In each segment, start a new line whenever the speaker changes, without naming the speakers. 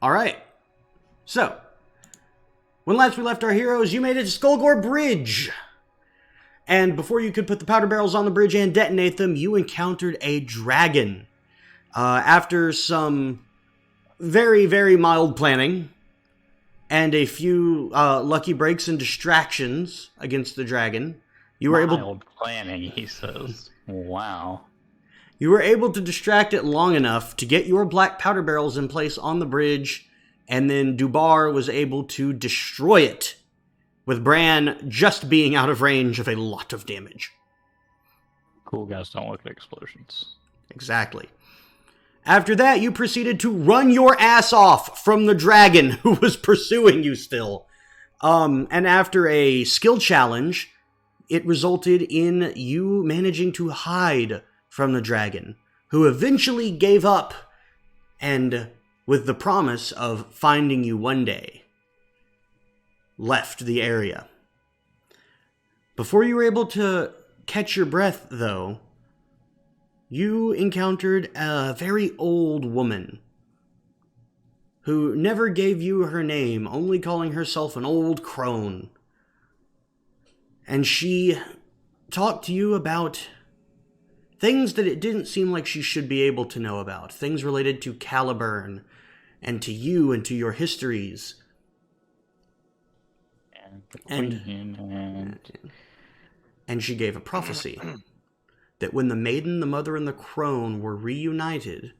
Alright. So, when last we left our heroes, you made it to Skullgore Bridge. And before you could put the powder barrels on the bridge and detonate them, you encountered a dragon. After some very, very mild planning, and a few lucky breaks and distractions against the dragon, you were able...
Mild planning, he says. Wow.
You were able to distract it long enough to get your black powder barrels in place on the bridge, and then Dubar was able to destroy it, with Bran just being out of range of a lot of damage.
Cool guys don't look at explosions.
Exactly. After that, you proceeded to run your ass off from the dragon who was pursuing you still. And after a skill challenge, it resulted in you managing to hide from the dragon, who eventually gave up, and with the promise of finding you one day, left the area. Before you were able to catch your breath, though, you encountered a very old woman who never gave you her name, only calling herself an old crone. And she talked to you about things that it didn't seem like she should be able to know about. Things related to Caliburn, and to you, and to your histories. And she gave a prophecy that when the maiden, the mother, and the crone were reunited,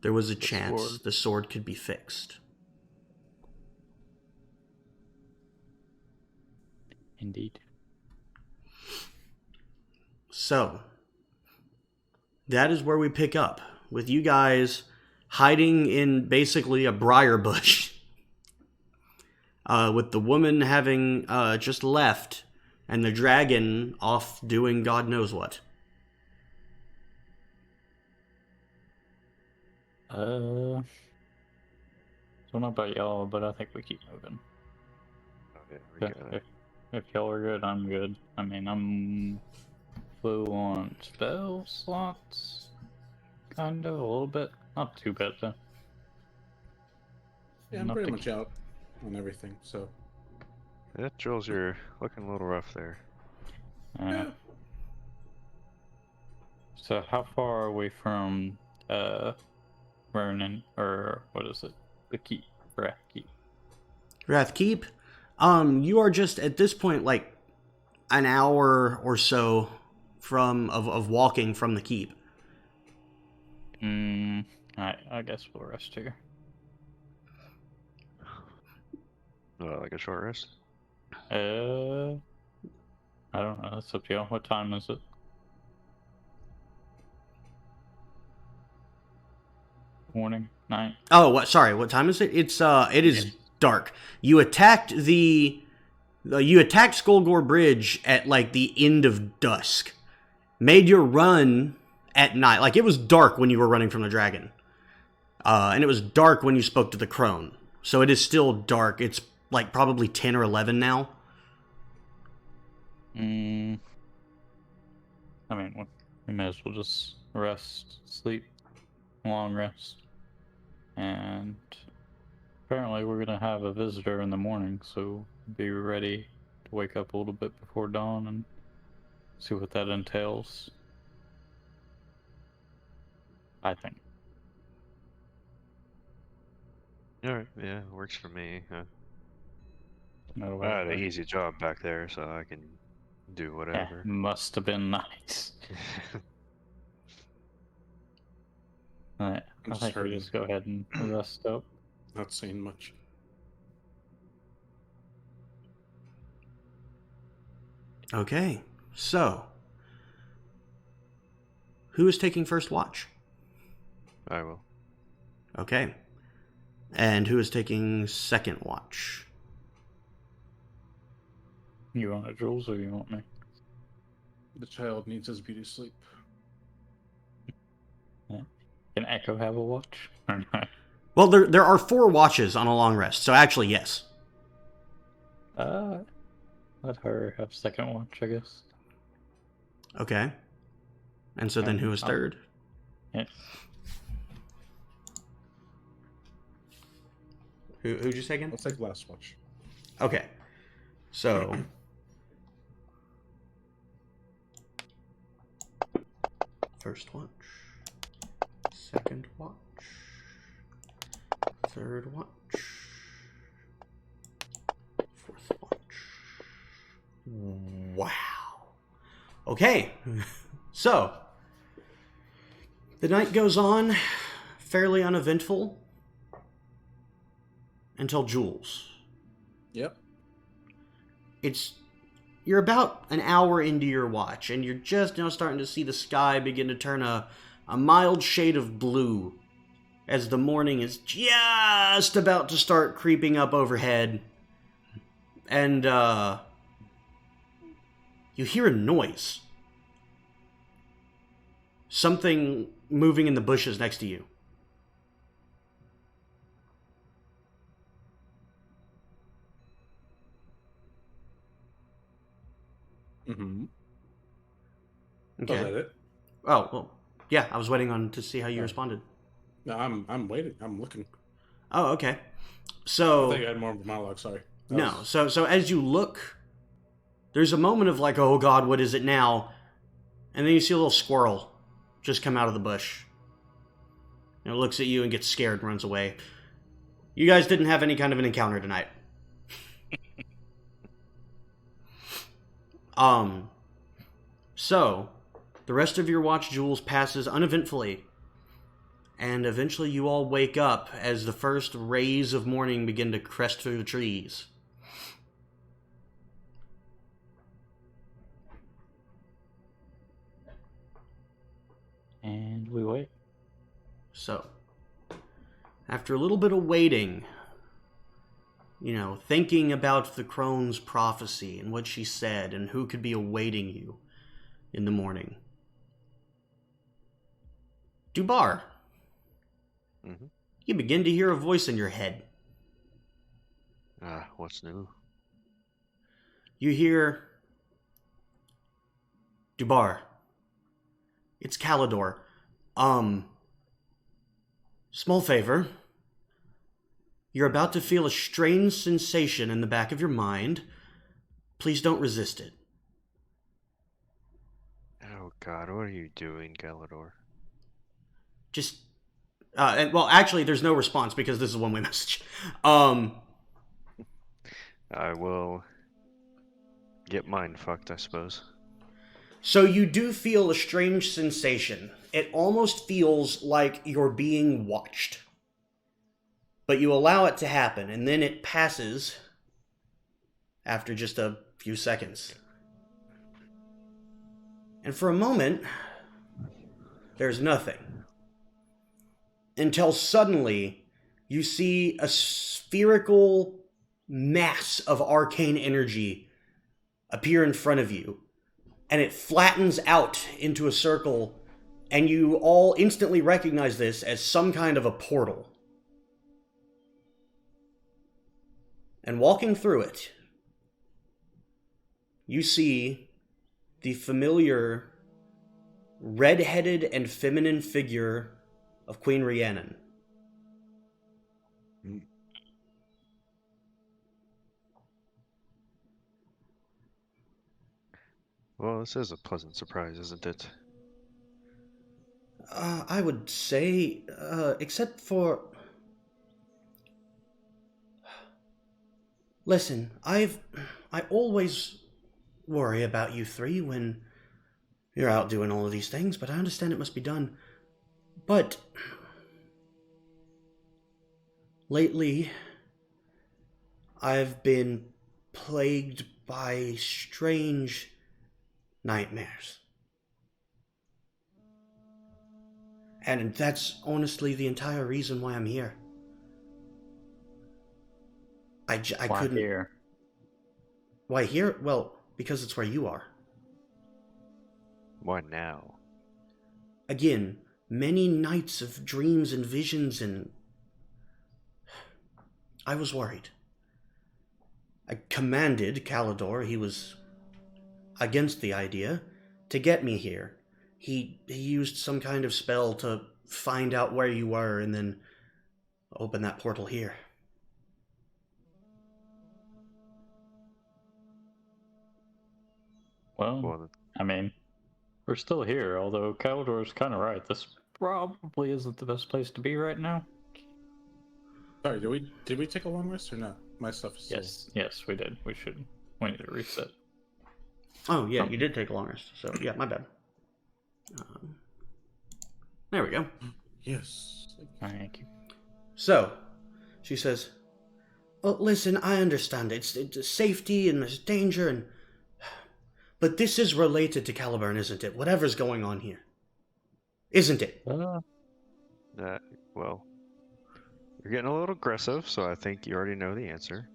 there was a chance the sword could be fixed.
Indeed.
So, that is where we pick up, with you guys hiding in basically a briar bush, with the woman having just left, and the dragon off doing God knows what.
Don't know about y'all, but I think we keep moving.
Okay,
if y'all are good, I'm good. I mean, I'm low on spell slots, kind of, a little bit. Not too bad, though.
Yeah, I'm pretty much out on everything, so...
Yeah, Jules, you're looking a little rough there.
Yeah.
So how far are we from Ronan, or what is it? The keep, Vraath Keep.
Vraath Keep? You are just at this point like an hour or so of walking from the keep.
I guess we'll rest here.
Like a short rest?
I don't know. That's up to you. What time is it? Morning? Night?
Oh, what? Sorry, what time is it? It is dark. You attacked Skullgore Bridge at like the end of dusk. Made your run at night. Like it was dark when you were running from the dragon. And it was dark when you spoke to the crone. So it is still dark. It's like probably 10 or 11 now.
I mean, we may as well just rest, sleep, long rest. And apparently we're going to have a visitor in the morning, so be ready to wake up a little bit before dawn and see what that entails. I think.
Alright, yeah, works for me.
No
I had an easy job back there, so I can do whatever.
Must have been nice. Alright, I think we just go ahead and rest up.
Not saying much.
Okay, so who is taking first watch?
I will.
Okay. And who is taking second watch?
You want it, Jules, or you want me?
The child needs his beauty sleep.
Can Echo have a watch? Or not?
Well, there are 4 watches on a long rest, so actually, yes.
Let her have second watch, I guess.
Okay. And so then who is third?
Yeah.
Who'd you say again?
I'll take last watch.
Okay. So... First watch. Second watch. Third watch. Fourth watch. Wow. Okay. So, the night goes on, fairly uneventful, until Jules.
Yep.
You're about an hour into your watch, and you're just now starting to see the sky begin to turn a mild shade of blue as the morning is just about to start creeping up overhead. And, you hear a noise. Something moving in the bushes next to you.
Mm-hmm.
Okay.
Was that it?
Oh, well, yeah, I was waiting on to see how you responded.
No, I'm waiting. I'm looking.
Oh, okay.
I
So...
think I had more of a monologue, sorry.
No, so as you look, there's a moment of like, oh god, what is it now? And then you see a little squirrel just come out of the bush. And it looks at you and gets scared and runs away. You guys didn't have any kind of an encounter tonight. So, the rest of your watch, Jules, passes uneventfully. And eventually you all wake up as the first rays of morning begin to crest through the trees.
And we wait.
So, after a little bit of waiting, thinking about the crone's prophecy and what she said and who could be awaiting you in the morning. Dubar,
Mm-hmm.
you begin to hear a voice in your head.
What's new?
You hear, Dubar, it's Calidor. Small favor. You're about to feel a strange sensation in the back of your mind. Please don't resist it.
Oh god, what are you doing, Galador?
Just, well, actually, there's no response because this is a one-way message. I
will get mine fucked, I suppose.
So you do feel a strange sensation. It almost feels like you're being watched. But you allow it to happen, and then it passes after just a few seconds. And for a moment, there's nothing. Until suddenly, you see a spherical mass of arcane energy appear in front of you. And it flattens out into a circle, and you all instantly recognize this as some kind of a portal. And walking through it, you see the familiar red-headed and feminine figure of Queen Rhiannon.
Well, this is a pleasant surprise, isn't it?
I would say, except for... Listen, I always worry about you three when you're out doing all of these things, but I understand it must be done. But lately, I've been plagued by strange nightmares. And that's honestly the entire reason why I'm here. I
Why
couldn't...
here?
Why here? Well, because it's where you are.
Why now?
Again, many nights of dreams and visions, and I was worried. I commanded Calidor, he was against the idea, to get me here. He used some kind of spell to find out where you were and then open that portal here.
Well,
Well,
I mean, we're still here, although Caldor's kind of right. This probably isn't the best place to be right now.
Sorry, did we take a long rest or not? My stuff is still.
Yes, we did. We need to reset.
Oh, yeah, you did take a long rest. So, yeah, my bad. There we go.
Yes.
Thank you.
So, she says, well, listen, I understand. It's safety and there's danger and... But this is related to Caliburn, isn't it? Whatever's going on here. Isn't it?
that well, you're getting a little aggressive, so I think you already know the answer.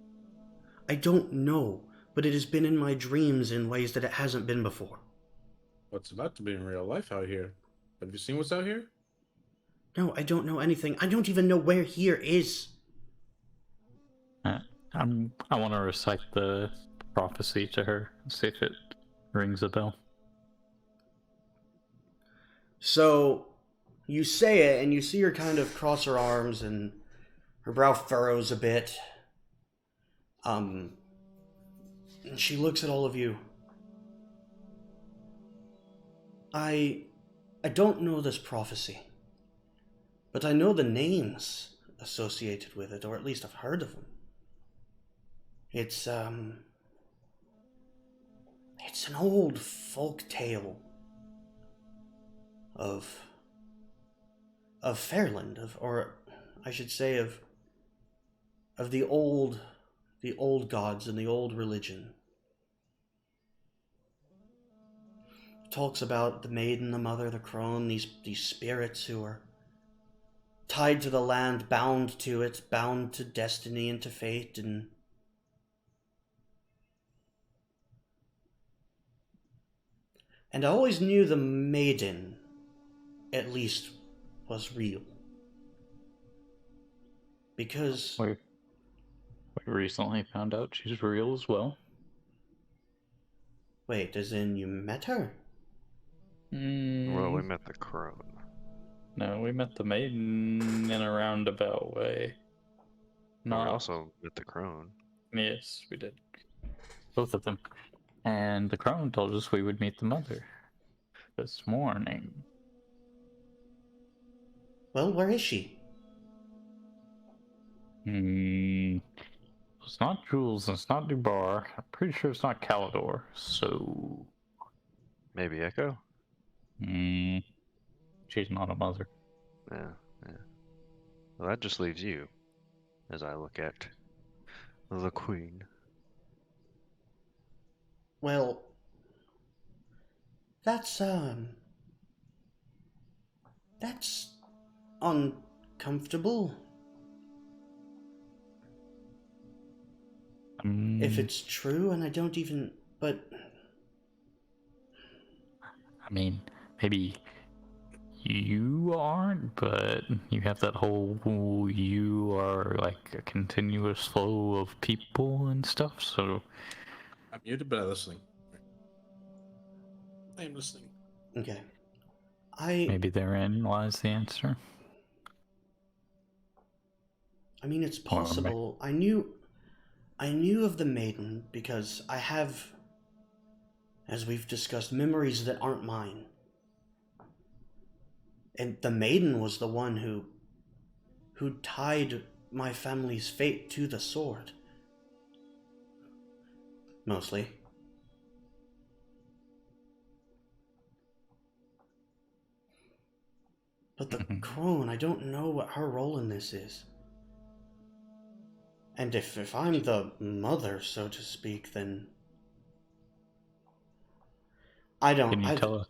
I don't know, but it has been in my dreams in ways that it hasn't been before.
What's about to be in real life out here? Have you seen what's out here?
No, I don't know anything. I don't even know where here is.
I want to recite the prophecy to her, see if it rings a bell.
So, you say it, and you see her kind of cross her arms, and her brow furrows a bit. And she looks at all of you. I don't know this prophecy, but I know the names associated with it, or at least I've heard of them. It's an old folk tale of Fairland, or I should say of the old gods and the old religion. It talks about the maiden, the mother, the crone, these spirits who are tied to the land, bound to it, bound to destiny and to fate, and I always knew the maiden, at least, was real. Because...
We recently found out she's real as well.
Wait, as in you met her?
Well, we met the crone.
No, we met the maiden in a roundabout way.
But we also met the crone.
Yes, we did. Both of them. And the crone told us we would meet the mother this morning.
Well, where is she?
It's not Jules, it's not Dubar. I'm pretty sure it's not Calidor, so...
Maybe Echo?
She's not a mother.
Yeah. Well, that just leaves you, as I look at the queen.
Well, that's uncomfortable. If it's true, and I don't even... But...
I mean, maybe you aren't, but you have that whole you are like a continuous flow of people and stuff, so...
I'm muted, but I'm listening. I am listening.
Okay.
Maybe therein lies the answer.
I mean, it's possible. I knew of the maiden because I have, as we've discussed, memories that aren't mine. And the maiden was the one who tied my family's fate to the sword. Mostly. But the crone, I don't know what her role in this is. And if I'm the mother, so to speak, then... I don't...
Can you tell us?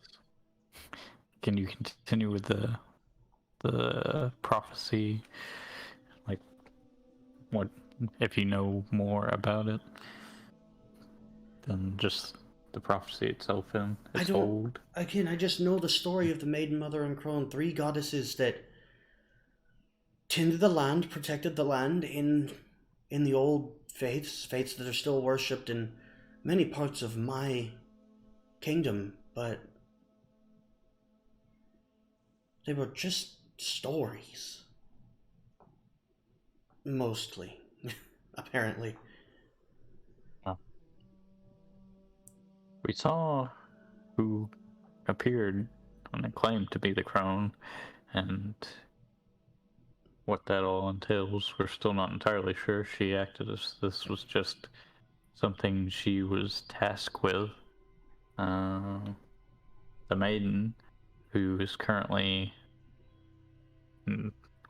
Can you continue with the prophecy? Like, what if you know more about it than just the prophecy itself and its hold?
Again, I just know the story of the Maiden, Mother, and Crone, three goddesses that tended the land, protected the land in the old faiths that are still worshipped in many parts of my kingdom, but they were just stories. Mostly, apparently.
Oh. We saw who appeared and claimed to be the crone, and what that all entails, we're still not entirely sure. She acted as this was just something she was tasked with. The maiden, who is currently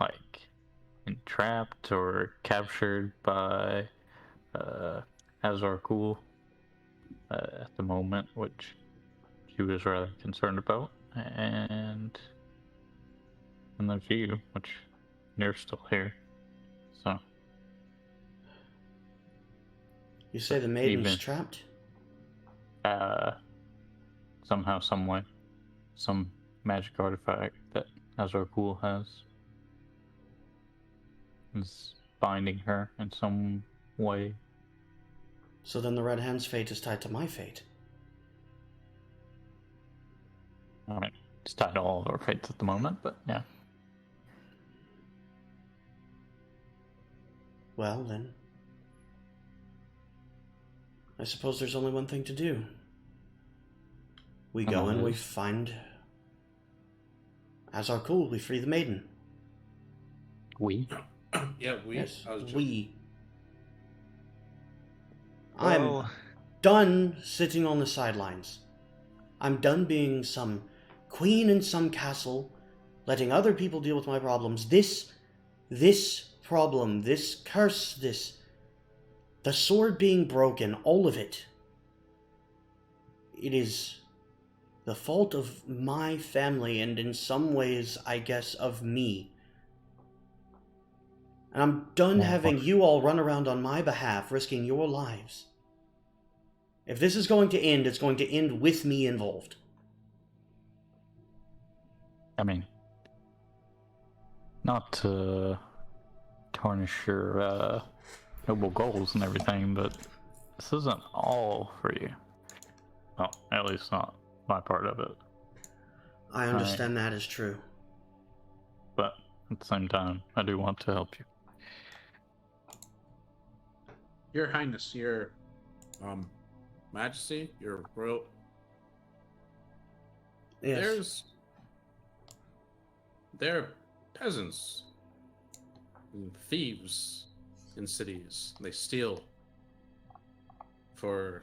like entrapped or captured by Azar Cool at the moment, which she was rather concerned about, and there's you, which you're still here. So
You say the maiden's
even
trapped?
somehow, some way, some magic artifact that Azar Cool has is binding her in some way.
So then the Red Hand's fate is tied to my fate.
I mean, it's tied to all of our fates at the moment, but yeah.
Well, then, I suppose there's only one thing to do. We go and we find Azar Cool, we free the maiden.
We?
Yeah, we.
Yes,
I was joking.
we.
Well,
I'm done sitting on the sidelines. I'm done being some queen in some castle, letting other people deal with my problems. This problem, this curse, the sword being broken, all of it. It is the fault of my family, and in some ways, I guess, of me. And I'm done having you all run around on my behalf, risking your lives. If this is going to end, it's going to end with me involved.
I mean, not to tarnish your noble goals and everything, but this isn't all for you. Well, at least not my part of it.
I understand that is true.
But at the same time, I do want to help you.
Your Highness, your Majesty, your royal.
Yes.
There are peasants and thieves in cities. They steal for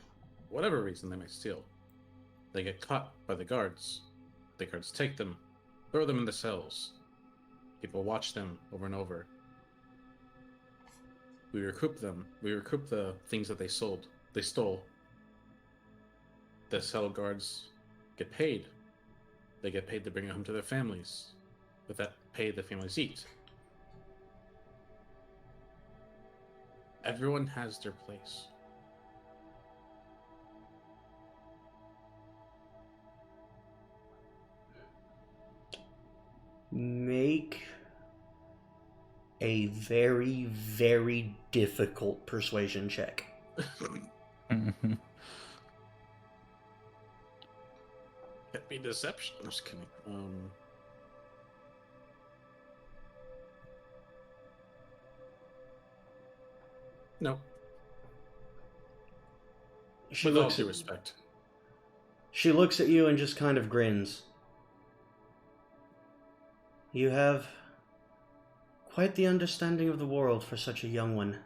whatever reason they may steal. They get caught by the guards. The guards take them, throw them in the cells. People watch them over and over. We recoup them. We recoup the things that they stole. The cell guards get paid. They get paid to bring it home to their families. With that pay, the families eat. Everyone has their place.
Make a very, very difficult persuasion check.
Mm-hmm.
Can't be deception. I'm just kidding. No. With all due respect.
She looks at you and just kind of grins. You have quite the understanding of the world for such a young one,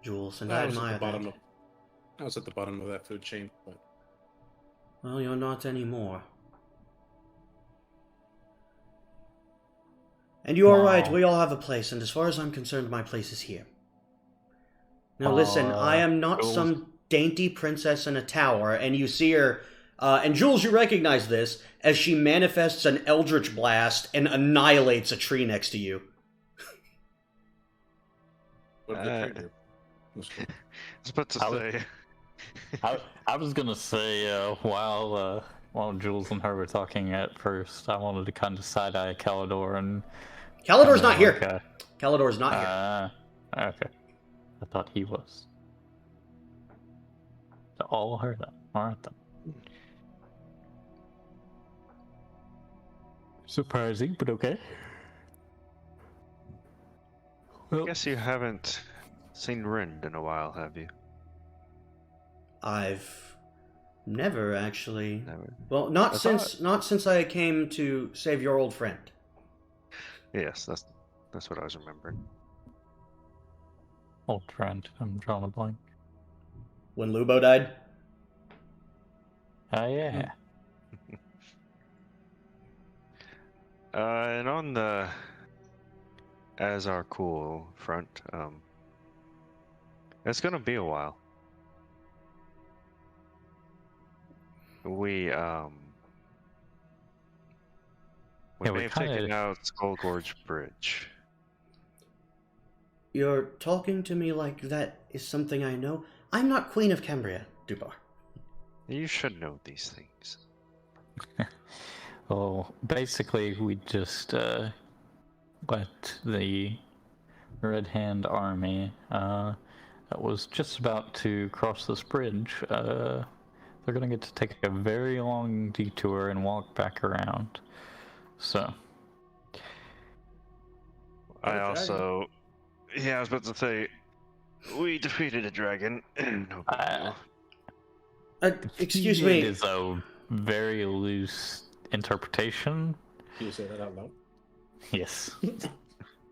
Jules, and I admire that.
I was at the bottom of that food chain, but...
Well, you're not anymore. And you are right, we all have a place, and as far as I'm concerned, my place is here. Now listen, I am not some dainty princess in a tower, and you see her, and Jules, you recognize this, as she manifests an eldritch blast and annihilates a tree next to you.
What did the tree do?
I was about to say...
I was gonna say, while Jules and her were talking at first, I wanted to kind of side-eye Calidor and...
Calidor's not here! Calidor's not here.
Okay. I thought he was. So all heard that. Alright then. Surprising, but okay.
I guess you haven't seen Rind in a while, have you?
I've Never, actually.
Never.
Well, not
I
since I came to save your old friend.
Yes, that's what I was remembering.
Old friend. I'm drawing a blank.
When Lubo died?
Oh, yeah.
And on the as our cool front, it's gonna be a while. We
Yeah, we
may have taken
kinda...
out Skull Gorge Bridge.
You're talking to me like that is something I know? I'm not Queen of Cambria, Dubar.
You should know these things.
Well, basically, we just let the Red Hand army that was just about to cross this bridge. They're gonna get to take a very long detour and walk back around. So,
I
dragon.
also, yeah, I was about to say, we defeated a dragon. No big deal.
Excuse
it
me.
is a very loose interpretation.
Can you say that out loud?
Yes.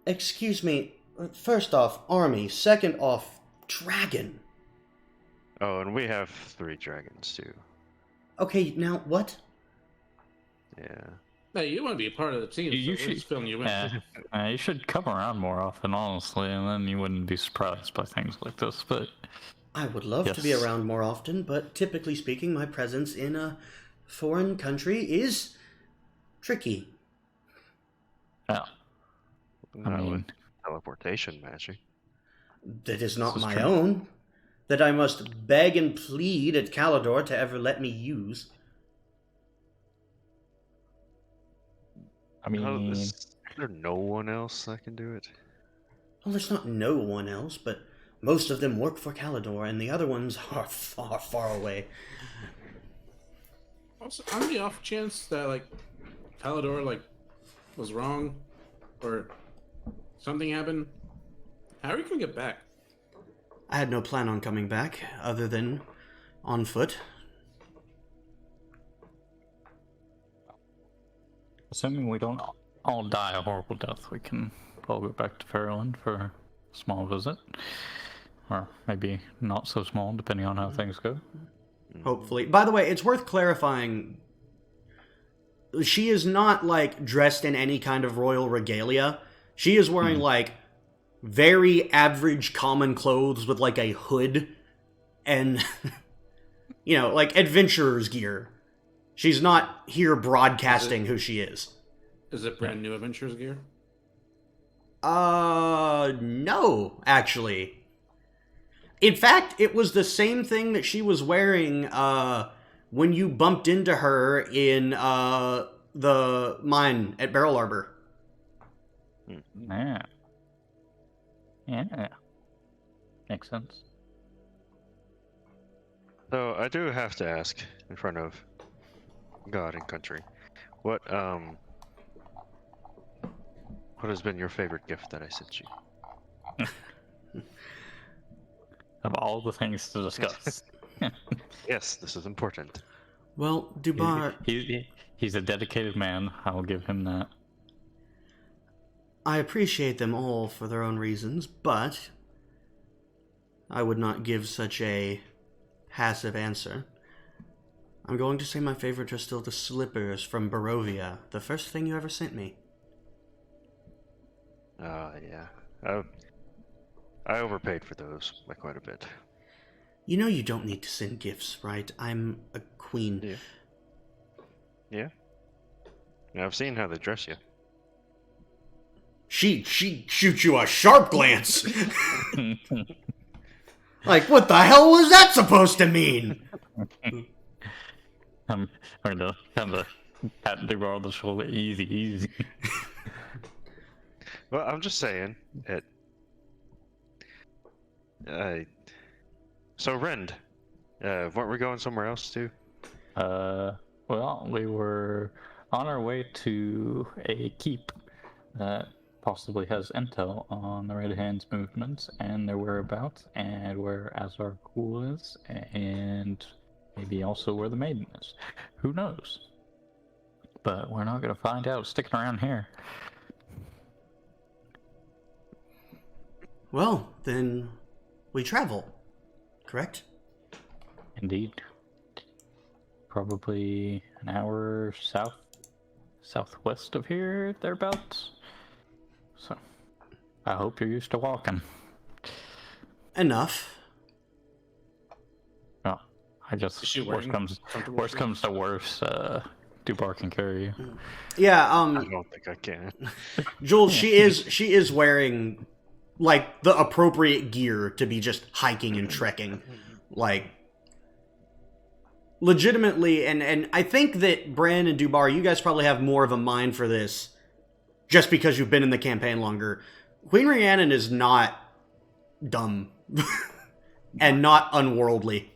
Excuse me. First off, army. Second off, dragon.
Oh, and we have 3 dragons too.
Okay, now what?
Yeah.
Hey, you want to be a part of the team,
You
so we're just
should-
filling you in.
You should come around more often, honestly, and then you wouldn't be surprised by things like this. But
I would love to be
Yes.
around more often, but typically speaking, my presence in a foreign country is tricky.
yeah,
Not with
mean-
teleportation magic.
That is not
This is
my
true.
own. That I must beg and plead at Calidor to ever let me use.
I mean,
Is there no one else that can do it?
Well, there's not no one else, but most of them work for Calidor, and the other ones are far, far away.
Also, on the off chance that like Palador was wrong, or something happened, how are you gonna get back?
I had no plan on coming back, other than on foot.
assuming we don't all die a horrible death, we can all go back to Fairland for a small visit. Or maybe not so small, depending on how things go.
Hopefully. By the way, it's worth clarifying. She is not, dressed in any kind of royal regalia. She is wearing, very average common clothes with, a hood and, adventurer's gear. She's not here broadcasting who she is.
Is it brand new Adventures gear?
No, actually. In fact, it was the same thing that she was wearing, when you bumped into her in, the mine at Barrel Arbor.
Yeah. Yeah. Makes sense.
So I do have to ask in front of God and country, what has been your favorite gift that I sent you?
Of all the things to discuss.
Yes, this is important.
Well, Dubar,
He's a dedicated man. I will give him that.
I appreciate them all for their own reasons, but I would not give such a passive answer. I'm going to say my favorite are still the slippers from Barovia, the first thing you ever sent me.
Yeah. I overpaid for those by quite a bit.
You know you don't need to send gifts, right? I'm a queen.
Yeah. Yeah. Yeah, I've seen how they dress you.
She shoots you a sharp glance. What the hell was that supposed to mean?
I'm gonna kind of pat Dubar on the shoulder. Easy.
Well, I'm just saying it. So Rend, weren't we going somewhere else too?
Well, we were on our way to a keep that possibly has intel on the Red Hand's movements and their whereabouts and where Azar Cool is, and Maybe also where the maiden is. Who knows? But we're not going to find out sticking around here.
Well, then we travel, correct?
Indeed. Probably an hour southwest of here, thereabouts. So, I hope you're used to walking.
Enough.
Well, I just
Is she
worst
wearing
comes
comfortable
worst
shoes?
comes to worst. Dubar can carry you.
Yeah,
I don't think I can.
Jules, she is wearing like the appropriate gear to be just hiking and trekking. Like legitimately, and I think that Bran and Dubar, you guys probably have more of a mind for this just because you've been in the campaign longer. Queen Rhiannon is not dumb and not unworldly.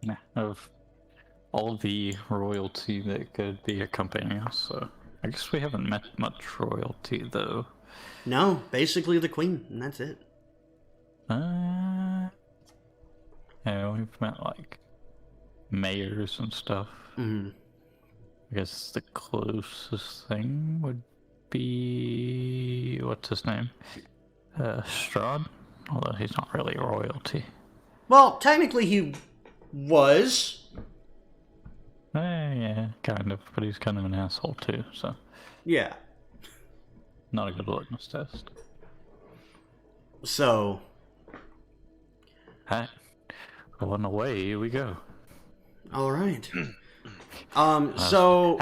Nah, of all the royalty that could be accompanying us, so I guess we haven't met much royalty though.
No, basically the queen, and that's it.
Yeah, we've met like mayors and stuff.
Mm.
I guess the closest thing would be what's his name? Strahd, although he's not really royalty.
Well, technically he was.
Yeah, kind of, but he's kind of an asshole too, so
Yeah.
not a good litmus test.
So,
Alright, well, and away we go.
all right. So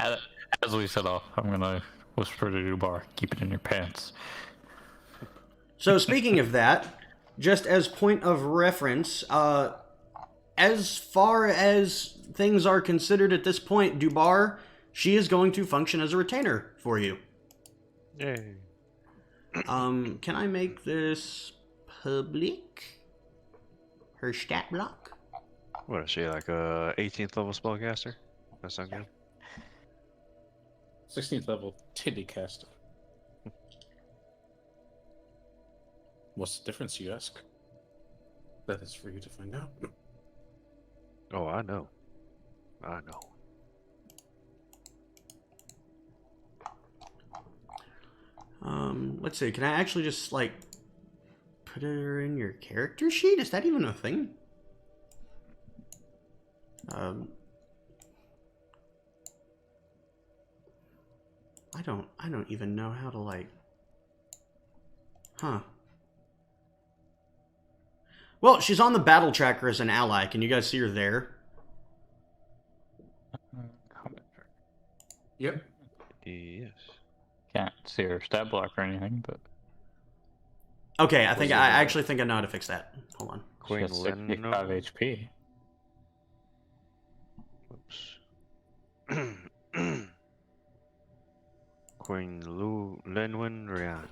As we set off, I'm gonna whisper to Dubar, keep it in your pants.
So speaking of that, just as point of reference, as far as things are considered at this point, Dubar, she is going to function as a retainer for you.
Yay.
Can I make this public? Her stat block?
What is she, like a 18th level spellcaster? That sound good?
16th level titty caster. What's the difference, you ask? That is for you to find out.
Oh, I know. I know.
Let's see, can I actually just, like, put her in your character sheet? Is that even a thing? I don't even know how to, like... Huh. Well, she's on the battle tracker as an ally. Can you guys see her there?
Yep.
Yes.
Can't see her stat block or anything, but
Okay, I
Was it
actually think I know how to fix that. Hold on.
she
Queen
has 65
Leno.
HP.
Oops. Queen Lenwyn Rhiannon.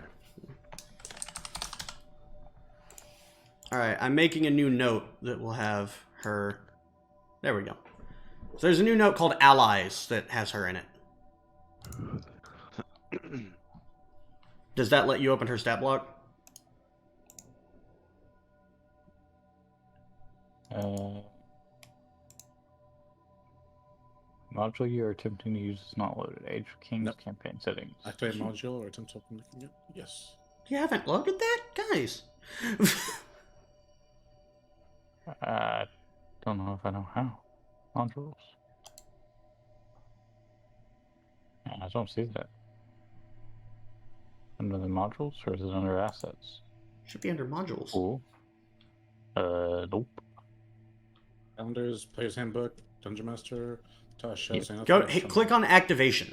Alright, I'm making a new note that will have her... There we go. So there's a new note called Allies that has her in it. Does that let you open her stat block?
Module you are attempting to use is not loaded. Age of Kings
Nope.
campaign settings.
Activate module or attempt to open the Yes.
You haven't loaded that? Guys!
I don't know if I know how. Modules. I don't see that. Under the modules, or is it under assets?
Should be under modules.
Cool. Nope.
Calendars, Player's Handbook, Dungeon Master, Tasha,
Yep.
Go, hey, click on activation.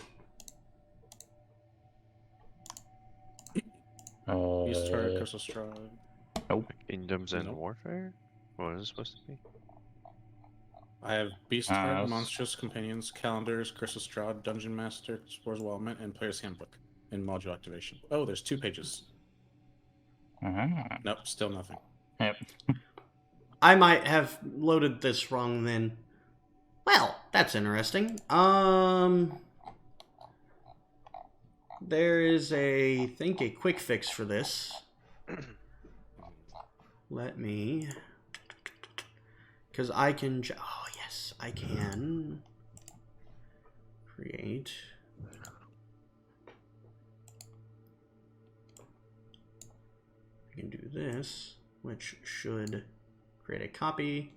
Beast Heart, Crystal Stride.
Nope.
Kingdoms and
Nope.
Warfare? What is it supposed to be?
I have Beast
Ah,
Heart,
that's-
Monstrous Companions, Calendars, Crystal Strahd, Dungeon Master, Explorer's Wildman, and Player's Handbook in module activation. Oh, there's 2 pages.
Ah.
Nope, still nothing.
Yep.
I might have loaded this wrong then. Well, that's interesting. There is a quick fix for this. Let me Because I can... Oh, yes, I can create... I can do this, which should create a copy.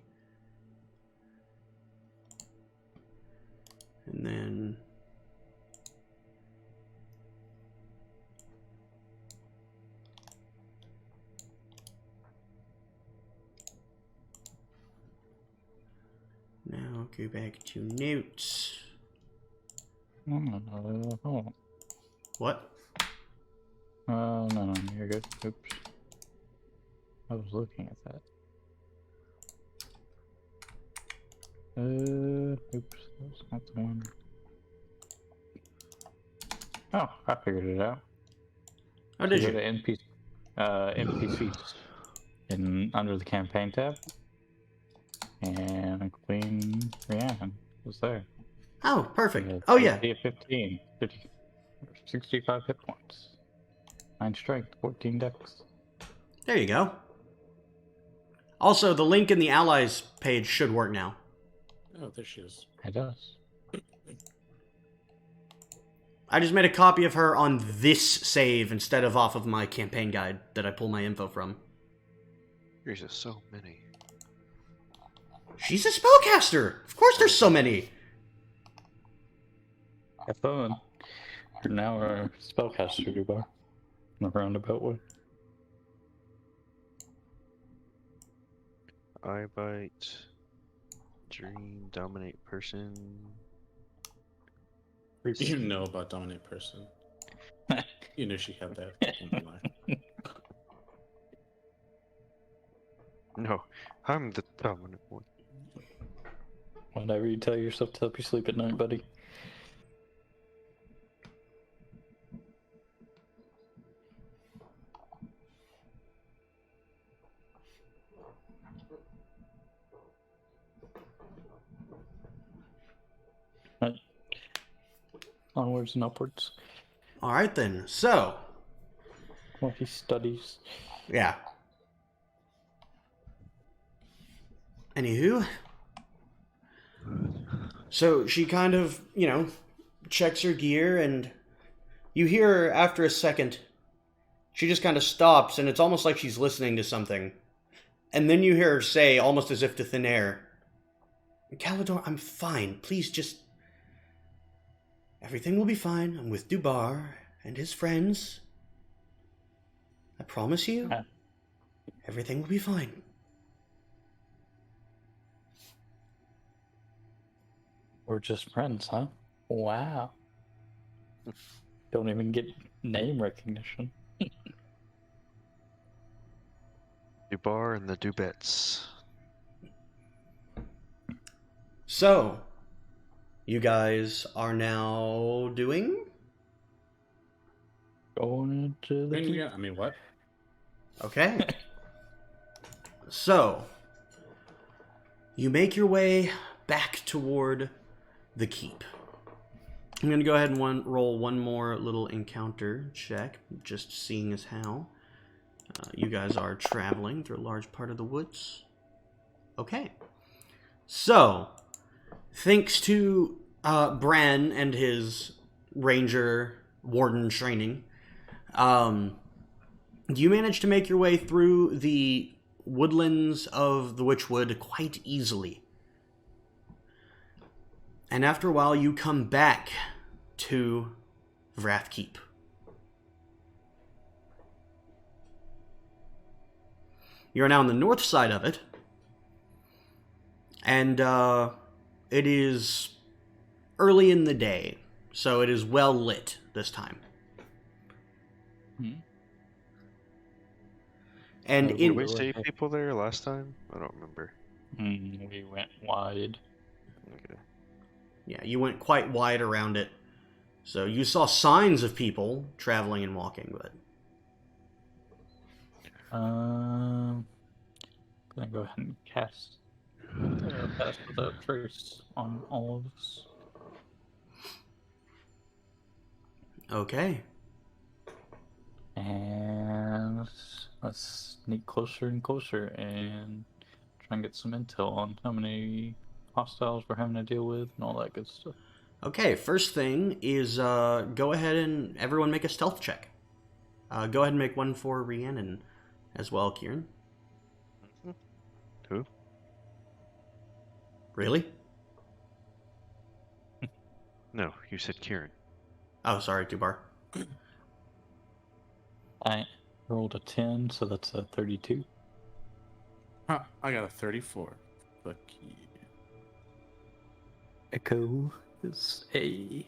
And then... Now go back to notes.
Oh.
What?
No, you're good. Oops. I was looking at that. Oops, that's not the one. Oh, I figured it out.
Oh, did
Go
you?
to NPCs under the campaign tab, and Queen Rhiannon was there.
Oh, perfect. Oh, yeah.
15, 65 hit points, 9 strength, 14 dex.
There you go. Also, the link in the Allies page should work now.
Oh, there she is.
It does.
I just made a copy of her on this save instead of off of my campaign guide that I pull my info from.
There's just so many.
She's a spellcaster! Of course there's so many!
Have fun. You're now a spellcaster, Dubai. In a roundabout way.
Eye bite. Dream. Dominate person.
You know about dominant person. You knew she had that. Don't lie.
No, I'm the dominant one.
Whatever you tell yourself to help you sleep at night, buddy. Right. Onwards and upwards.
Alright then, so...
While he studies.
Yeah. Anywho... So she kind of, checks her gear, and you hear her after a second. She just kind of stops, and it's almost like she's listening to something. And then you hear her say, almost as if to thin air, Calidor, I'm fine. Please just... Everything will be fine. I'm with Dubar and his friends. I promise you, everything will be fine.
We're just friends, huh? Wow. Don't even get name recognition.
Dubar and the Dubets.
So, you guys are now doing?
Going into the keep.
Yeah, I mean, what?
Okay. So, you make your way back toward the keep. I'm going to go ahead and roll one more little encounter check, just seeing as how. You guys are traveling through a large part of the woods. Okay. So, thanks to Bran and his ranger warden training, you managed to make your way through the woodlands of the Witchwood quite easily. And after a while, you come back to Vraath Keep. You're now on the north side of it, and it is early in the day, so it is well lit this time. And
Did we see people there last time? I don't remember.
We went wide.
Okay.
Yeah, you went quite wide around it. So you saw signs of people traveling and walking, but...
Gonna go ahead and cast Pass Without Trace on all of us.
Okay.
And let's sneak closer and closer and try and get some intel on how many hostiles we're having to deal with and all that good stuff.
Okay, first thing is go ahead and everyone make a stealth check. Go ahead and make one for Rhiannon as well, Kieran.
Who?
Really?
No, you said Kieran.
Oh, sorry, Dubar.
I rolled a 10, so that's a 32.
Huh, I got a 34. Fuck you.
Echo is a...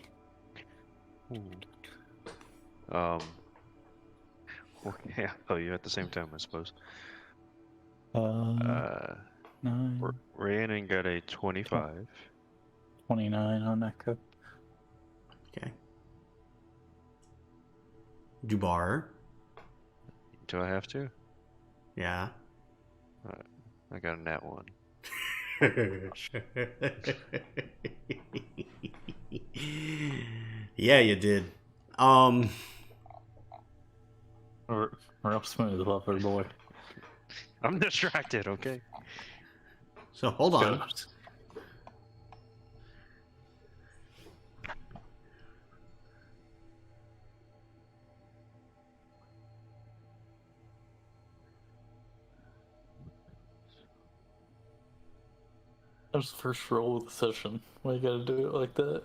Okay, I'll tell you at the same time, I suppose.
9,
Rhiannon got a 25.
29 on Echo.
Okay. Dubar.
Do I have to?
Yeah.
I got a nat 1.
Yeah, you did.
We're up smooth, lover boy.
I'm distracted, okay?
So hold on.
That was the first roll of the session. Why you gotta do it like that?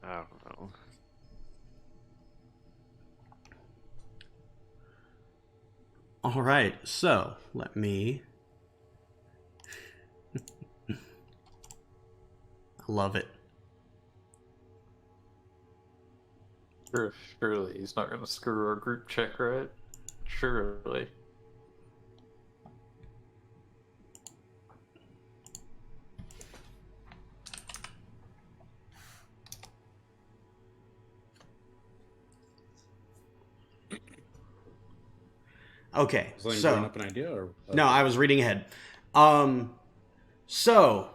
I don't know.
All right, so let me. I love it.
Surely he's not gonna screw our group check, right? Surely.
Okay,
Was Lane
so
bringing up an idea, or
no, I was reading ahead. So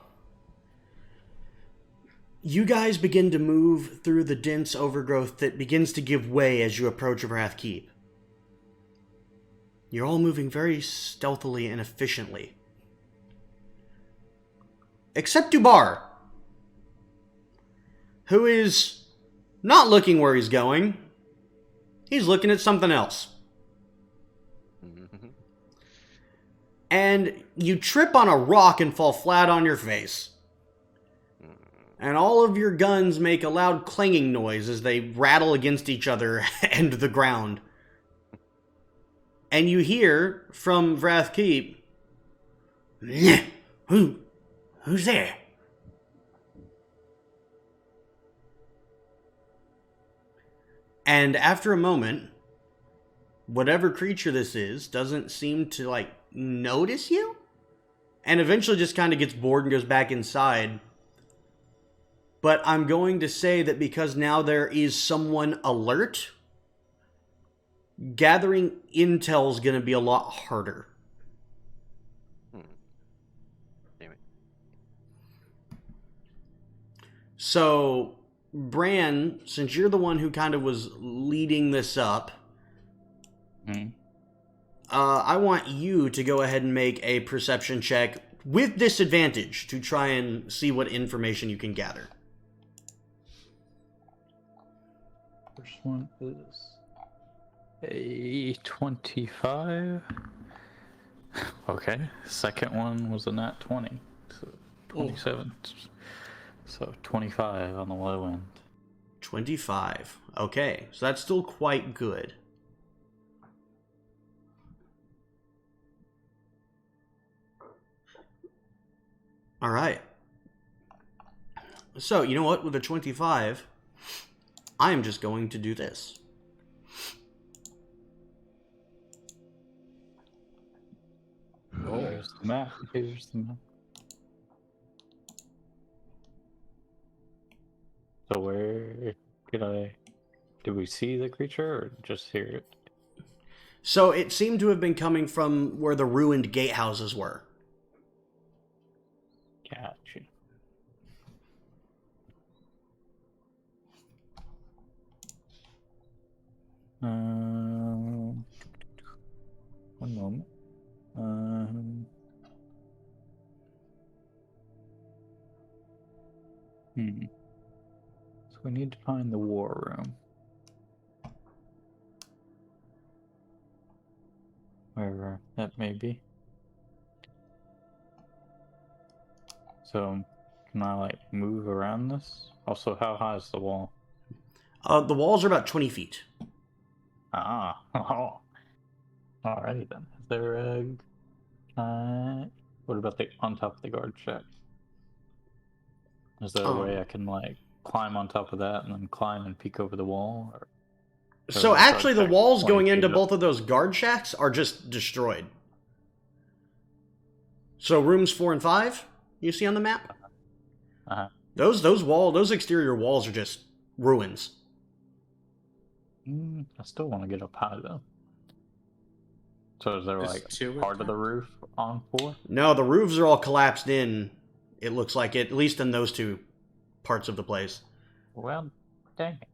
you guys begin to move through the dense overgrowth that begins to give way as you approach Vraath Keep. You're all moving very stealthily and efficiently. Except Dubar, who is not looking where he's going. He's looking at something else. And you trip on a rock and fall flat on your face. And all of your guns make a loud clanging noise as they rattle against each other and the ground. And you hear from Vraath Keep, Who's there? And after a moment, whatever creature this is doesn't seem to, notice you? And eventually just kind of gets bored and goes back inside. But I'm going to say that because now there is someone alert, gathering intel is going to be a lot harder.
Damn it.
So, Bran, since you're the one who kind of was leading this up, I want you to go ahead and make a perception check with disadvantage to try and see what information you can gather.
First one is a 25. Okay. Second one was a nat 20. So 27. So 25 on the low end.
25. Okay, so that's still quite good. All right. So, you know what? With a 25, I am just going to do this.
Here's the map. Here's the map. So where did we see the creature or just hear it?
So it seemed to have been coming from where the ruined gatehouses were.
Gotcha. One moment. find the war room. Wherever that may be. So, can I, like, move around this? Also, how high is the wall?
The walls are about 20 feet.
Ah, oh. Alrighty then. Is there a... what about the on top of the guard shack? Is there a way I can, like, climb on top of that and then climb and peek over the wall? Or
So actually, the walls
20
going into
feet up?
both of those guard shacks are just destroyed. So rooms 4 and 5, you see on the map?
Uh-huh.
Those exterior walls are just ruins.
I still want to get up high, though. So is there,
There's
like,
two
part of the
there?
roof on 4?
No, the roofs are all collapsed in. It looks like it, at least in those two parts of the place.
Well, dang it.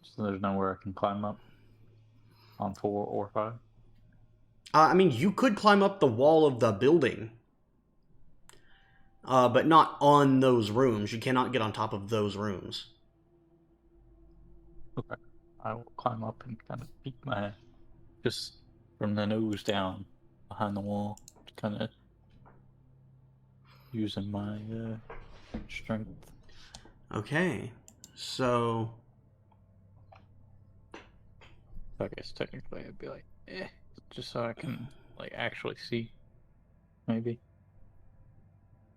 So there's nowhere I can climb up on 4 or 5?
I mean, you could climb up the wall of the building, but not on those rooms. You cannot get on top of those rooms.
Okay. I will climb up and kind of peek my head. Just from the nose down behind the wall. Kind of using my strength.
Okay, so
I guess technically I'd be like, just so I can, like, actually see. Maybe.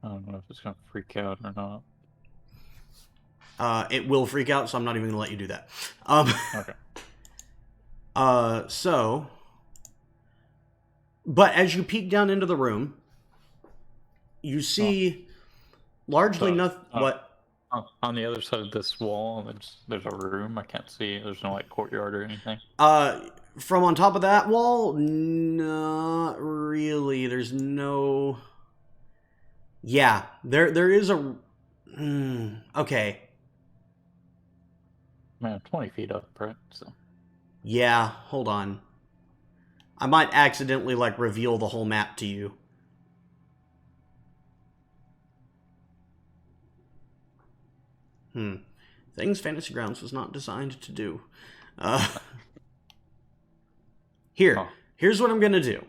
I don't know if it's gonna freak out or not.
it will freak out, so I'm not even gonna let you do that.
Okay.
But as you peek down into the room, you see largely nothing. What?
On the other side of this wall, there's a room. I can't see. There's no, like, courtyard or anything.
From on top of that wall, not really. There's no. Yeah, there is a. Okay.
Man, I'm 20 feet up, right? So.
Yeah, hold on. I might accidentally, like, reveal the whole map to you. Things Fantasy Grounds was not designed to do. Here's what I'm gonna do.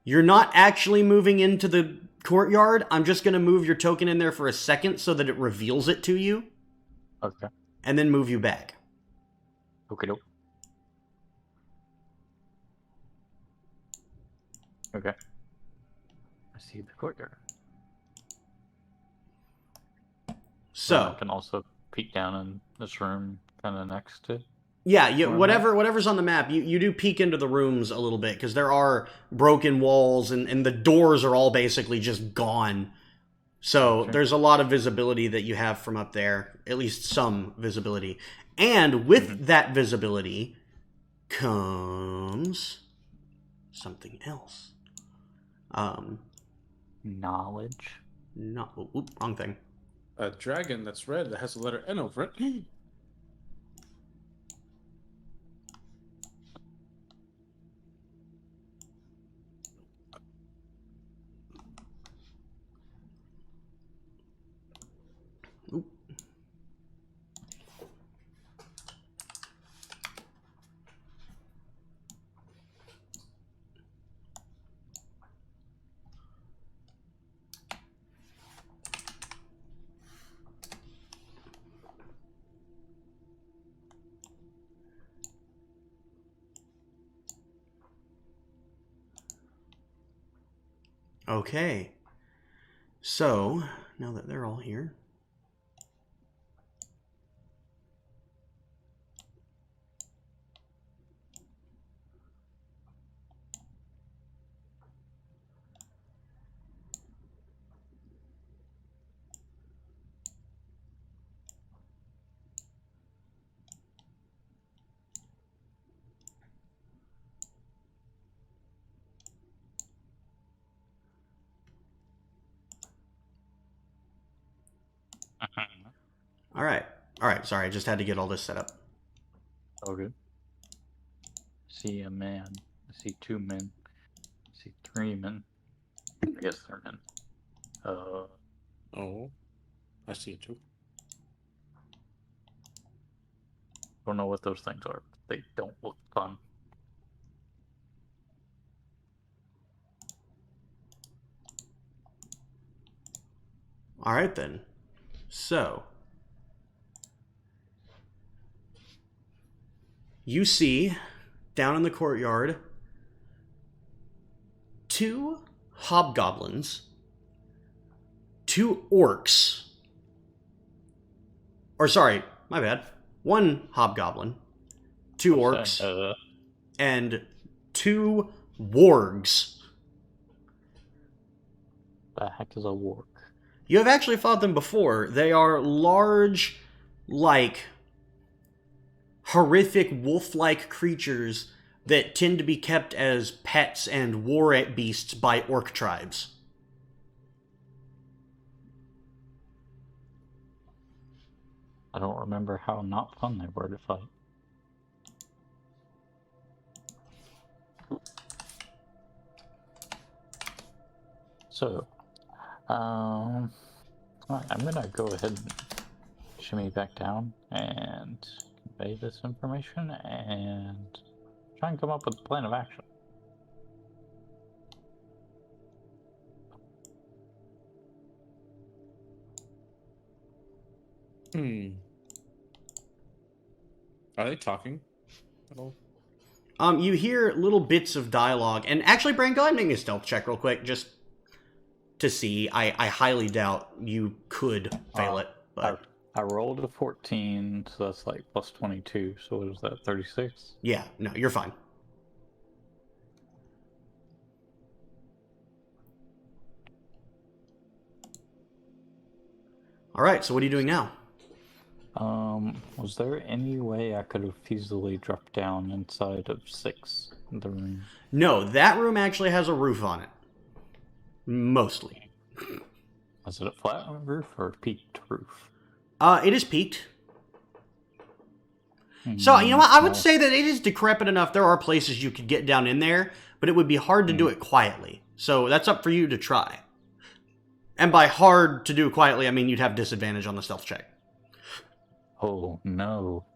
You're not actually moving into the courtyard. I'm just gonna move your token in there for a second so that it reveals it to you.
Okay.
And then move you back.
Okay, doke. Okay. I see the courtyard.
So
I can also peek down in this room kind of next to.
Yeah, whatever's on the map, you do peek into the rooms a little bit, because there are broken walls, and the doors are all basically just gone. So there's a lot of visibility that you have from up there, at least some visibility. And with that visibility comes something else.
Knowledge?
Wrong thing.
A dragon that's red that has the letter N over it.
Okay. So, now that they're all here. All right, sorry, I just had to get all this set up.
Oh, good. I see a man. I see 2 men. I see 3 men. I guess they're in.
Oh, I see it too.
Don't know what those things are. They don't look fun.
All right then. So you see down in the courtyard 2 hobgoblins, 2 orcs. Or sorry, my bad. 1 hobgoblin, 2 orcs, and 2 wargs.
The heck is a warg?
You have actually fought them before. They are large, like, horrific wolf-like creatures that tend to be kept as pets and war beasts by orc tribes.
I don't remember how not fun they were to fight. So, alright, I'm gonna go ahead and shimmy back down and convey this information and try and come up with a plan of action.
Are they talking at all?
You hear little bits of dialogue, and actually, Brain, go ahead and make me a stealth check real quick, just to see. I highly doubt you could fail it, but
I rolled a 14, so that's like plus 22, so what is that, 36?
yeah, no, you're fine. Alright, so what are you doing now?
Was there any way I could have feasibly dropped down inside of 6 in the room?
No, that room actually has a roof on it. Mostly.
Is it a flat roof or a peaked roof?
It is peaked. So, you know what? I would say that it is decrepit enough. There are places you could get down in there, but it would be hard to do it quietly. So that's up for you to try. And by hard to do quietly, I mean you'd have disadvantage on the stealth check.
Oh, no.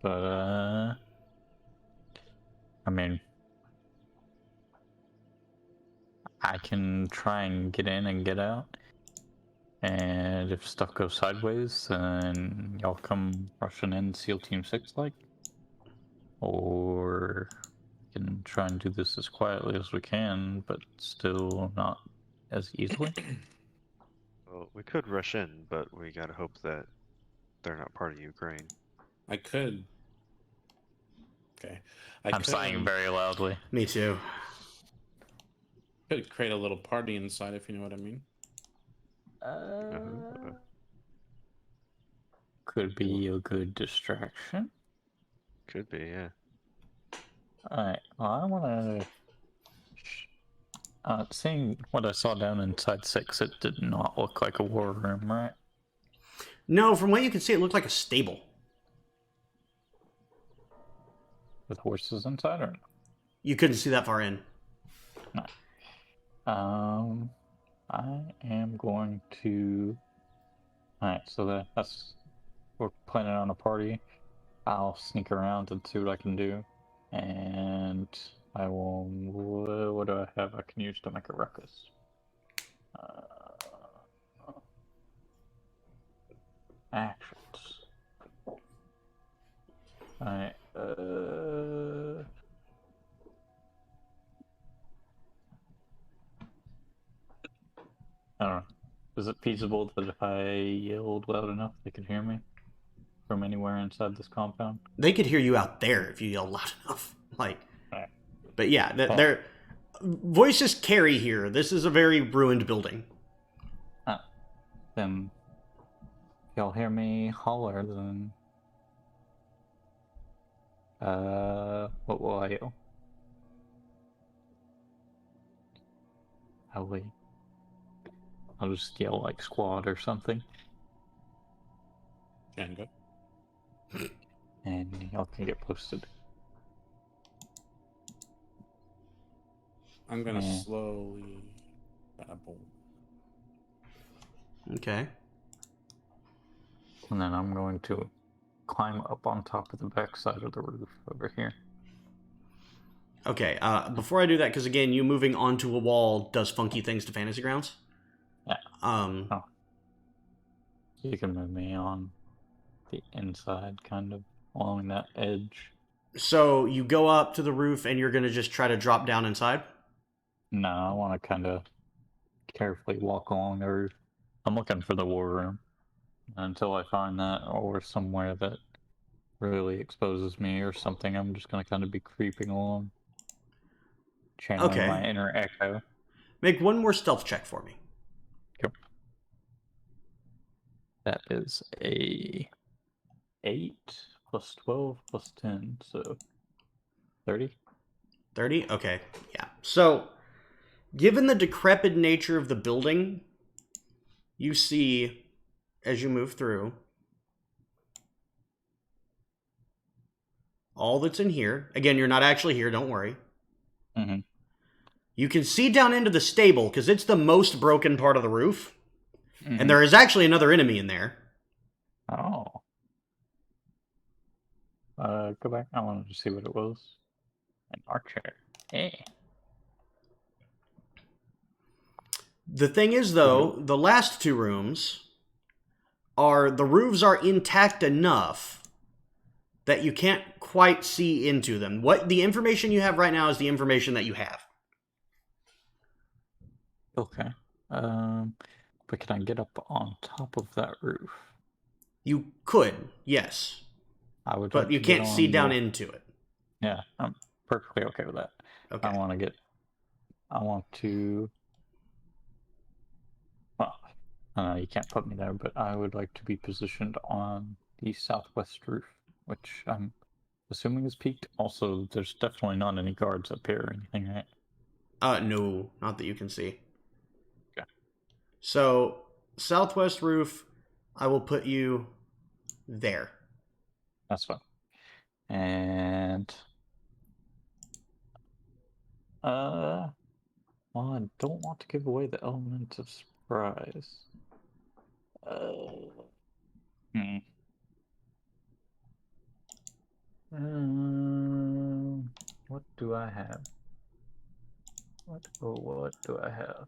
But, I mean, I can try and get in and get out. And if stuff goes sideways, then y'all come rushing in SEAL Team 6 like? Or we can try and do this as quietly as we can, but still not as easily?
Well, we could rush in, but we gotta hope that they're not part of Ukraine.
I could. Okay.
I'm sighing very loudly.
Me too.
Could create a little party inside, if you know what I mean.
Could be a good distraction.
Could be, yeah.
Alright, well, I wanna... seeing what I saw down inside 6, it did not look like a war room, right?
No, from what you can see, it looked like a stable.
With horses inside or no?
You couldn't see that far in.
No. I am going to... Alright, so that's... We're planning on a party. I'll sneak around and see what I can do. And I will... What do I have I can use to make a ruckus? Actions. Alright, I don't know. Is it feasible that if I yelled loud enough they could hear me from anywhere inside this compound?
They could hear you out there if you yelled loud enough. Like,
Right.
but yeah, their voices carry here. This is a very ruined building.
Then if y'all hear me holler, then what will I yell? I'll just yell like squad or something.
Can go.
And y'all can get posted.
I'm gonna
Yeah.
slowly babble.
Okay.
And then I'm going to climb up on top of the backside of the roof over here.
Okay, before I do that, because again, you moving onto a wall does funky things to Fantasy Grounds.
Yeah.
Um,
Oh. You can move me on the inside, kind of, along that edge.
so you go up to the roof and you're gonna just try to drop down inside?
No, I want to kind of carefully walk along the roof. I'm looking for the war room until I find that, or somewhere that really exposes me or something. I'm just going to kind of be creeping along, channeling
Okay.
my inner echo.
Make one more stealth check for me.
Yep. That is a 8 plus 12 plus 10, so 30.
30? Okay, yeah. So, given the decrepit nature of the building, you see, as you move through, all that's in here. Again, you're not actually here, don't worry.
Mm-hmm.
You can see down into the stable, because it's the most broken part of the roof.
Mm-hmm.
And there is actually another enemy in there.
Oh. Go back. I wanted to see what it was. An archer. Hey.
The thing is, though, the last two rooms the roofs are intact enough that you can't quite see into them. What the information you have right now is the information that you have.
Okay. But can I get up on top of that roof?
You could, yes,
I would
but
like
you
to get
can't
on
see down
the...
into it.
Yeah, I'm perfectly okay with that.
Okay.
I want to... Well, I know you can't put me there, but I would like to be positioned on the southwest roof, which I'm assuming is peaked. Also, there's definitely not any guards up here or anything, right?
No, not that you can see.
Okay.
So, southwest roof, I will put you there.
That's fine. And... well, I don't want to give away the element of surprise. Hmm. What do I have? What do I have?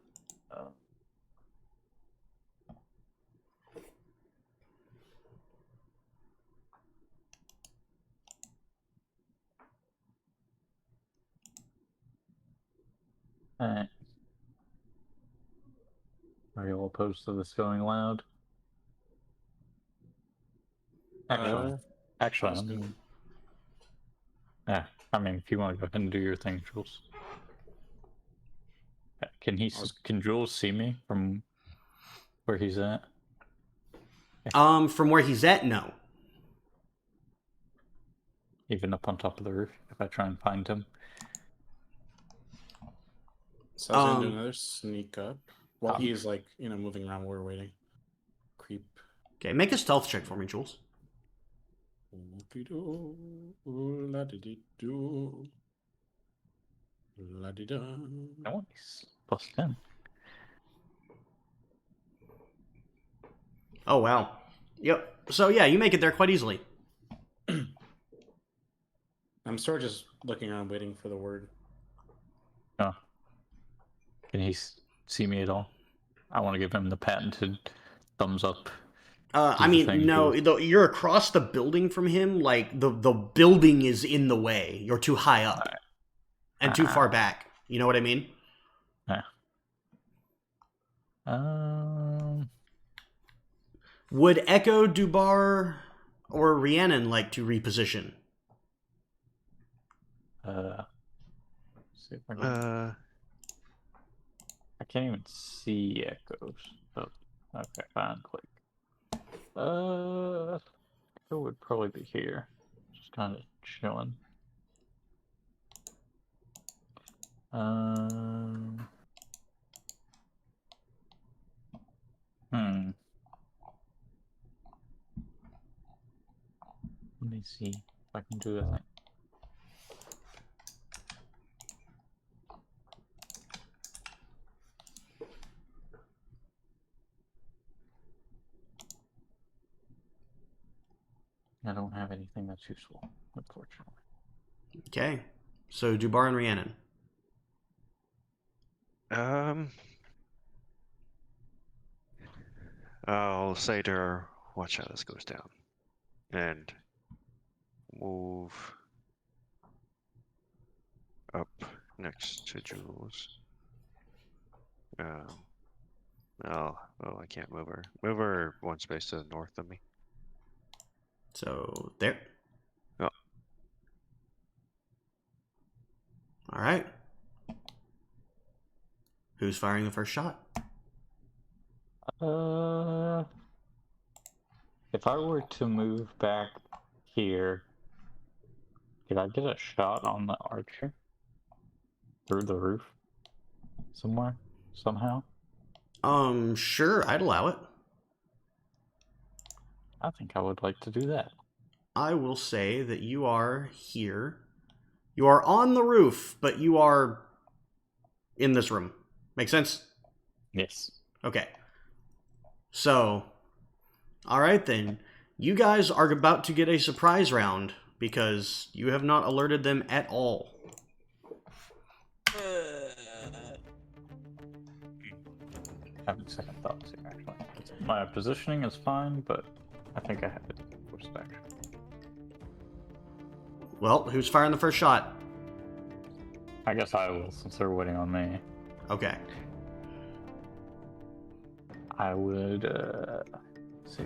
Alright. Are you all opposed to this going loud? Actually,
Sounds good.
yeah. I mean, if you want to go ahead and do your thing, Jules. Can Jules see me from where he's at?
From where he's at, no.
Even up on top of the roof, if I try and find him.
So I was gonna do another sneak up while he's like, moving around while we're waiting. Creep.
Okay, make a stealth check for me, Jules.
Nice. Plus 10.
Oh, wow. Yep. So, yeah, you make it there quite easily.
I'm sort of just looking around waiting for the word.
Oh. Can he see me at all? I want to give him the patented thumbs up.
I mean, no, you're across the building from him. Like, the building is in the way. You're too high up and too far back. You know what I mean?
Yeah.
Would Echo, Dubar, or Rhiannon like to reposition?
See if I can... I can't even see echoes. So, okay, fine, click. Echo would probably be here. Just kind of chilling. Let me see if I can do a thing. I don't have anything that's useful, unfortunately.
Okay. So Dubar and Rhiannon.
I'll say to her, watch how this goes down. And move up next to Jules. Oh, I can't move her. Move her one space to the north of me.
So there.
Oh.
All right. Who's firing the first shot?
If I were to move back here, could I get a shot on the archer? Through the roof? Somewhere? Somehow?
Sure, I'd allow it.
I think I would like to do that.
I will say that you are here. You are on the roof, but you are in this room. Make sense?
Yes.
Okay. So, alright then. You guys are about to get a surprise round because you have not alerted them at all.
Having second thoughts here, actually. My positioning is fine, but I think I have it forced back.
Well, who's firing the first shot?
I guess I will, since they're waiting on me.
Okay.
I would, see.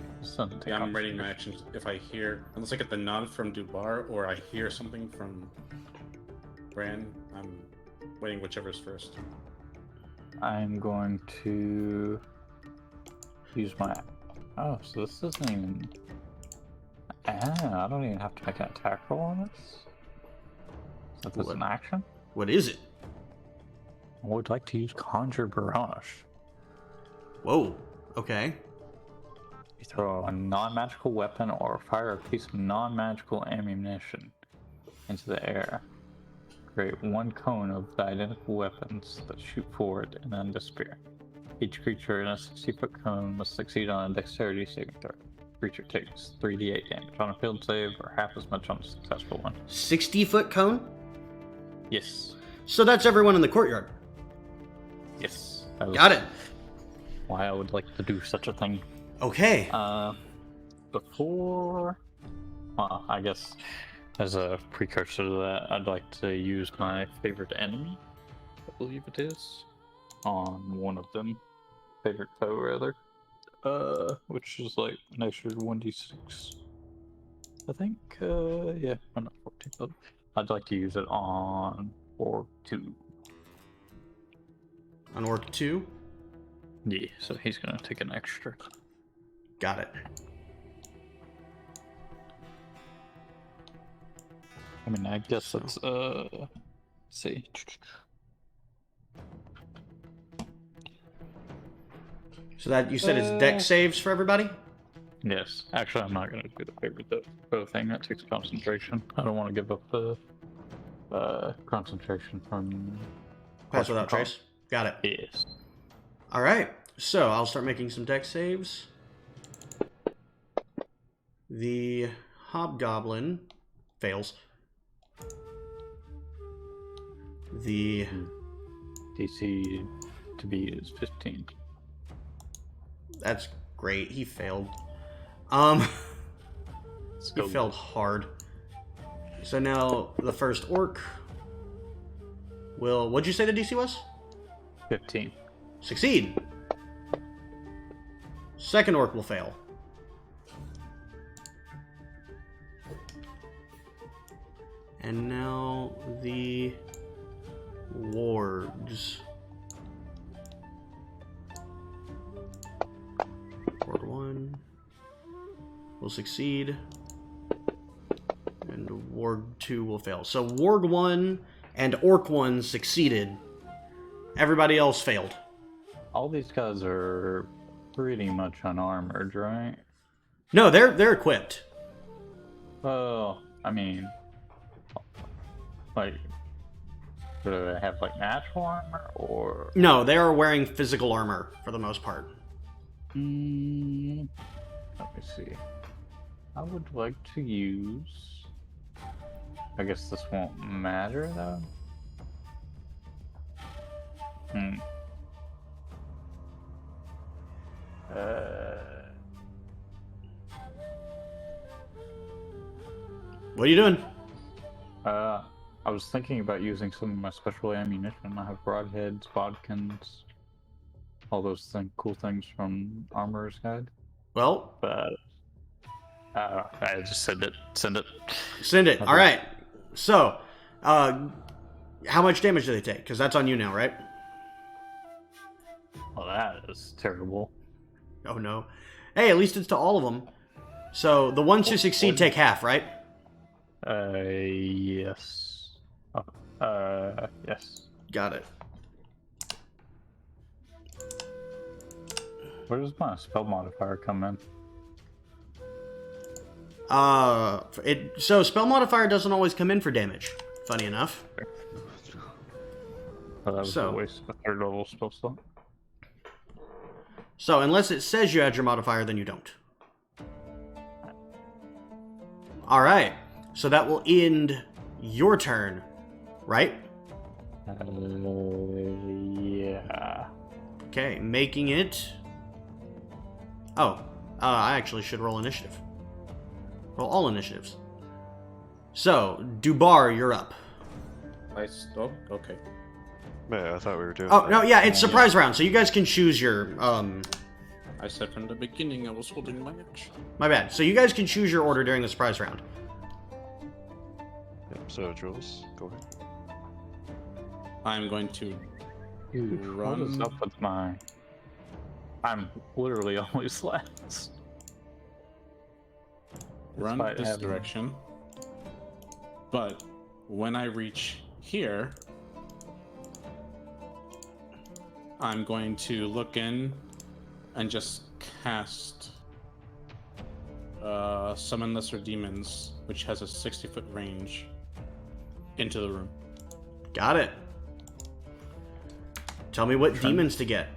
Yeah, I'm ready my actions if I hear, unless I get the nod from Dubar or I hear something from Bran, I'm waiting whichever's first.
I'm going to use my... Oh, so this isn't even... I don't even have to make an attack roll on this? So this is an action?
What is it?
I would like to use Conjure Barrage.
Whoa. Okay.
You throw a non-magical weapon or fire a piece of non-magical ammunition into the air. Create one cone of the identical weapons that shoot forward and then disappear. Each creature in a 60-foot cone must succeed on a dexterity saving throw. Creature takes 3d8 damage on a failed save or half as much on a successful one.
60-foot cone?
Yes.
So that's everyone in the courtyard.
Yes.
Got it.
Why I would like to do such a thing.
Okay.
Before... Well, I guess as a precursor to that, I'd like to use my favorite enemy, I believe it is, on one of them. Favorite foe, rather. Which is like an extra 1d6. I think, yeah, I'm not 14, but I'd like to use it on Orc 2.
On Orc 2?
Yeah, so he's gonna take an extra.
Got it.
I mean, I guess that's, let's see.
So that, you said it's dex saves for everybody?
Yes. Actually, I'm not going to do the favorite foe thing. That takes concentration. I don't want to give up the concentration from...
Pass without trace. Got it.
Yes.
Alright, so I'll start making some dex saves. The Hobgoblin fails. The
DC to be is 15.
That's great. He failed. He failed hard. So now the first orc will... What'd you say the DC was?
15.
Succeed. Second orc will fail. And now the wargs. Ward 1 will succeed. And Warg 2 will fail. So Warg 1 and Orc 1 succeeded. Everybody else failed.
All these guys are pretty much unarmored, right?
No, they're equipped.
Well, I mean, like, do they have like natural armor or?
No, they are wearing physical armor for the most part.
Let me see. I would like to use... I guess this won't matter, though.
What are you doing?
I was thinking about using some of my special ammunition. I have broadheads, bodkins, all those cool things from Armorer's Guide.
Well,
But I just send it. Send it.
send it.
Okay.
All right. So, how much damage do they take? Because that's on you now, right?
Well, that is terrible.
Oh no. Hey, at least it's to all of them. So the ones who succeed take half, right?
Yes. Yes.
Got it.
Where does my spell modifier come in?
So spell modifier doesn't always come in for damage. Funny enough.
Oh, that was
So-
a waste of a 3rd level spell slot.
So unless it says you add your modifier, then you don't. All right. So that will end your turn, right?
Yeah.
Okay, making it... Oh, I actually should roll initiative. Roll all initiatives. So, Dubar, you're up.
Oh, okay.
Yeah, I thought we were doing.
Oh,
that.
no, yeah, it's surprise round, so you guys can choose your,
I said from the beginning I was holding my action.
my bad. So you guys can choose your order during the surprise round.
Yep, so, Jules, go ahead.
I'm going to
Dude, what is
Run.
up with my... I'm literally always last.
run
Despite
this
having-
direction. But when I reach here, I'm going to look in and just cast Summon Lesser Demons, which has a 60-foot range, into the room.
Got it. Tell me what demons to get.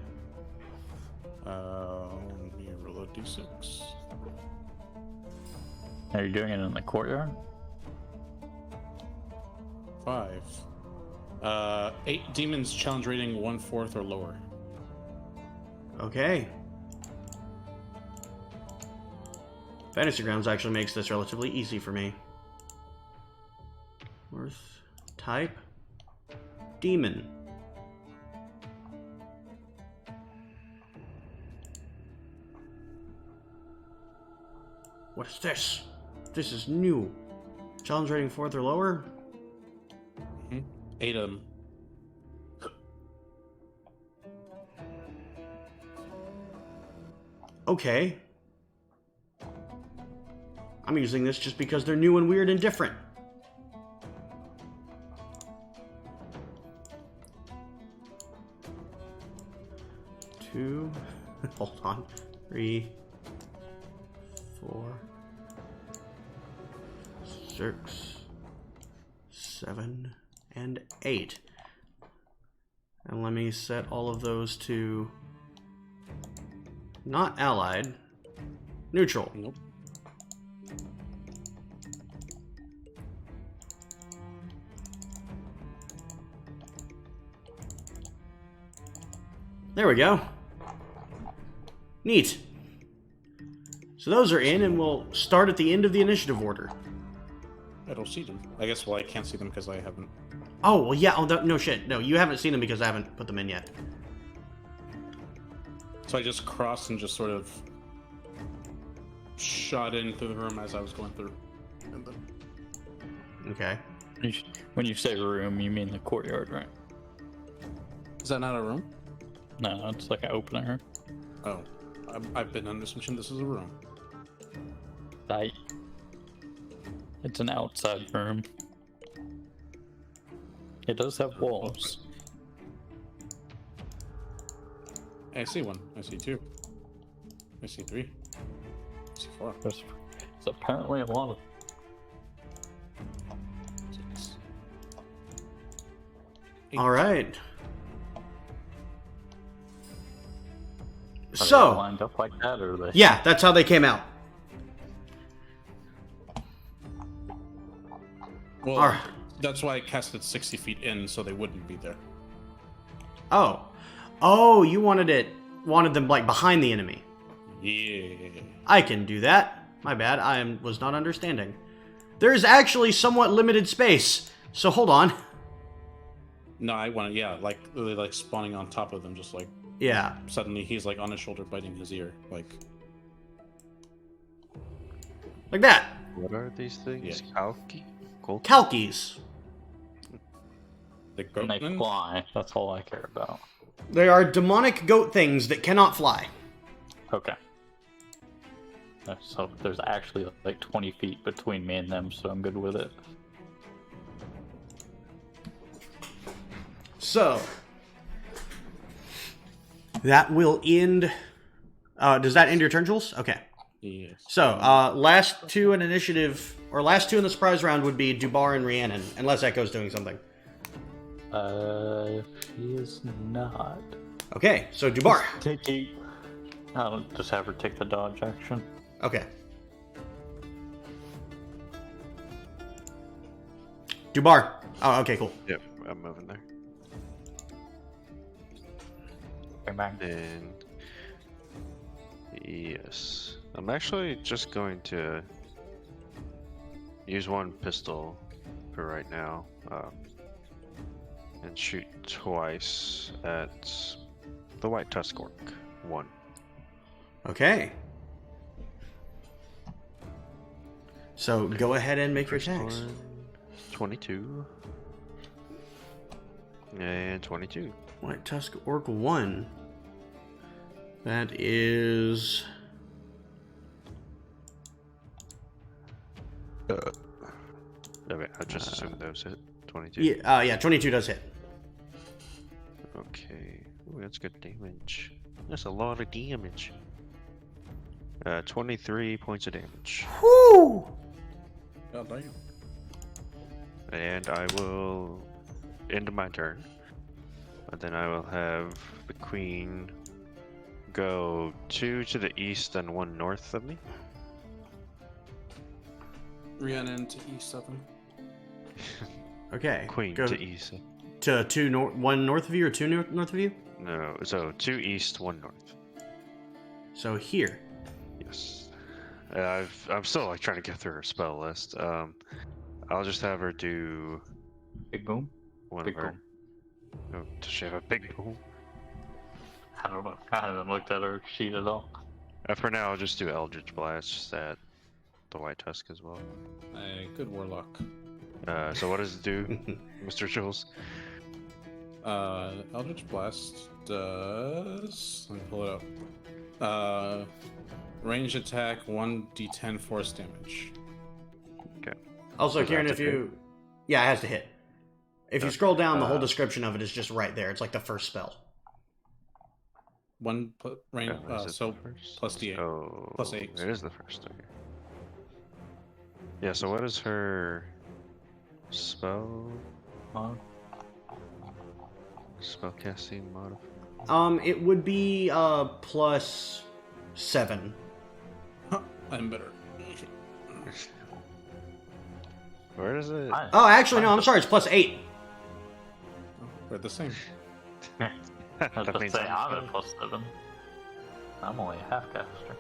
Let me roll a d6.
Are you doing it in the courtyard?
5. 8 demons challenge rating 1/4 or lower.
Okay. Fantasy Grounds actually makes this relatively easy for me. Worth type demon. What is this? This is new. Challenge rating 4th or lower?
8 of them.
Okay. I'm using this just because they're new and weird and different. Two. Hold on. 3, 4, 6, 7, and 8. And let me set all of those to not allied, neutral.
Nope.
There we go. Neat. So those are in, and we'll start at the end of the initiative order.
I don't see them. I guess, well, I can't see them because I haven't.
Oh, well, yeah. Oh, no shit. No, you haven't seen them because I haven't put them in yet.
So I just crossed and just sort of shot in through the room as I was going through. And then...
Okay.
When you say room, you mean the courtyard, right?
Is that not a room?
No, it's like an open air.
Oh. I've been under assumption this is a room.
It's an outside room. It does have walls.
I see 1. I see 2. I see 3. I see 4.
There's apparently a lot of...
6.
All right.
Are they
So,
lined up like that, or are they?
yeah, that's how they came out.
Well,
Alright.
that's why I cast it 60 feet in, so they wouldn't be there.
Oh, you wanted them like behind the enemy.
Yeah.
I can do that. My bad, was not understanding. There's actually somewhat limited space, so hold on.
No, I want to, yeah, like, literally, like, spawning on top of them, just like,
Yeah.
suddenly he's, like, on his shoulder biting his ear, like...
Like that.
What are these things?
Yeah.
Kalkies.
The
And they
goatmen?
fly. That's all I care about.
They are demonic goat things that cannot fly.
Okay. So there's actually like 20 feet between me and them, so I'm good with it.
So, that will end... does that end your turn, Jules? Okay.
Yes.
So, last two in initiative, or last two in the surprise round would be Dubar and Rhiannon, unless Echo's doing something.
He is not.
Okay, so Dubar.
I'll just have her take the dodge action.
Okay. Dubar. Oh, okay, cool.
Yep, I'm moving there.
Bang bang.
And yes, I'm actually just going to use one pistol for right now, and shoot twice at the white tusk orc. One.
Okay. So, go ahead and make your
First
attacks.
one, 22. And 22.
White Tusk Orc 1. That is...
Okay, I just assumed those hit. 22.
Yeah, 22 does hit.
Okay. Ooh, that's good damage. That's a lot of damage. 23 points of damage.
Whoo!
God damn.
And I will end my turn. And then I will have the queen go 2 to the east and 1 north of me.
Rhiannon to east of him.
Okay.
Queen
go
to east.
to one north of you or two north of you?
No, so 2 east, 1 north.
So here.
Yes. I'm still like trying to get through her spell list. I'll just have her do
Big boom?
one
Big
of her.
boom.
Oh, does she have a big boom?
I don't know. I haven't looked at her sheet at all.
For now, I'll just do Eldritch Blast at the White Tusk as well.
Good warlock.
So what does it do, Mr. Jules?
Eldritch Blast does... Let me pull it up. Range attack, 1d10 force damage.
Okay.
Also,
Does that
Kieran,
have
if
to
you... Yeah, it has to hit. If you
Okay.
scroll down, the whole description of it is just right there. It's like the first spell.
One range,
Oh, is it
so
the first?
plus d8.
Oh,
Plus 8.
It is the first. Okay. Yeah. So what is her spell? Spellcasting modifier.
It would be plus 7.
I'm better.
Where is it?
Oh, actually, no, I'm sorry. It's plus 8.
We're the same.
I was
That
about to
means
say,
I'm
I'm at +7. I'm only a half caster.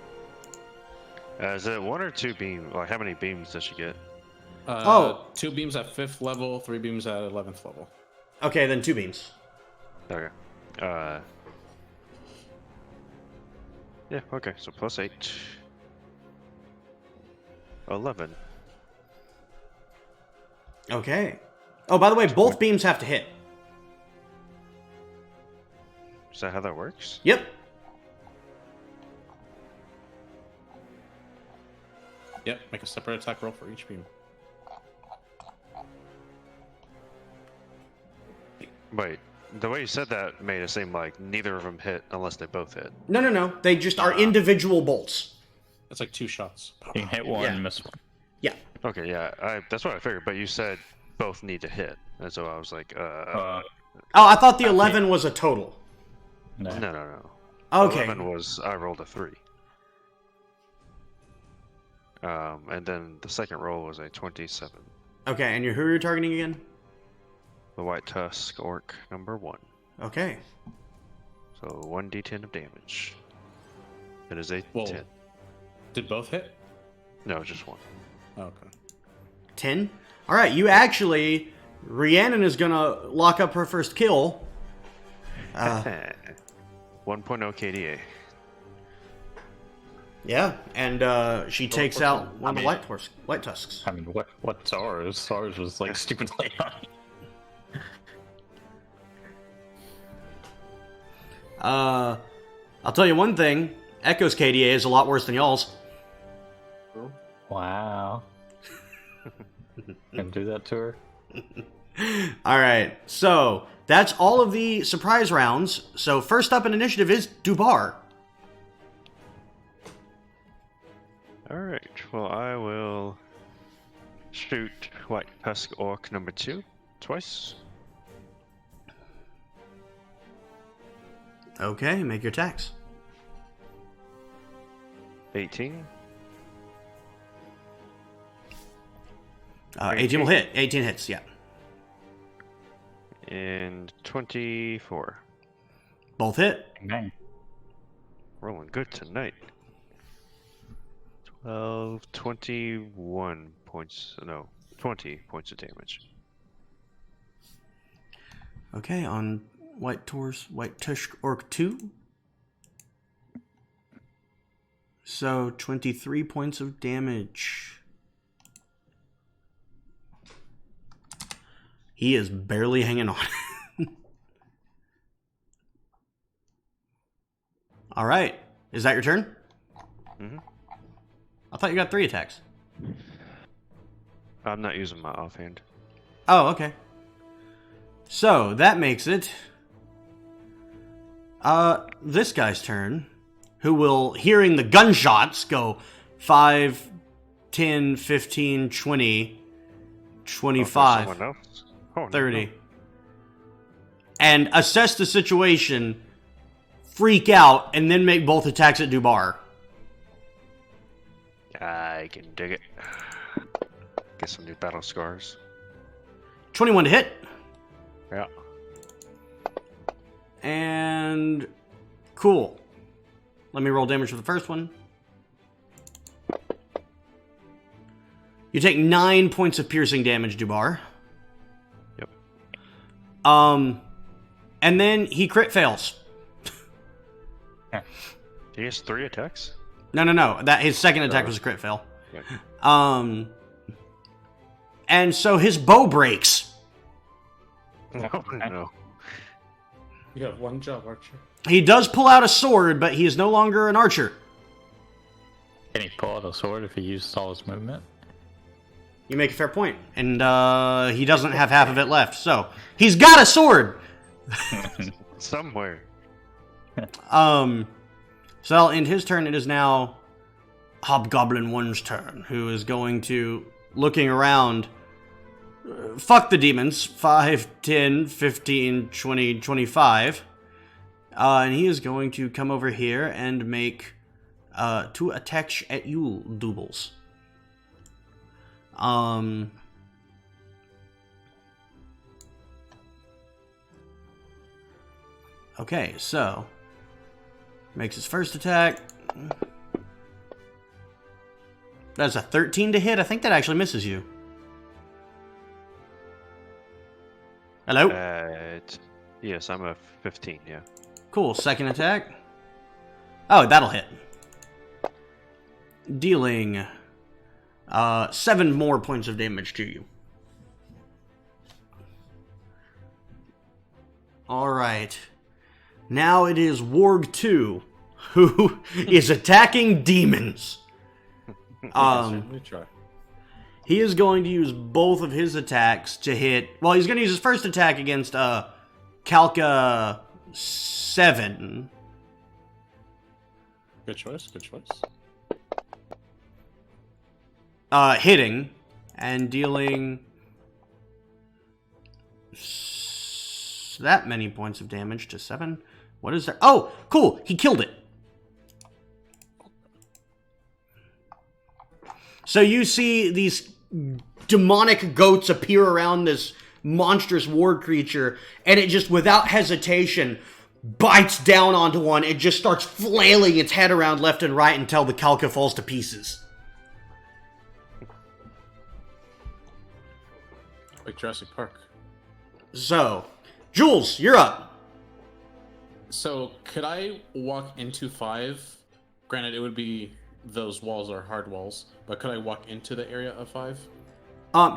Is it 1 or 2 beam? Like, how many beams does she get?
Oh.
2 beams at 5th level, 3 beams at 11th level.
Okay, then 2 beams.
Okay. Yeah. Okay. So plus 8. 11.
Okay. Oh, by the way, both beams have to hit.
Is that how that works?
Yep.
Yep, make a separate attack roll for each beam.
Wait. The way you said that made it seem like neither of them hit unless they both hit.
No. They just are individual bolts.
That's like 2 shots.
You can hit one,
Yeah.
miss one.
Yeah.
Okay. Yeah. That's what I figured. But you said both need to hit, and so I was like,
Oh, I thought the 11 was a total.
No.
No.
Okay.
11 was I rolled a 3. And then the second roll was a 27.
Okay, and who are you targeting again?
The White Tusk Orc number 1.
Okay.
So 1d10 of damage. It is a
Whoa.
10.
Did both hit?
No, just 1.
Okay.
10? Alright, you actually... Rhiannon is gonna lock up her first kill.
1.0 KDA.
Yeah, and she takes out one of the white tusks.
I mean, what's ours? Ours was like stupidly high.
I'll tell you one thing. Echo's KDA is a lot worse than y'all's.
Wow. Can do that to her?
Alright, so that's all of the surprise rounds. So first up in initiative is Dubar.
Alright, well, I will shoot White Tusk Orc number 2 twice.
Okay, make your attacks.
18.
18 will hit. 18 hits, yeah.
And 24.
Both hit.
Bang.
Rolling good tonight. 21 points. No, 20 points of damage.
Okay, on White Tusk Orc 2. So 23 points of damage. He is barely hanging on. All right. Is that your turn?
Mm-hmm.
I thought you got 3 attacks.
I'm not using my offhand.
Oh, okay. So, that makes it... this guy's turn, who will, hearing the gunshots, go 5, 10, 15, 20, 25,
someone else? Oh,
30.
No.
And assess the situation, freak out, and then make both attacks at Dubar.
I can dig it. Get some new battle scars.
21 to hit.
Yeah.
And... cool. Let me roll damage for the first one. You take 9 points of piercing damage, Dubar.
Yep.
And then he crit fails.
He has 3 attacks?
No. That his second attack was a crit fail.
Okay.
And so his bow breaks.
Oh, no.
You have one job, Archer.
He does pull out a sword, but he is no longer an archer.
Can he pull out a sword if he uses all his movement?
You make a fair point. And he doesn't have half of it left. So he's got a sword.
Somewhere.
So I'll end his turn. It is now Hobgoblin 1's turn, who is going to, looking around, fuck the demons, 5, 10, 15, 20, 25. And he is going to come over here and make 2 attacks at you, Doubles. Okay, so makes his first attack. That's a 13 to hit. I think that actually misses you. Hello?
Yes, I'm a 15, yeah.
Cool. Second attack. Oh, that'll hit. Dealing 7 more points of damage to you. Alright. Now it is Warg 2, who is attacking demons.
Let me try.
He is going to use both of his attacks to hit... Well, he's going to use his first attack against Kalka 7.
Good choice, good choice.
Hitting and dealing that many points of damage to 7. What is that? Oh, cool. He killed it. So you see these demonic goats appear around this monstrous ward creature, and it just, without hesitation, bites down onto one. It just starts flailing its head around left and right until the Kalka falls to pieces.
Like Jurassic Park.
So, Jules, you're up.
So, could I walk into 5? Granted, it would be those walls are hard walls, but could I walk into the area of 5?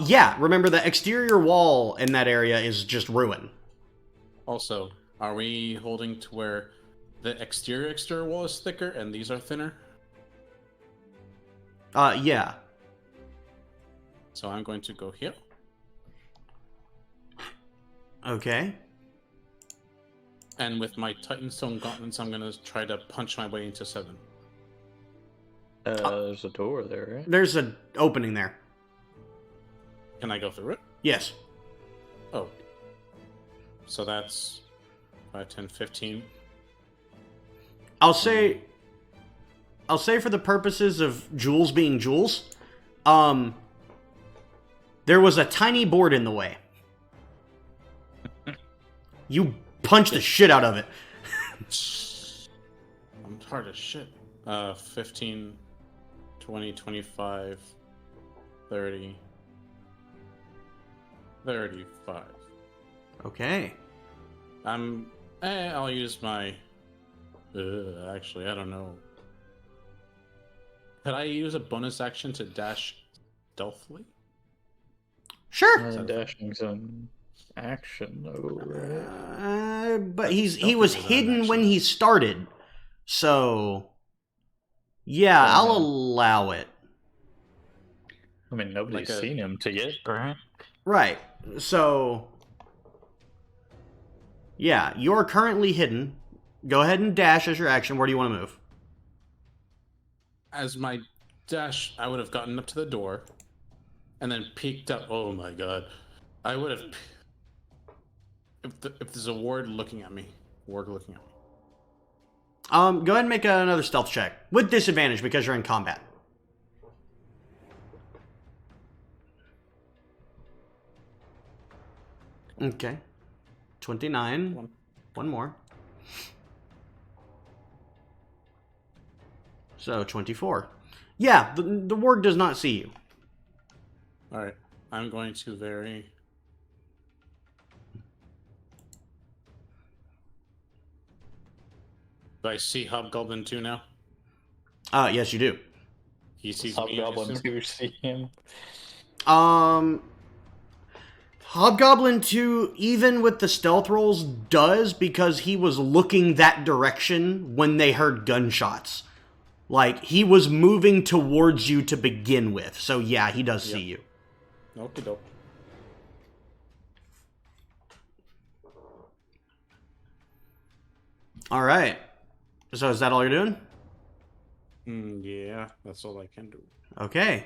Yeah, remember the exterior wall in that area is just ruin.
Also, are we holding to where the exterior wall is thicker and these are thinner?
Yeah.
So I'm going to go here.
Okay.
And with my Titanstone gauntlets, I'm going to try to punch my way into 7.
There's a door there, right?
There's an opening there.
Can I go through it?
Yes.
Oh. So that's 5, 10, 15.
I'll say for the purposes of Jules being Jules, there was a tiny board in the way. You punched the shit out of it.
I'm hard as shit. 15, 20, 25, 30, 35.
Okay.
I'll use my... actually, I don't know. Could I use a bonus action to dash stealthily?
Sure.
Dashing's an action, though, right?
But he was hidden when he started. So, yeah, I'll allow it.
I mean, nobody's seen him to yet, right?
Right. So, yeah, you're currently hidden. Go ahead and dash as your action. Where do you want to move?
As my dash, I would have gotten up to the door and then peeked up. Oh my god. I would have... If there's a ward looking at me.
Go ahead and make another stealth check. With disadvantage because you're in combat. Okay. 29. One more. So, 24. Yeah, the ward does not see you.
Alright. I'm going to very... Do I see Hobgoblin 2 now?
Yes, you do.
He sees me.
Hobgoblin 2 see him.
Hobgoblin 2, even with the stealth rolls, does because he was looking that direction when they heard gunshots. Like, he was moving towards you to begin with. So, yeah, he does see you.
Okie doke.
All right. So, is that all you're doing?
Yeah, that's all I can do.
Okay.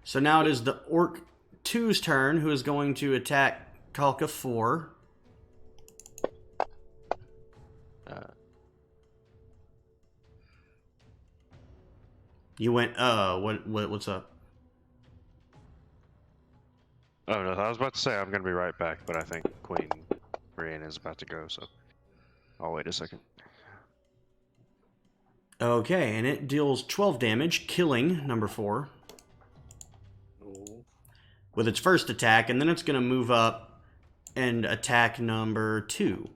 So now it is the Orc 2's turn, who is going to attack Kalka 4. You went, what's up?
Oh, no, I was about to say I'm going to be right back, but I think Queen Brienne is about to go, so I'll wait a second.
Okay, and it deals 12 damage, killing number 4. With its first attack, and then it's going to move up and attack number 2.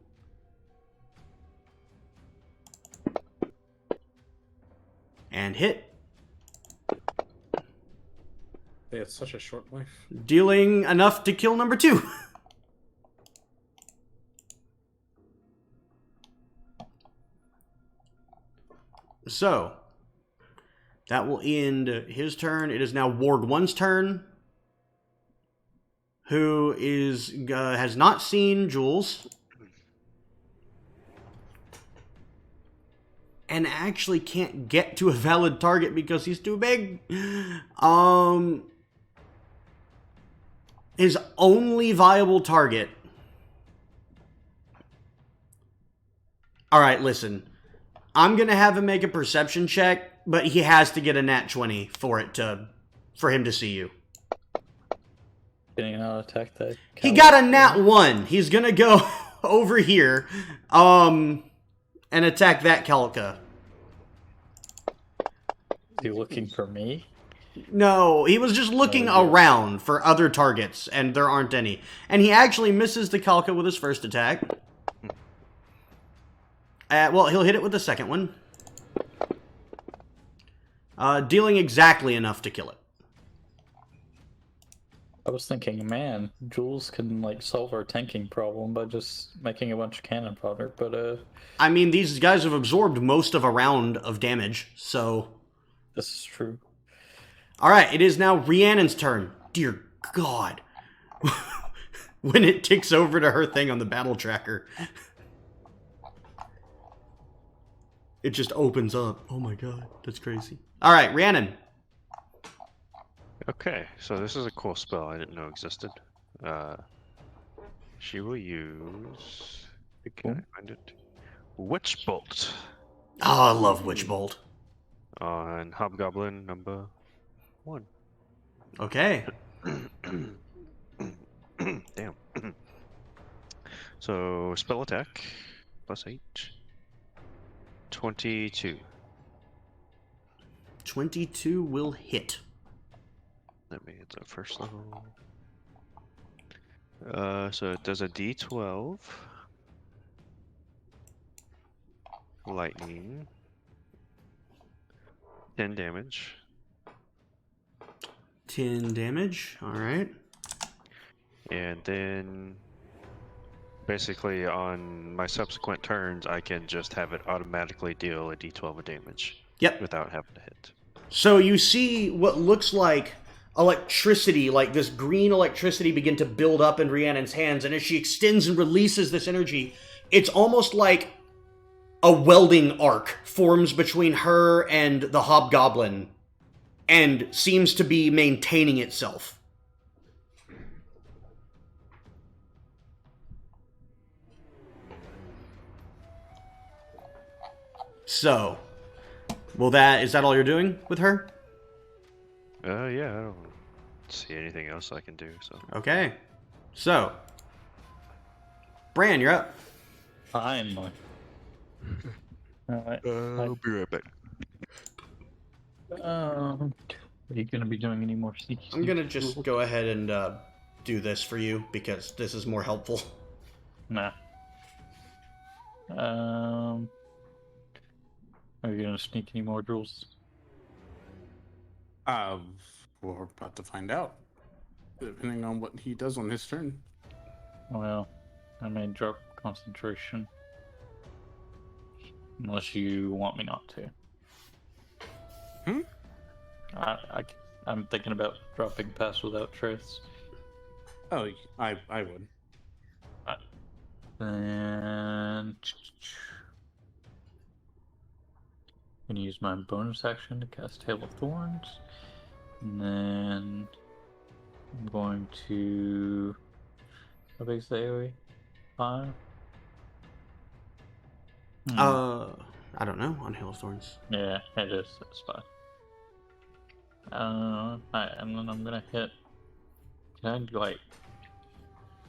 And hit.
They had such a short life.
Dealing enough to kill number 2. So, that will end his turn. It is now Ward 1's turn, who is has not seen Jules, and actually can't get to a valid target because he's too big. His only viable target... Alright, listen. I'm going to have him make a perception check, but he has to get a nat 20 for him to see you.
Can you not attack that?
He got a nat 1. He's gonna go over here, and attack that Calica.
Is he looking for me?
No, he was just looking
Oh, yeah.
around for other targets, and there aren't any. And he actually misses the Calica with his first attack. Well, he'll hit it with the second one. Dealing exactly enough to kill it.
I was thinking, man, Jules can like solve our tanking problem by just making a bunch of cannon fodder, but
I mean, these guys have absorbed most of a round of damage, so...
this is true.
Alright, it is now Rhiannon's turn. Dear God. When it ticks over to her thing on the battle tracker. It just opens up. Oh my God, that's crazy. Alright, Rhiannon.
Okay, so this is a cool spell I didn't know existed. She will use... Can I find it? Witch Bolt
Oh, I love Witch Bolt.
on Hobgoblin number 1.
Okay.
Damn. So, spell attack, plus 8. 22.
22 will hit.
That means it's a first level. So it does a D12. Lightning. 10 damage.
10 damage, alright.
And then basically on my subsequent turns I can just have it automatically deal a D12 of damage.
Yep.
Without having to hit.
So you see what looks like electricity, like this green electricity begin to build up in Rhiannon's hands, and as she extends and releases this energy, it's almost like a welding arc forms between her and the hobgoblin and seems to be maintaining itself. So, is that all you're doing with her?
Yeah, I don't see anything else I can do, so.
Okay. So, Bran, you're up.
Finally. Alright.
I'll be right back.
Are you gonna be doing any more sneaky?
I'm gonna just go ahead and do this for you because this is more helpful.
Nah. Are you gonna sneak any more Jules?
We're about to find out. Depending on what he does on his turn.
Well, I may drop concentration. Unless you want me not to. I'm thinking about dropping Pass Without Trace.
Oh, I would.
And I'm gonna use my bonus action to cast Hail of Thorns. And then I'm going to... How big is the AoE? 5?
I don't know, on Hail of Thorns.
Yeah, it is. That's fine. Alright, and then I'm gonna hit... Can I, like...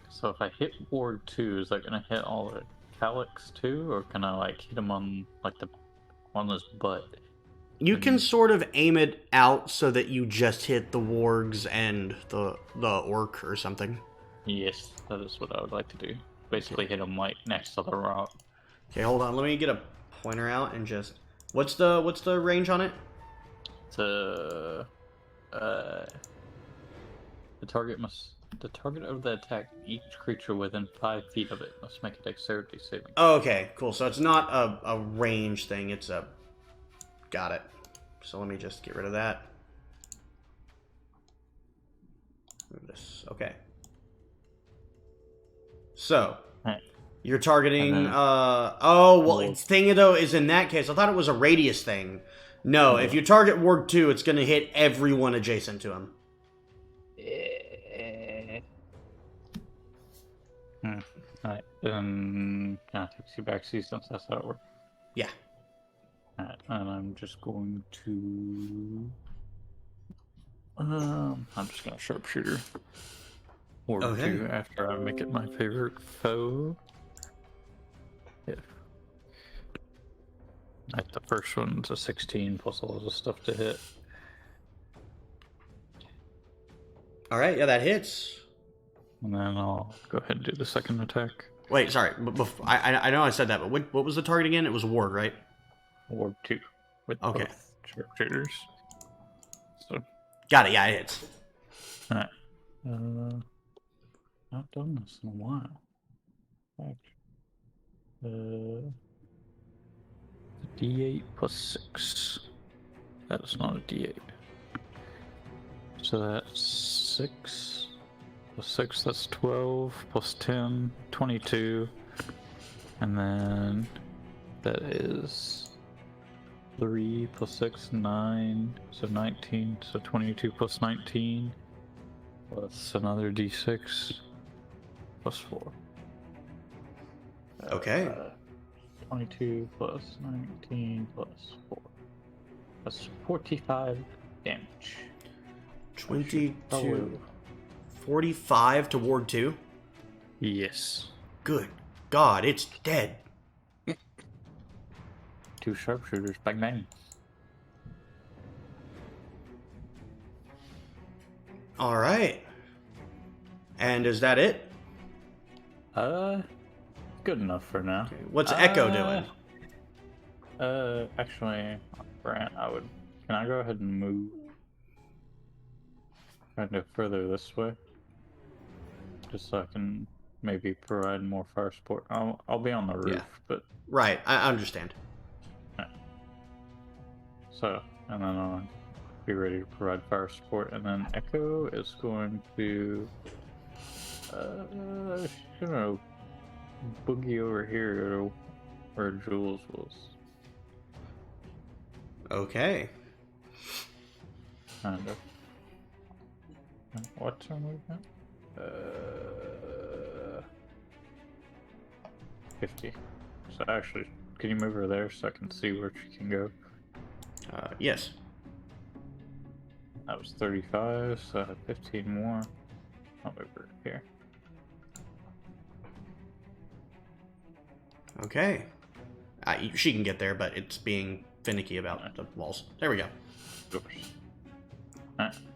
So if I hit Ward 2, is that gonna hit all the Calyx too? Or can I, like, hit him on, like, on his butt?
You can sort of aim it out so that you just hit the wargs and the orc or something.
Yes, that is what I would like to do. Basically hit him, like, next to the rock.
Okay, hold on. Let me get a pointer out and just... What's the range on it?
The target of the attack, each creature within 5 feet of it must make a dexterity saving.
Oh, okay, cool. So it's not a range thing, it's a... Got it. So let me just get rid of that. Move this. Okay. So,
Right.
you're targeting...
And then-
thing, though, is in that case, I thought it was a radius thing. No, if you target Warg 2, it's going to hit everyone adjacent to him.
Alright, then takes you back since that's how it works.
Yeah.
Alright, and I'm just going to I'm just gonna sharpshooter. Or
Okay.
2 after I make it my favorite foe. Yeah. Like the first one's a 16 plus all the stuff to hit.
All right, yeah, that hits.
And then I'll go ahead and do the second attack.
Wait, sorry. I know I said that, but what was the target again? It was a ward, right?
Ward 2 with
Okay.
both sharpshooters. So,
Got it. Yeah, it hits.
alright. Not done this in a while. D8 plus 6. That is not a D8. So that's 6 plus 6, that's 12 plus 10, 22. And then that is 3 plus 6, 9, so 19, so 22 plus 19, plus another d6, plus 4.
Okay.
22 plus 19 plus 4. That's 45 damage.
22. 45 to ward 2.
Yes.
Good God, it's dead.
2 sharpshooters, bang bang.
All right. And is that it?
Good enough for now.
What's Echo doing?
Actually, Brant, can I go ahead and move kind of further this way? Just so I can maybe provide more fire support. I'll be on the roof,
Yeah.
but...
Right, I understand.
So, and then I'll be ready to provide fire support, and then Echo is going to... you know, boogie over here to where Jules was.
Okay.
Kind of. What's our movement? 50. So actually, can you move her there so I can see where she can go?
Yes.
That was 35, so I have 15 more. I'll move her here.
Okay. She can get there, but it's being finicky about the walls. There we go.
Of course.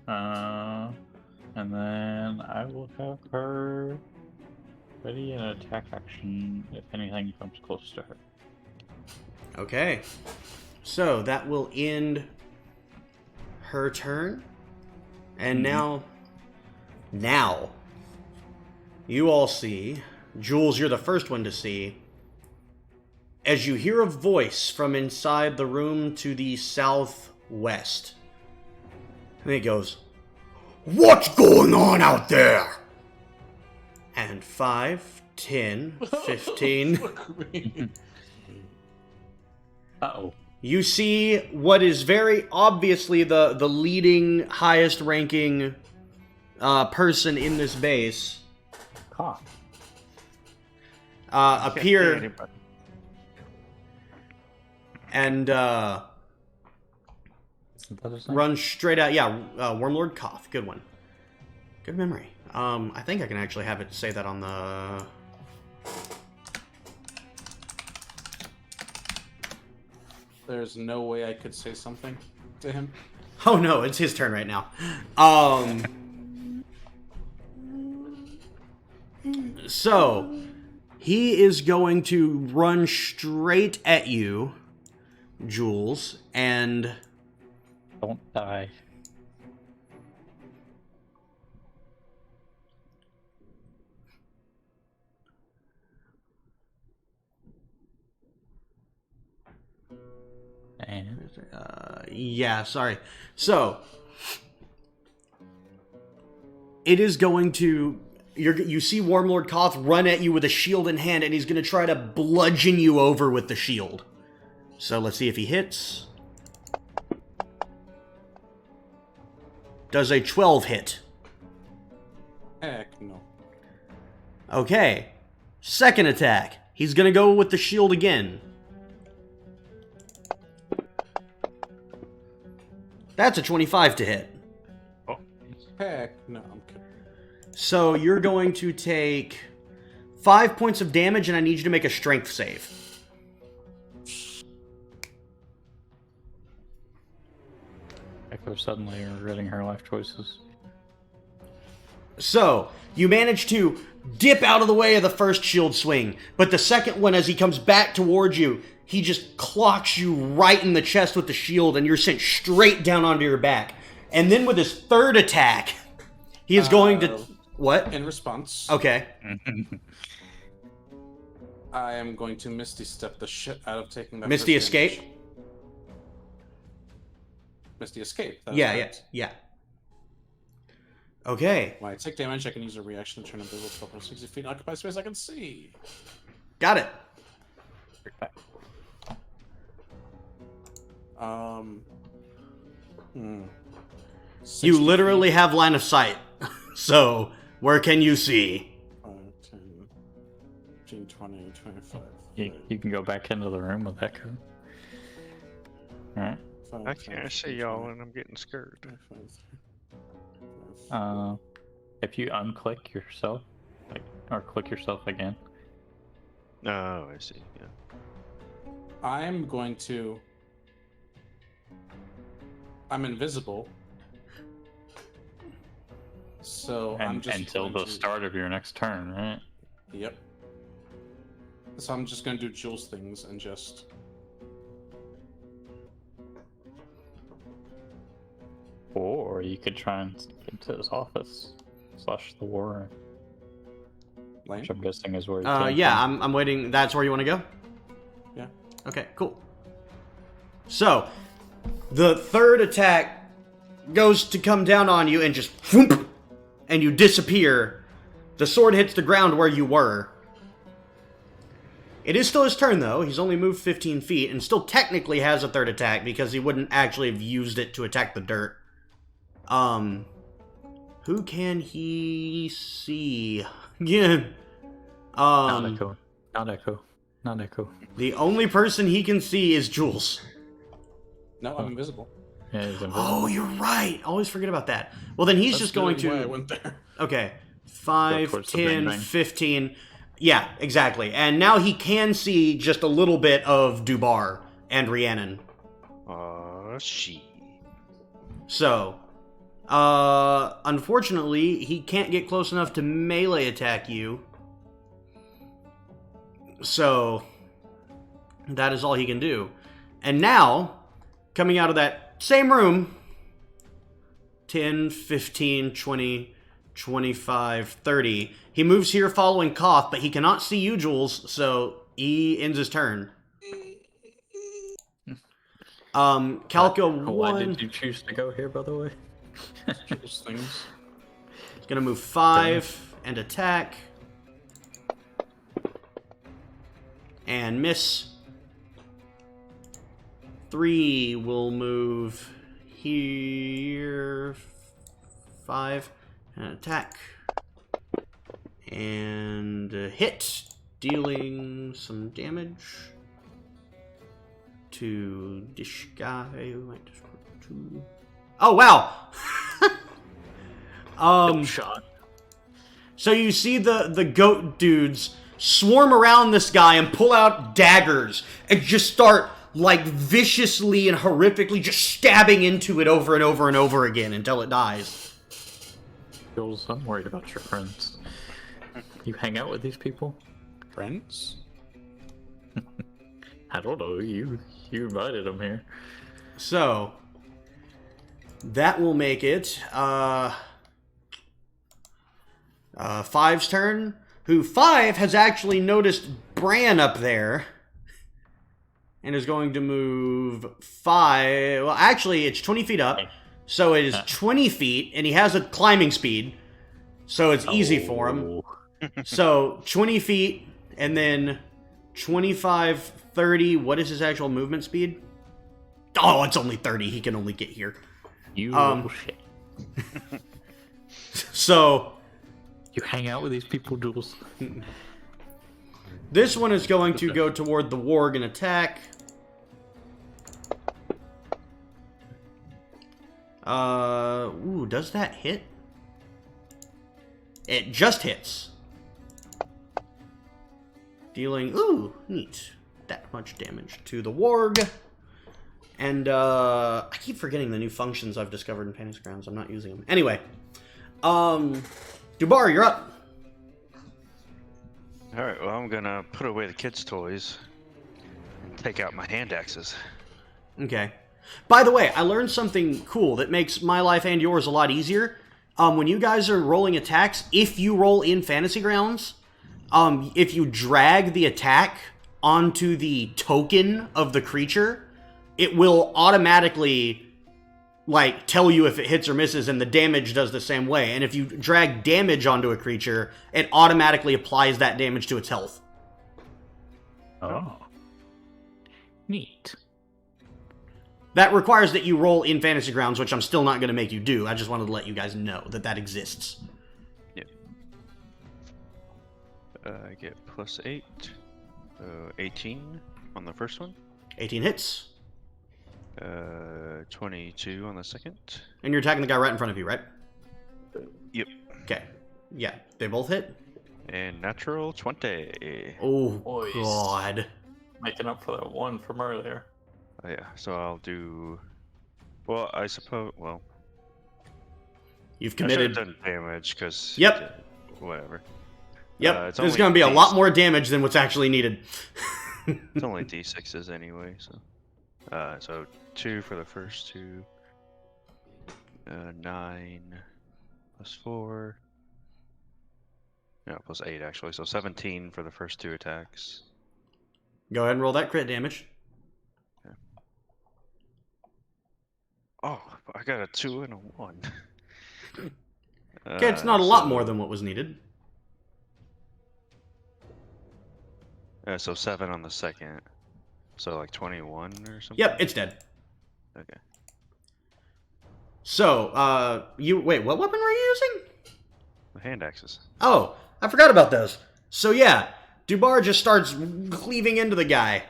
Alright. And then I will have her ready an attack action if anything comes close to her.
Okay. So that will end her turn. And now, you all see, Jules, you're the first one to see, as you hear a voice from inside the room to the southwest. And it goes, "What's going on out there?" And 5, 10, 15...
Uh-oh.
You see what is very obviously the leading, highest ranking person in this base
Cough.
appear and run straight out. Yeah, Wormlord Koth. Good one. Good memory. I think I can actually have it say that on the...
There's no way I could say something to him.
Oh no, it's his turn right now. So, he is going to run straight at you, Jules, and...
Don't die. And
yeah, sorry. So, it is going to... You see Wormlord Koth run at you with a shield in hand, and he's going to try to bludgeon you over with the shield. So let's see if he hits. Does a 12 hit?
Heck no.
Okay. Second attack. He's going to go with the shield again. That's a 25 to hit.
Heck no, I'm kidding.
So you're going to take 5 points of damage, and I need you to make a strength save.
Echo suddenly regretting her life choices.
So, you manage to dip out of the way of the first shield swing, but the second one, as he comes back towards you, he just clocks you right in the chest with the shield, and you're sent straight down onto your back. And then with his third attack, he is going to... What?
In response,
Okay.
I am going to Misty Step the shit out of taking that.
Misty
first
Escape?
damage. Misty Escape. That is
Yeah.
correct.
Okay.
When I take damage, I can use a reaction to turn invisible to up 60 feet and occupy space I can see.
Got it. You literally have line of sight. So, where can you see?
5, 10, 15, 20, 25.
You can go back into the room with Echo. Alright.
I can't see y'all and I'm getting scared.
If you unclick yourself, or click yourself again.
Oh, I see. Yeah.
I'm going to... I'm invisible. So I'm just
until the start of your next turn, right?
Yep. So I'm just gonna do Jules things and just...
Or you could try and get to his office / the war room,
Lane?
which I'm guessing is where he came
Yeah,
from.
I'm waiting. That's where you want to go?
Yeah.
Okay, cool. So, the third attack goes to come down on you and just whoop, and you disappear. The sword hits the ground where you were. It is still his turn, though. He's only moved 15 feet and still technically has a third attack because he wouldn't actually have used it to attack the dirt. Who can he see? Yeah.
Not Echo. Not Echo. Not Echo.
The only person he can see is Jules.
No, I'm invisible.
Yeah, he's invisible.
Oh, you're right. Always forget about that. Well, then he's
That's
just going
literally why I
to...
went there.
Okay.
Go
5,
towards the
10,
bang bang.
15. Yeah, exactly. And now he can see just a little bit of Dubar and Rhiannon.
She.
So, unfortunately, he can't get close enough to melee attack you. So, that is all he can do. And now, coming out of that same room, 10, 15, 20, 25, 30. He moves here following Koth, but he cannot see you, Jules, so he ends his turn. Calca
Why
1
did you choose to go here, by the way?
Jules things.
is going to move 5 and attack. And miss. 3 will move here. 5 and attack. And hit, dealing some damage to this guy. Oh wow!
Shot.
So you see the goat dudes swarm around this guy and pull out daggers and just start like viciously and horrifically just stabbing into it over and over and over again until it dies.
Jules, I'm worried about your friends. You hang out with these people?
Friends?
I don't know. You invited them here.
So that will make it 5's turn. Who 5 has actually noticed Bran up there and is going to move 5. Well, actually, it's 20 feet up, so it is 20 feet, and he has a climbing speed, so it's easy for him. So 20 feet, and then 25, 30. What is his actual movement speed? Oh, it's only 30. He can only get here.
You little shit.
So
You hang out with these people, Jules.
this one is going to go toward the warg and attack. Ooh, does that hit? It just hits. Dealing, ooh, neat, that much damage to the warg. And, I keep forgetting the new functions I've discovered in Panic Grounds. I'm not using them. Anyway, Dubar, you're up.
Alright, well, I'm gonna put away the kids' toys and take out my hand axes.
Okay. By the way, I learned something cool that makes my life and yours a lot easier. When you guys are rolling attacks, if you roll in Fantasy Grounds, if you drag the attack onto the token of the creature, it will automatically, like, tell you if it hits or misses, and the damage does the same way. And if you drag damage onto a creature, it automatically applies that damage to its health.
Oh. Neat.
That requires that you roll in Fantasy Grounds, which I'm still not going to make you do. I just wanted to let you guys know that that exists.
Yep. I get +8. 18 on the first one.
18 hits.
22 on the second.
And you're attacking the guy right in front of you, right?
Yep.
Okay. Yeah, they both hit.
And natural 20.
Oh,
Boys.
God.
Making up for that one from earlier.
Oh, yeah, so I'll do... Well, I suppose... Well,
You've
I
committed...
should have done damage, because...
Yep.
Whatever.
Yep,
It's
there's
only
going to be a lot
D6.
more damage than what's actually needed.
It's only D6s anyway, so... so 2 for the first 2. 9 +4. No, +8 actually, so 17 for the first 2 attacks.
Go ahead and roll that crit damage.
Oh, I got a 2 and a 1.
Okay, it's not a lot more than what was needed.
So 7 on the second. So like 21 or something?
Yep, it's dead.
Okay.
So, wait, what weapon were you using?
The hand axes.
Oh, I forgot about those. So yeah, Dubar just starts cleaving into the guy.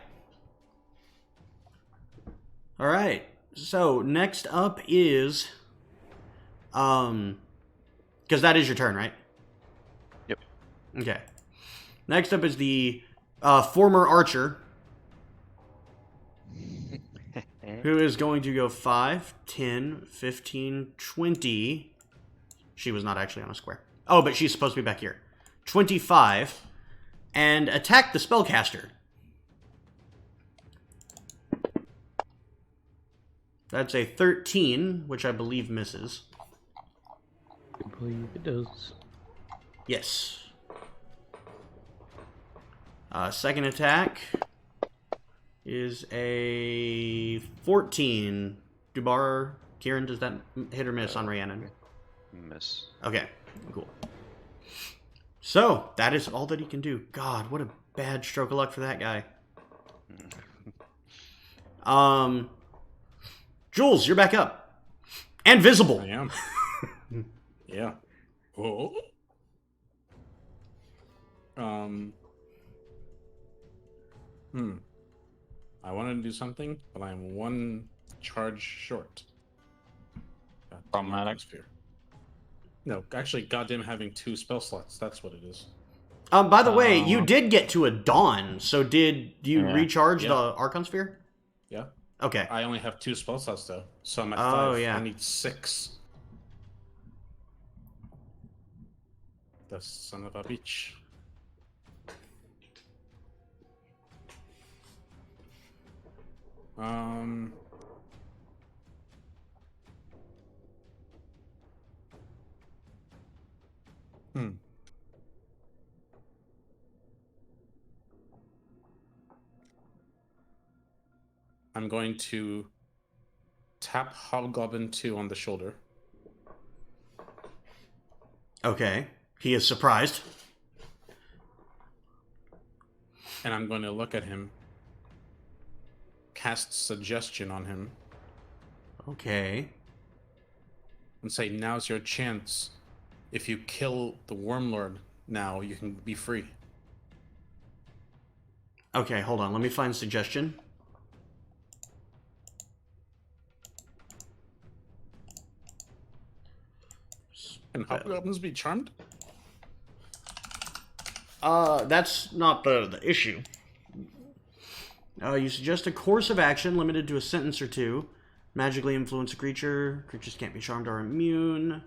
Alright, so next up is... Because that is your turn, right?
Yep.
Okay. Next up is the former archer, who is going to go 5, 10, 15, 20. She was not actually on a square. Oh, but she's supposed to be back here. 25. And attack the spellcaster. That's a 13, which I believe misses.
I believe it does.
Yes. Second attack is a 14. Dubar, Kieran, does that hit or miss on Rhiannon?
Miss.
Okay, cool. So, that is all that he can do. God, what a bad stroke of luck for that guy. Jules, you're back up. And visible.
I am. Yeah. Oh. I wanted to do something, but I'm 1 charge short.
Problematic.
Sphere. No, actually, goddamn having 2 spell slots. That's what it is.
By the way, you did get to a dawn, so did you
Yeah.
recharge
Yeah.
the Archon Sphere?
Yeah.
Okay.
I only have 2 spell slots though, so I'm at
Oh,
5.
yeah.
I need 6. The son of a bitch. I'm going to tap Hobgoblin 2 on the shoulder.
Okay. He is surprised.
And I'm going to look at him. Cast Suggestion on him.
Okay.
And say, now's your chance. If you kill the Wormlord now, you can be free.
Okay, hold on. Let me find suggestion.
Can Hobgoblins be charmed?
That's not the issue. You suggest a course of action limited to a sentence or two. Magically influence a creature. Creatures can't be charmed or immune.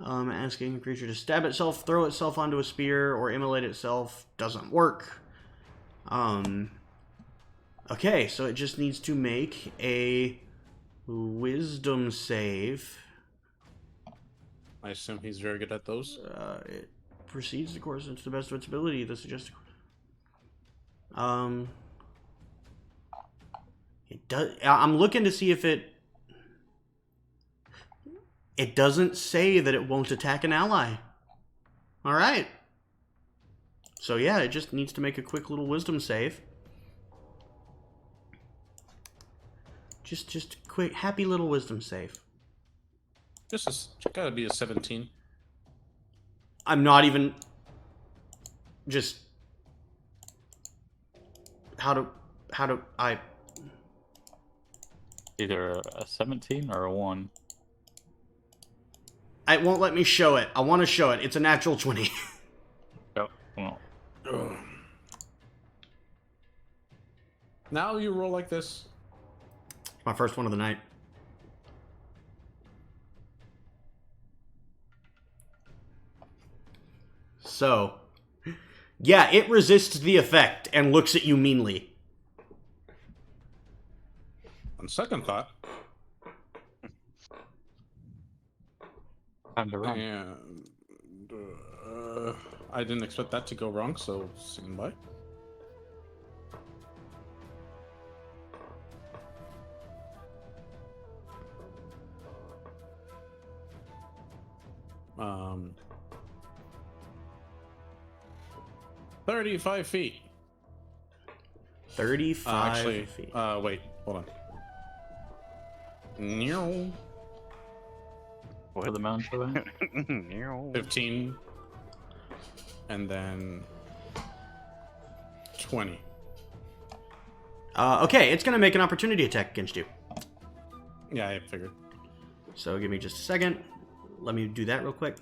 Asking a creature to stab itself, throw itself onto a spear, or immolate itself doesn't work. Okay, so it just needs to make a wisdom save.
I assume he's very good at those.
It proceeds the course to the best of its ability. The suggested. It does. I'm looking to see if it. It doesn't say that it won't attack an ally. All right. So yeah, it just needs to make a quick little wisdom save. Just quick, happy little wisdom save.
This is gotta be a 17.
I'm not even. Just. How do I?
Either a 17 or a 1.
It won't let me show it. I want to show it. It's a natural 20.
Oh, well.
Now you roll like this.
My first one of the night. So, yeah, it resists the effect and looks at you meanly.
On second thought,
Time to run.
and I didn't expect that to go wrong, so stand by. Um, 35 feet.
35
Actually,
feet.
wait, hold on. Near
For the mountain for that?
15, and then 20.
Okay, it's going to make an opportunity attack against you.
Yeah, I figured.
So give me just a second. Let me do that real quick.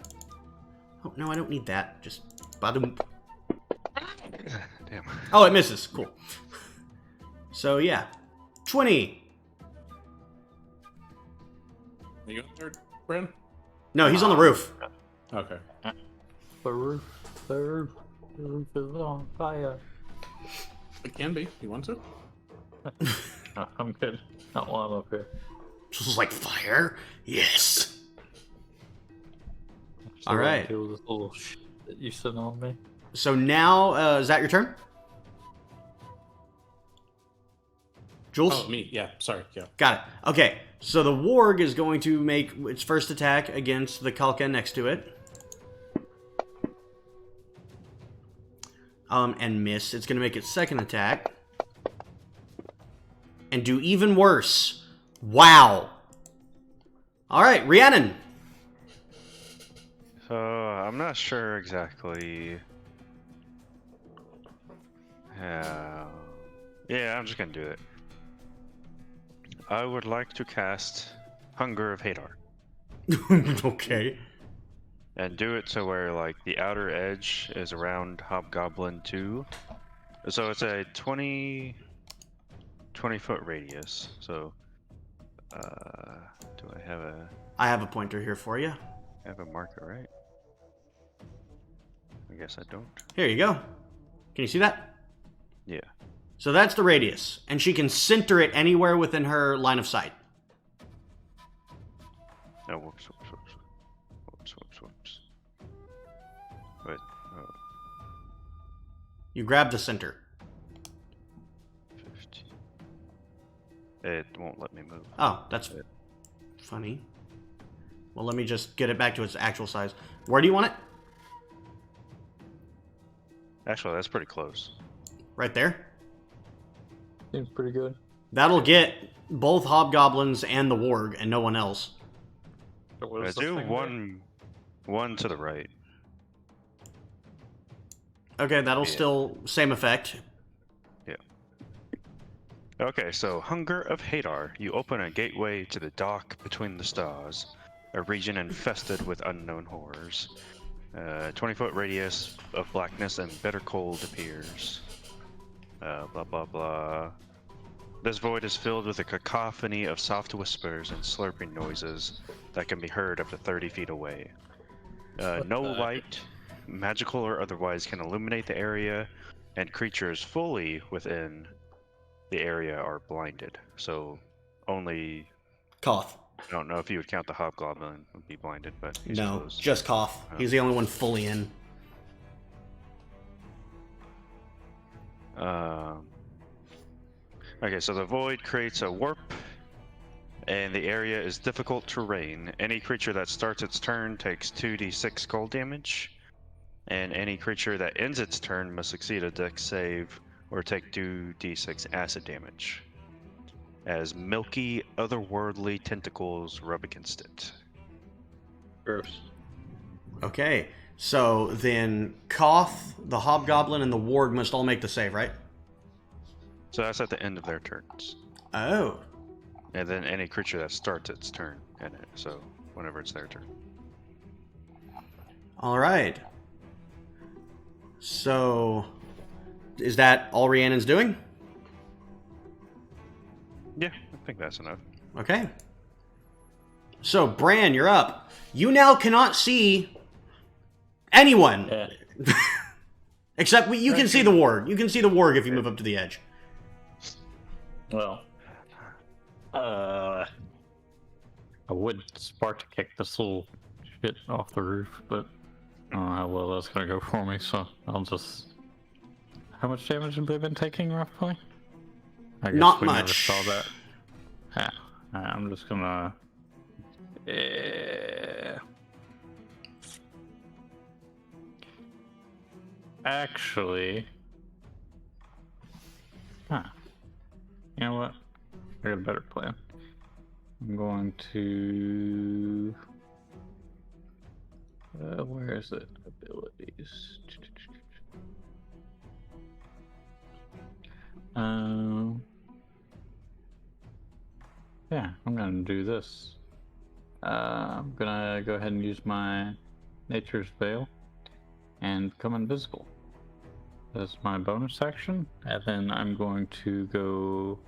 Oh, no, I don't need that. Just ba-dum.
Damn.
Oh, it misses. Cool. So, yeah. 20.
Are you up there, Bren?
No, he's on the roof.
Okay.
The roof is on fire.
It can be. You want to?
No, I'm good. Not while I'm up here.
This is like fire? Yes.
So
All right.
Deal with this little shit that you sent on me.
So now, is that your turn? Jules?
Oh, me. Yeah. Sorry. Yeah.
Got it. Okay, so the warg is going to make its first attack against the Kalka next to it. And miss. It's going to make its second attack. And do even worse. Wow. All right, Rhiannon.
So I'm not sure exactly. Yeah, I'm just gonna do it. I would like to cast Hunger of Hadar
Okay.
and do it so where like the outer edge is around Hobgoblin 2. So it's a 20 foot radius. So do I have
a pointer here for you.
a marker, right? I guess I don't.
Here you go. Can you see that?
Yeah.
So that's the radius, and she can center it anywhere within her line of sight.
Oh, whoops. Wait. Oh,
You grab the center.
15. It won't let me move.
Oh, that's funny. Well, let me just get it back to its actual size. Where do you want it?
Actually, that's pretty close.
Right there?
Seems pretty good.
That'll get both hobgoblins and the warg and no one else.
So what
I
is the
do
thing
one to the right.
Okay, that'll
Yeah.
still same effect.
Yeah. Okay, so Hunger of Hadar. You open a gateway to the dock between the stars, a region infested with unknown horrors. 20-foot radius of blackness and bitter cold appears. Blah blah blah. This void is filled with a cacophony of soft whispers and slurping noises that can be heard up to 30 feet away. No light, magical or otherwise, can illuminate the area, and creatures fully within the area are blinded. So only...
Koth.
I don't know if you would count the hobgoblin would be blinded, but he's
No,
close.
just Koth. He's the only one fully in.
Okay, so the void creates a warp, and the area is difficult terrain. Any creature that starts its turn takes 2d6 cold damage, and any creature that ends its turn must succeed a dex save or take 2d6 acid damage, as milky, otherworldly tentacles rub against it.
Gross.
Okay, so then Koth, the hobgoblin, and the ward must all make the save, right?
So that's at the end of their turns.
Oh.
And then any creature that starts its turn in it, so whenever it's their turn.
Alright. So, is that all Rhiannon's doing?
Yeah, I think that's enough.
Okay. So, Bran, you're up. You now cannot see anyone.
Yeah.
Except you can see the warg. You can see the warg if you move up to the edge.
Well, I would Sparta kick this little shit off the roof, but I don't know how well that's gonna go for me, so I'll just... How much damage have they been taking, roughly? I guess
Not
we never
much.
saw that. Yeah, I'm just gonna... Actually... Huh. You know what? I got a better plan. I'm going to... where is it? Abilities. Yeah, I'm gonna do this. I'm gonna go ahead and use my Nature's Veil and become invisible. That's my bonus action, and then I'm going to go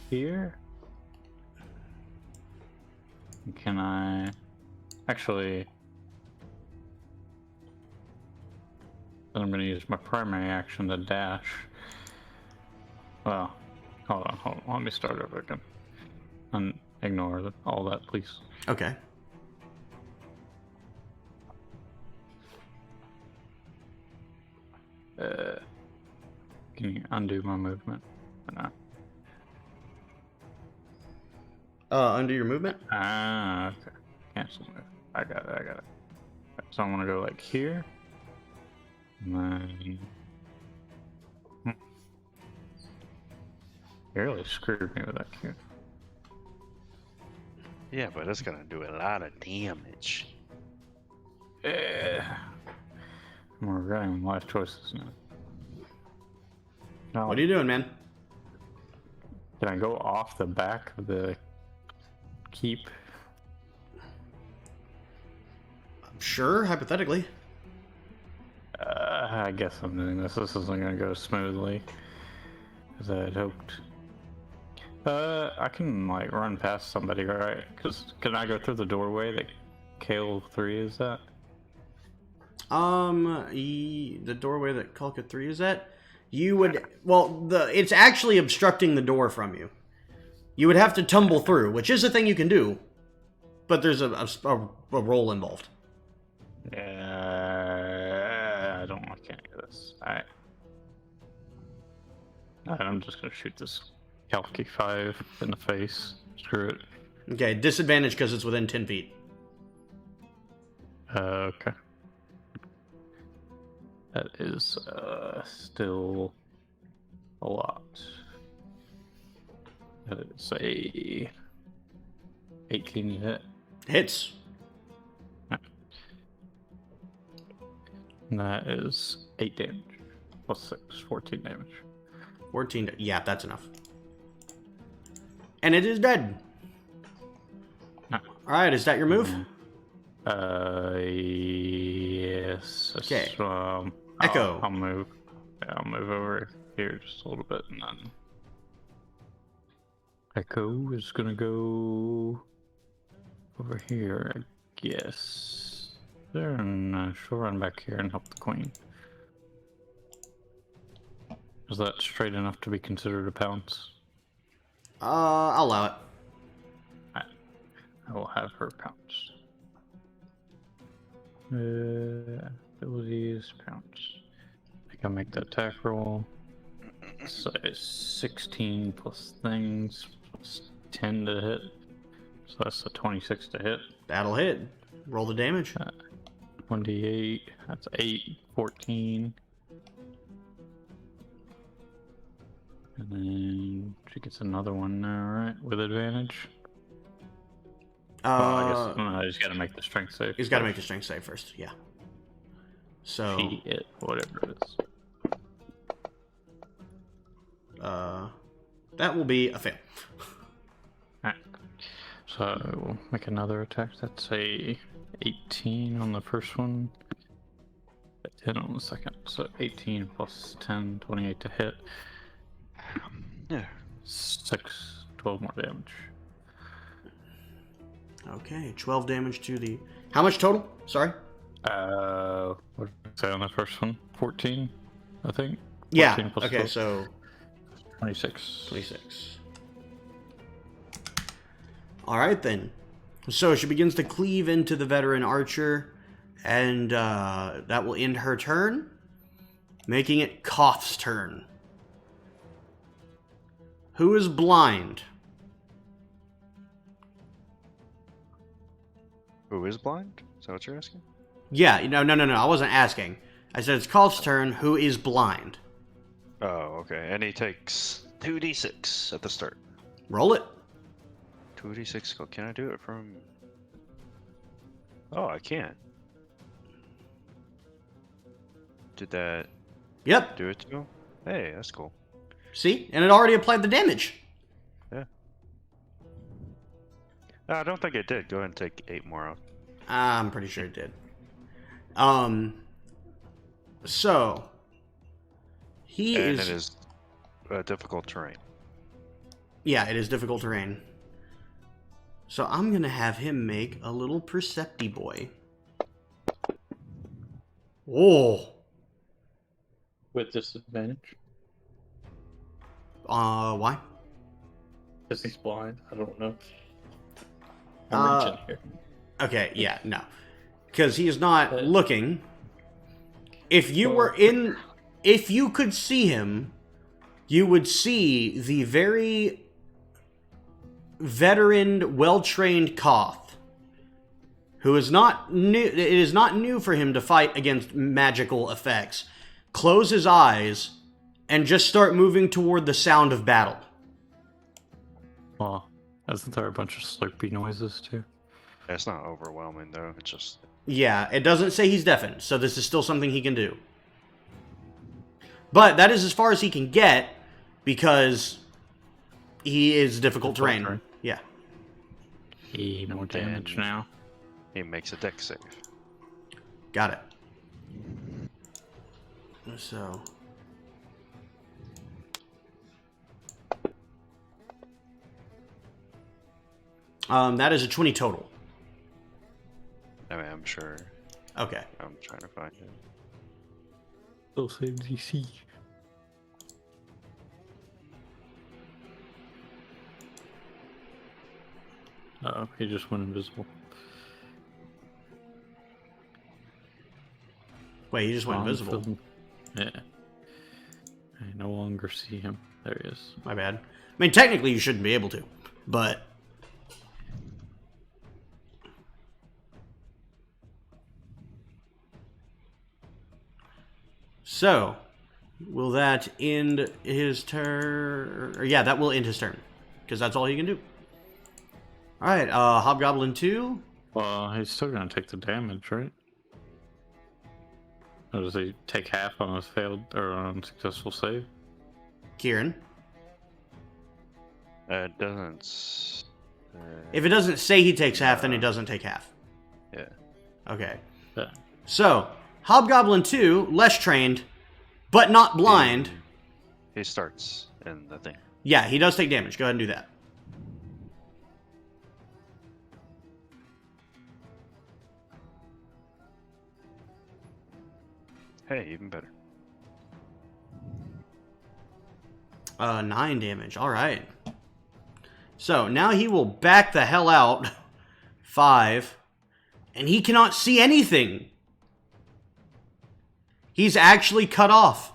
here. Can I actually? Then I'm going to use my primary action to dash. Well, hold on. Let me start over again. And ignore all that, please.
Okay.
Can you undo my movement? No.
Undo your movement?
Ah, okay. Cancel move. I got it. So I'm gonna go like here. And then... You really screwed me with that cue.
Yeah, but it's gonna do a lot of damage.
I'm regretting my life choices now. Now,
What are you doing, man?
can I go off the back of the keep?
Sure, hypothetically.
I guess I'm doing this. This isn't gonna go smoothly as I had hoped. I can like run past somebody, right? Cause can I go through the doorway that Kale 3 is at?
The doorway that Kulka 3 is at? You would... Well, it's actually obstructing the door from you. You would have to tumble through, which is a thing you can do. But there's a roll involved.
I can't do this. Alright. I'm just gonna shoot this Kalki 5 in the face. Screw it.
Okay, disadvantage because it's within 10 feet.
Okay. That is still a lot. That is a 18 hit.
Hits.
And that is 8 damage. Plus 6, 14 damage.
14. Yeah, that's enough. And it is dead.
No.
Alright, is that your move?
Yes.
Okay.
Echo. I'll move. Yeah, I'll move over here just a little bit, and then Echo is gonna go over here, I guess. There, and she'll run back here and help the queen. Is that straight enough to be considered a pounce?
I'll allow it.
I will have her pounce. Abilities, pounce. I think I'll make that attack roll. So 16 plus things, plus 10 to hit. So that's a 26 to hit.
That'll hit. Roll the damage.
1d8, that's 8, 14. And then she gets another one now, right? With advantage? I guess I just gotta make the strength save.
He's gotta make the strength save first, yeah. So.
Whatever it is.
That will be a fail.
Alright. So we'll make another attack. That's a 18 on the first one. 10 on the second. So 18 plus 10, 28 to hit.
Yeah.
12 more damage.
Okay, 12 damage to the... How much total? Sorry?
What did I say on the first one? 14, I think?
Yeah,
14 plus
okay,
12.
so...
26.
26. Alright then. So she begins to cleave into the veteran archer, and that will end her turn, making it Koth's turn. Who is blind?
Who is blind? Is that what you're asking?
Yeah, no, I wasn't asking. I said it's Koth's turn. Who is blind?
Oh, okay. And he takes 2d6 at the start.
Roll it.
2d6. Can I do it from... Oh, I can. Did that
Yep.
do it too? Hey, that's cool.
See? And it already applied the damage.
Yeah. No, I don't think it did. Go ahead and take 8 more off.
I'm pretty sure it did. So... He
and
is...
it is difficult terrain.
Yeah, it is difficult terrain. So I'm going to have him make a little Percepti boy. Oh.
With disadvantage?
Why?
Because he's blind. I don't know.
I'm
reaching here.
Okay, yeah, no. Because he is not looking. If you were in... If you could see him, you would see the very veteran, well-trained Koth, who is not new. It is not new for him to fight against magical effects. Close his eyes and just start moving toward the sound of battle.
Well, isn't there a bunch of slurpy noises too?
It's not overwhelming though. It's just...
Yeah, it doesn't say he's deafened, so this is still something he can do. But that is as far as he can get, because he is difficult terrain. Yeah.
More damage now.
He makes a dex save.
Got it. So... that is a 20 total.
I mean, I'm sure.
Okay.
I'm trying to find it.
Still save DC. Oh, he just went invisible.
Wait, he just went invisible.
Yeah. I no longer see him. There he is.
My bad. I mean, technically you shouldn't be able to, but... So, will that end his turn? Yeah, that will end his turn, because that's all he can do. Alright, Hobgoblin 2.
Well, he's still gonna take the damage, right? Or does he take half on his failed or unsuccessful save?
Kieran.
It doesn't...
If it doesn't say he takes half, then he doesn't take half.
Yeah.
Okay.
Yeah.
So, Hobgoblin 2, less trained, but not blind.
He starts in the thing.
Yeah, he does take damage. Go ahead and do that.
Hey, even better.
9 damage. All right. So, now he will back the hell out. 5. And he cannot see anything. He's actually cut off.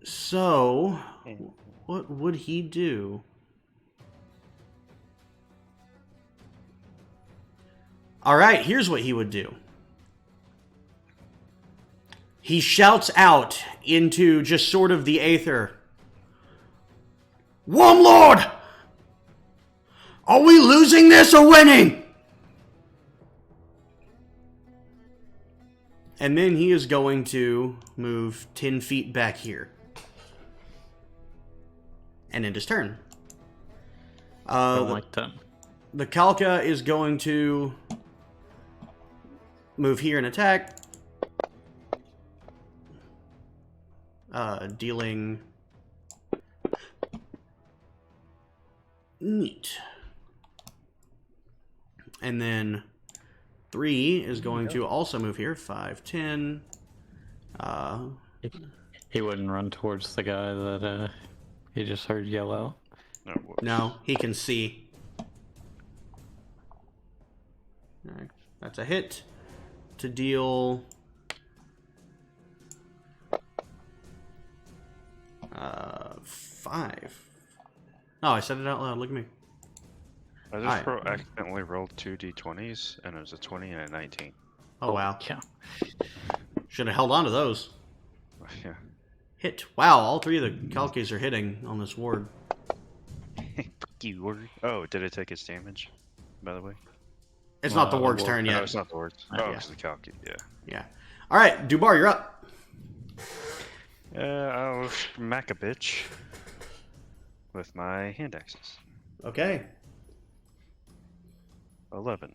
So, what would he do? All right, here's what he would do. He shouts out into just sort of the aether. Wormlord! Are we losing this or winning? And then he is going to move 10 feet back here. And end his turn.
Don't like that.
The Kalka is going to move here and attack. Dealing... Neat. And then 3 is going to also move here. 5, 10.
He wouldn't run towards the guy that he just heard yell out.
No, he can see. Alright, that's a hit to deal 5. Oh, I said it out loud. Look at me.
I just accidentally rolled 2 d20s, and it was a 20 and a 19.
Oh, wow.
Yeah.
Should have held on to those.
Yeah.
Hit. Wow, all 3 of the Kalkis are hitting on this ward.
Fuck you, ward. Oh, did it take its damage, by the way?
It's not the ward's turn
No,
yet.
it's not the ward's. Oh, it's the Kalki, yeah.
Yeah. Alright, Dubar, you're up.
I'll smack a bitch with my hand axes.
Okay.
11.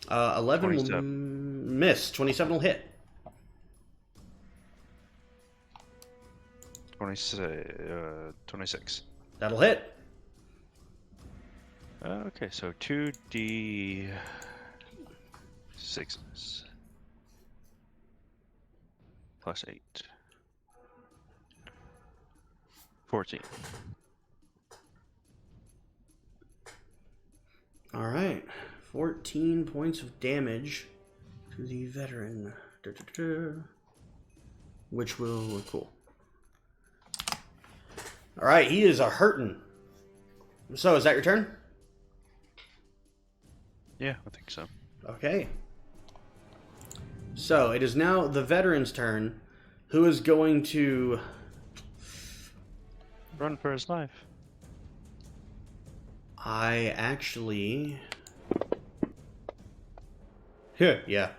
11 will
27.
miss. 27 will hit.
26.
That'll hit.
Okay, so 2d6s. Plus 8. 14.
Alright. 14 points of damage to the veteran. Which will... Cool. Alright, he is a hurtin'. So, is that your turn?
Yeah, I think so.
Okay. So, it is now the veteran's turn, who is going to...
Run for his life.
I actually... yeah.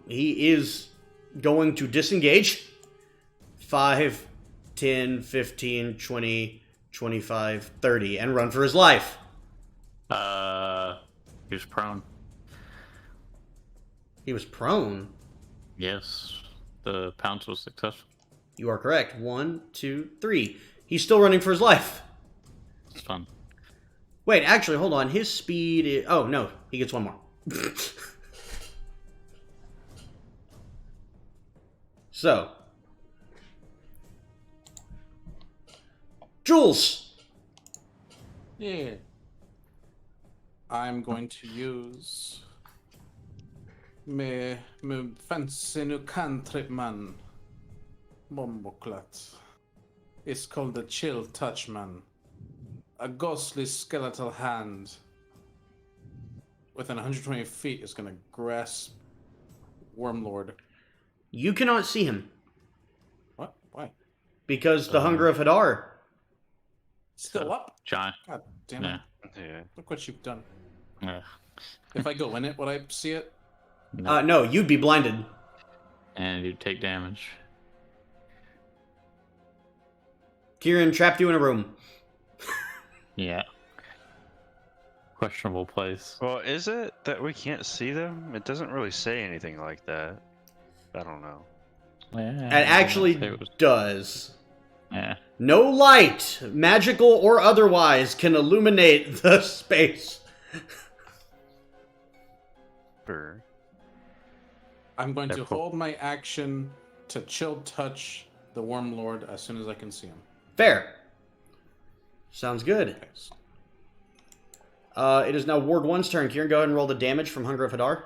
He is going to disengage. 5, 10, 15, 20, 25, 30, and run for his life.
He was prone.
He was prone.
Yes. The pounce was successful.
You are correct. 1, 2, 3. He's still running for his life.
It's fun.
Wait, actually, hold on. His speed is... Oh, no. He gets one more. So. Jules!
Yeah. I'm going to use my fancy new cantrip man. Bomboklat. It's called the Chill Touch Man. A ghostly skeletal hand within 120 feet is going to grasp Wormlord.
You cannot see him.
What? Why?
Because the Hunger of Hadar.
Still up?
Giant.
God damn it.
Yeah.
Yeah.
Look what you've done.
Yeah.
If I go in it, would I see it?
No, you'd be blinded.
And you take damage.
Kieran trapped you in a room.
Yeah. Questionable place.
Well, is it that we can't see them? It doesn't really say anything like that. I don't know.
Yeah,
It actually
it was,
does.
yeah.
No light, magical or otherwise, can illuminate the space.
Sure.
I'm going to
Therefore-
hold my action to chill touch the Worm Lord as soon as I can see him.
Fair. Sounds good.
Thanks.
It is now Ward 1's turn. Kieran, go ahead and roll the damage from Hunger of Hadar.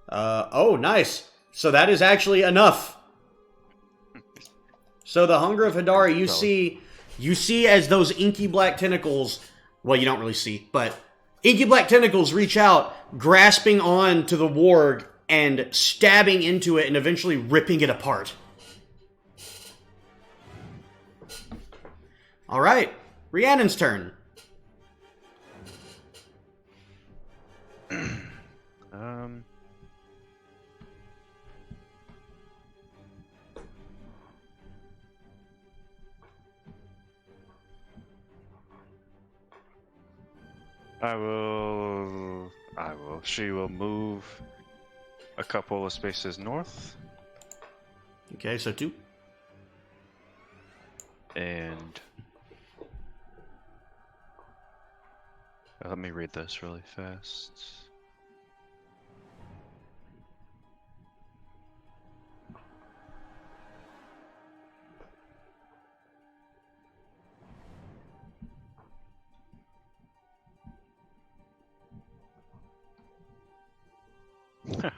Oh, nice. So that is actually enough. So the Hunger of Hadar, you see as those inky black tentacles, well, you don't really see, but inky black tentacles reach out, grasping on to the warg and stabbing into it and eventually ripping it apart. All right, Rhiannon's turn.
I will. She will move a couple of spaces north.
Okay, so 2.
And let me read this really fast.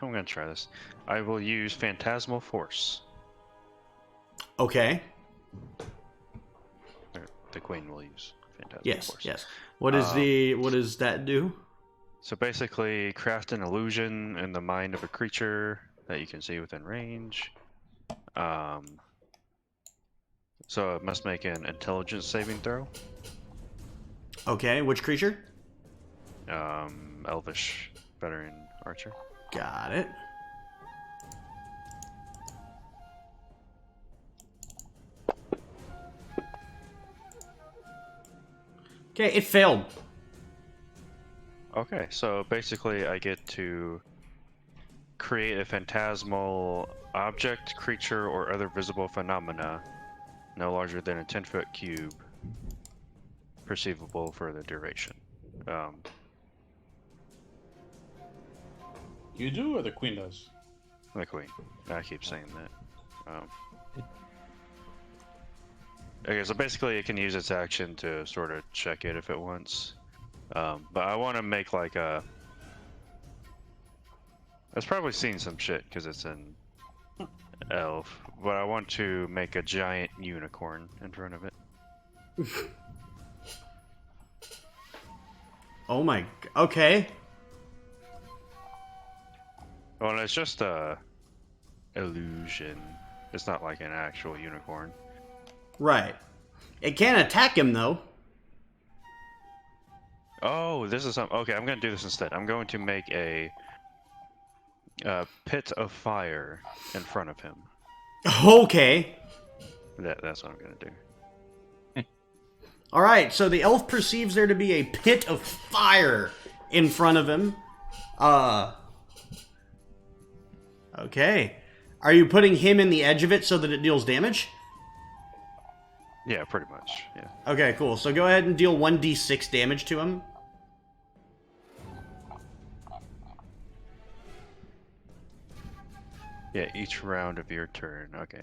I'm gonna try this. I will use Phantasmal Force.
Okay.
Or the Queen will use Phantasmal
Yes,
Force.
yes. What does that do?
So basically, craft an illusion in the mind of a creature that you can see within range. So it must make an intelligence saving throw.
Okay, which creature?
Elvish veteran archer.
Got it. Okay, it failed.
Okay, so basically I get to create a phantasmal object, creature, or other visible phenomena no larger than a 10-foot cube, perceivable for the duration.
You do, or the queen does?
The Queen. I keep saying that. Okay, so basically it can use its action to sort of check it if it wants. But I want to make like a... It's probably seen some shit because it's an elf, but I want to make a giant unicorn in front of it.
Oh my... Okay.
Well, it's just a illusion. It's not like an actual unicorn.
Right. It can attack him, though.
Oh, this is something. Okay, I'm gonna do this instead. I'm going to make a pit of fire in front of him.
Okay.
That's what I'm gonna do.
Alright, so the elf perceives there to be a pit of fire in front of him. Okay. Are you putting him in the edge of it so that it deals damage?
Yeah, pretty much. Yeah.
Okay, cool. So go ahead and deal 1d6 damage to him.
Yeah, each round of your turn. Okay.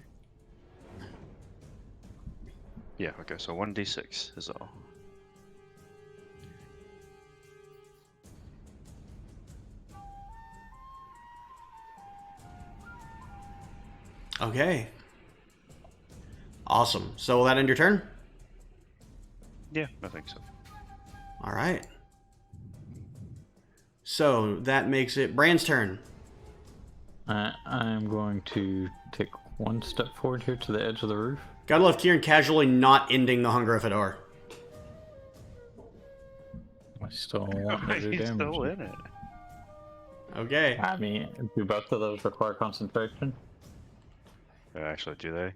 Yeah, okay, so 1d6 is all.
Okay. Awesome. So will that end your turn?
Yeah, I think so.
Alright. So that makes it Brand's turn.
I'm going to take one step forward here to the edge of the roof.
Gotta love Kieran casually not ending the Hunger of Hadar.
I still want to do
He's
damage.
still in it.
Okay.
I mean, do both of those require concentration?
Actually, do they?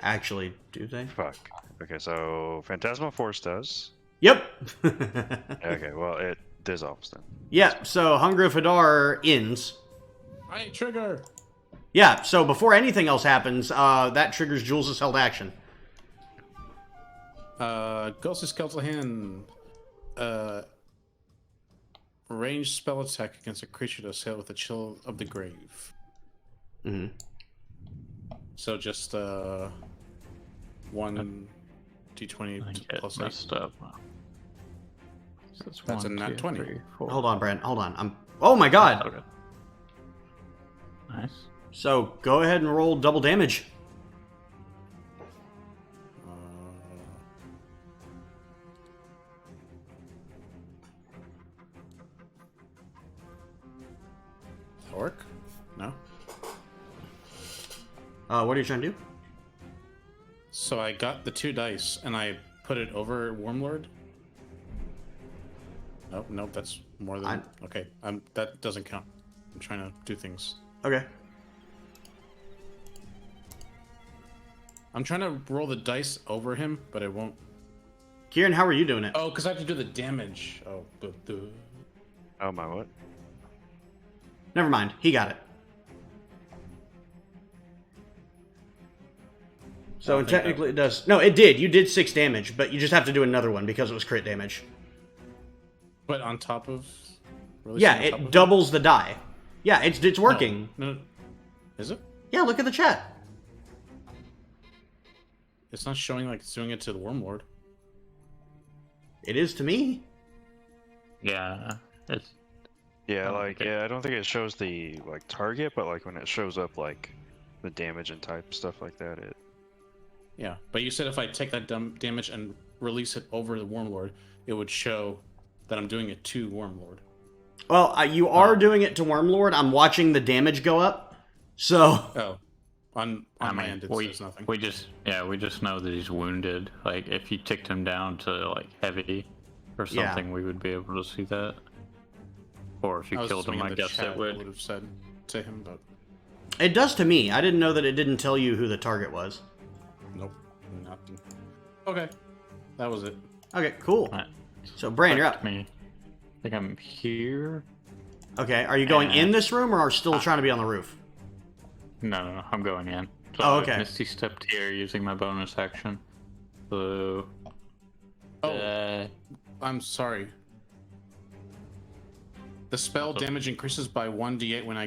Actually, do they?
Fuck. Okay, so Phantasmal Force does.
Yep.
Okay, well, it dissolves then.
Yeah, so Hunger of Hadar ends.
I trigger.
Yeah, so before anything else happens, that triggers Jules' held action.
Ghostly Skeletal Hand. Ranged spell attack against a creature that's hit with a chill of the grave.
Mm-hmm.
So just 1 d20 plus 8.
Messed up. So
That's a nat 20.
3, 4.
Hold on, Brent. Hold on. Oh my god!
Okay. Nice.
So, go ahead and roll double damage.
That work? No?
What are you trying to do?
So I got the 2 dice and I put it over Wormlord. Nope, that's more than... Okay, that doesn't count. I'm trying to do things.
Okay.
I'm trying to roll the dice over him, but it won't.
Kieran, how are you doing it?
Oh, because I have to do the damage. Oh,
Oh, my what?
Never mind. He got it. So
think
technically it does... No, it did. You did 6 damage, but you just have to do another one because it was crit damage.
But on top of...
Yeah, it doubles the die. Yeah, it's working.
No. Is it?
Yeah, look at the chat.
It's not showing like it's doing it to the Wormlord.
It is to me.
Yeah, it's...
Yeah,
Oh,
like,
okay.
yeah, I don't think it shows the, like, target, but, like, when it shows up, like, the damage and type, stuff like that, it...
Yeah, but you said if I take that damage and release it over the Wormlord, it would show that I'm doing it to Wormlord.
Well, you are doing it to Wormlord. I'm watching the damage go up. So...
Oh. On my end, it says nothing.
We just know that he's wounded. Like, if you ticked him down to, like, heavy or something, we would be able to see that. Or if you killed him, I guess it would.
would have said to him, but...
It does to me. I didn't know that it didn't tell you who the target was.
Nope, nothing. Okay, that was it.
Okay, cool.
Right.
So, Bran, you're
Back
up.
to me. I think I'm here.
Okay, are you going in this room or are you still trying to be on the roof?
No, I'm going in. So
Oh, okay.
I Misty stepped here using my bonus action. So...
I'm sorry. The spell damage increases by 1d8 when I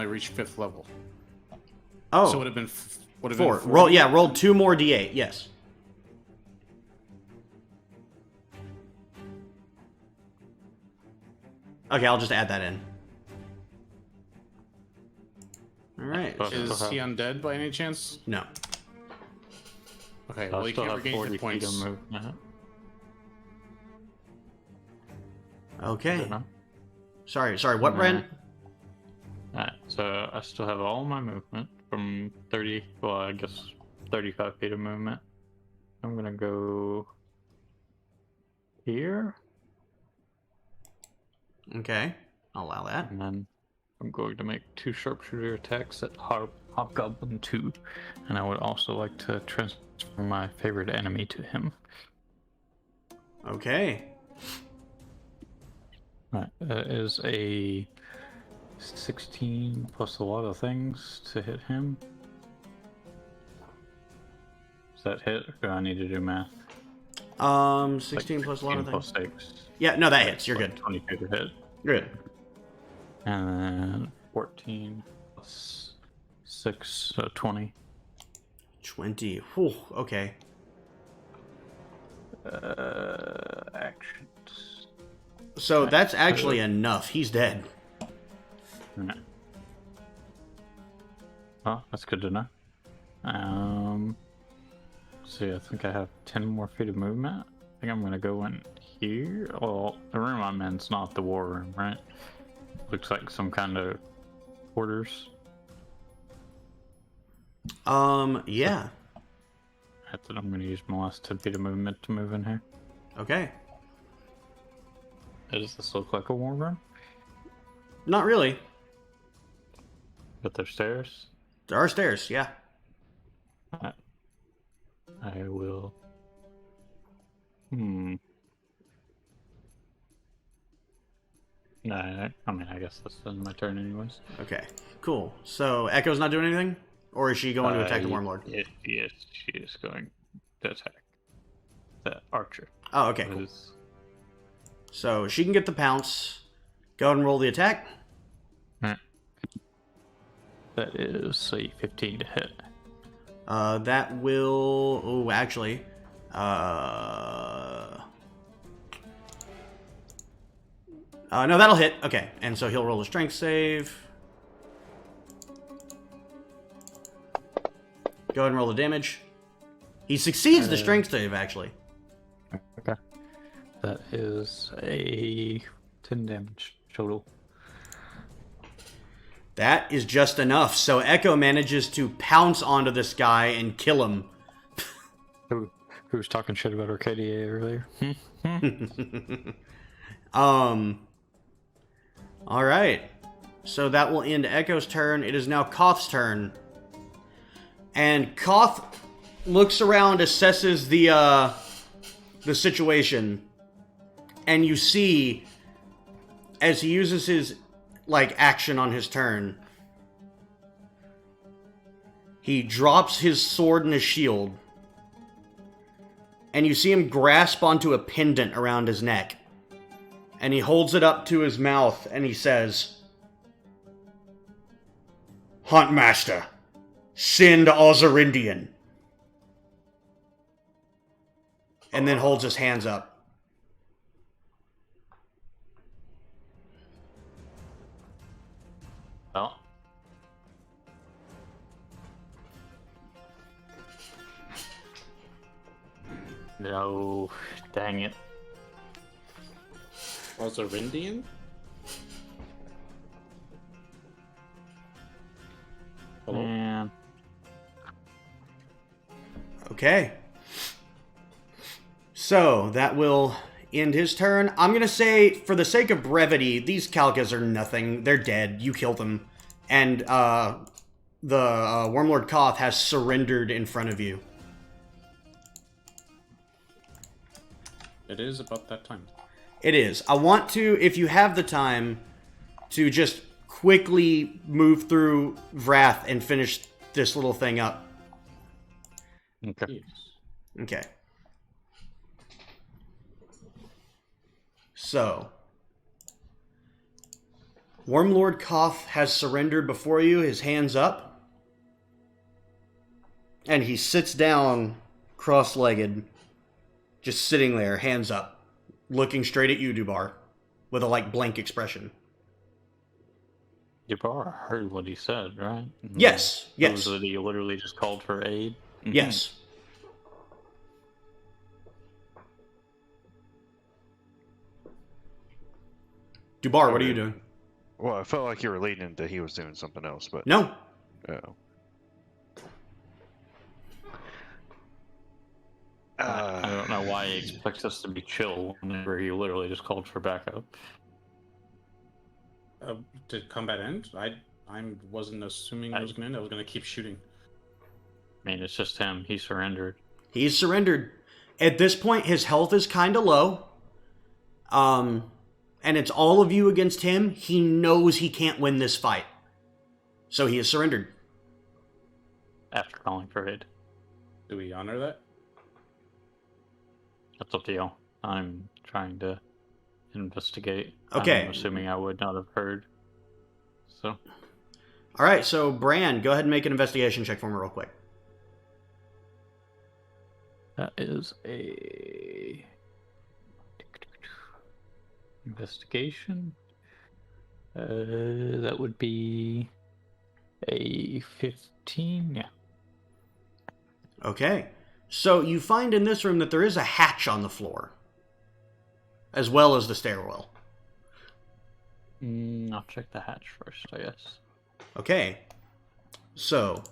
reach 5th level.
Oh,
So it would have been
4.
4.
Roll 2 more d8, yes. Okay, I'll just add that in. Alright.
Is he undead by any chance?
No.
Okay,
I
well he
still
can't
have
regain
40
hit
feet of
points.
movement.
Okay. Sorry, what, Bran?
Alright, so I still have all my movement from 30, well, I guess 35 feet of movement. I'm gonna go here,
Okay, I'll allow that.
and then I'm going to make 2 sharpshooter attacks at Hobgoblin 2, and I would also like to transfer my favorite enemy to him.
Okay.
Right, that is a 16 plus a lot of things to hit him. Does that hit, or do I need to do math?
16
Like
plus a lot of
16 plus
things.
6.
Yeah, no, that hits. You're
Like
good.
22 to hit.
You're good.
And then 14 plus 6, so 20.
20. Whew, okay.
Actions.
So that's actually enough. He's dead.
Right. Oh, that's good to know. See, I think I have 10 more feet of movement. I think I'm gonna go in here. Well, the room I'm in's not the war room, right? Looks like some kind of quarters.
Yeah.
That's it. I'm gonna use my last 10 feet of movement to move in here.
Okay.
Does this look like a war room?
Not really.
But there's stairs.
There are stairs, yeah.
I will. No, I mean, I guess that's my turn anyways.
Okay, cool. So Echo's not doing anything? Or is she going to attack the Wormlord?
Yes, she is going to attack the archer.
Oh, okay, cool. So she can get the pounce. Go ahead and roll the attack.
That is a 15 to hit.
That will... Oh, actually... no, that'll hit. Okay, and so he'll roll a strength save. Go ahead and roll the damage. He succeeds the strength save, actually.
Okay. That is a 10 damage total.
That is just enough. So Echo manages to pounce onto this guy and kill him.
Who was talking shit about Arcadia earlier?
Alright. So that will end Echo's turn. It is now Koth's turn. And Koth looks around, assesses the situation, and you see, as he uses his action on his turn, he drops his sword and his shield, and you see him grasp onto a pendant around his neck, and he holds it up to his mouth, and he says, "Huntmaster, send Ozarindian." And then holds his hands up.
Well. No, dang it.
Ozarindian? Hello?
Man.
Okay. So, that will end his turn. I'm going to say, for the sake of brevity, these Kalkas are nothing. They're dead. You killed them. And the Wormlord Koth has surrendered in front of you.
It is about that time.
It is. I want to, if you have the time, to just quickly move through Vraath and finish this little thing up.
Okay.
Yes.
Okay. So, Wormlord Koth has surrendered before you, his hands up. And he sits down, cross-legged, just sitting there, hands up, looking straight at you, Dubar, with a, blank expression.
Dubar heard what he said, right?
Yes, yes.
That he literally just called for aid?
Yes. Dubar, what are you doing?
Well, I felt like you were leading into he was doing something else, but...
No.
Oh.
I don't know why he expects us to be chill whenever he literally just called for backup.
Did combat end? I wasn't assuming it was going to end. I was going to keep shooting.
I mean, it's just him. He surrendered.
He's surrendered. At this point, his health is kind of low. And it's all of you against him. He knows he can't win this fight. So he has surrendered.
After calling for aid.
Do we honor that?
That's up to you. I'm trying to investigate.
Okay.
I'm assuming I would not have heard. So.
Alright, so Bran, go ahead and make an investigation check for me real quick.
That is a... investigation. That would be a 15. Yeah.
Okay. So you find in this room that there is a hatch on the floor, as well as the stairwell.
I'll check the hatch first, I guess.
Okay. So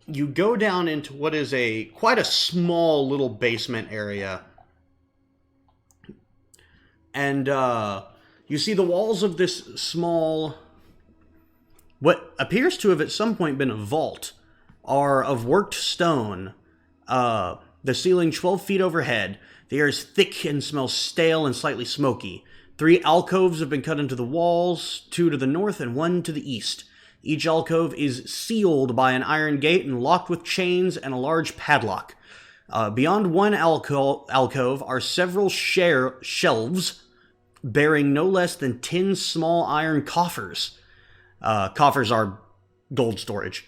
you go down into what is quite a small little basement area. And you see the walls of this small, what appears to have at some point been a vault, are of worked stone. The ceiling 12 feet overhead. The air is thick and smells stale and slightly smoky. 3 alcoves have been cut into the walls, 2 to the north and 1 to the east. Each alcove is sealed by an iron gate and locked with chains and a large padlock. Beyond one alcove are several shelves bearing no less than 10 small iron coffers. Coffers are gold storage.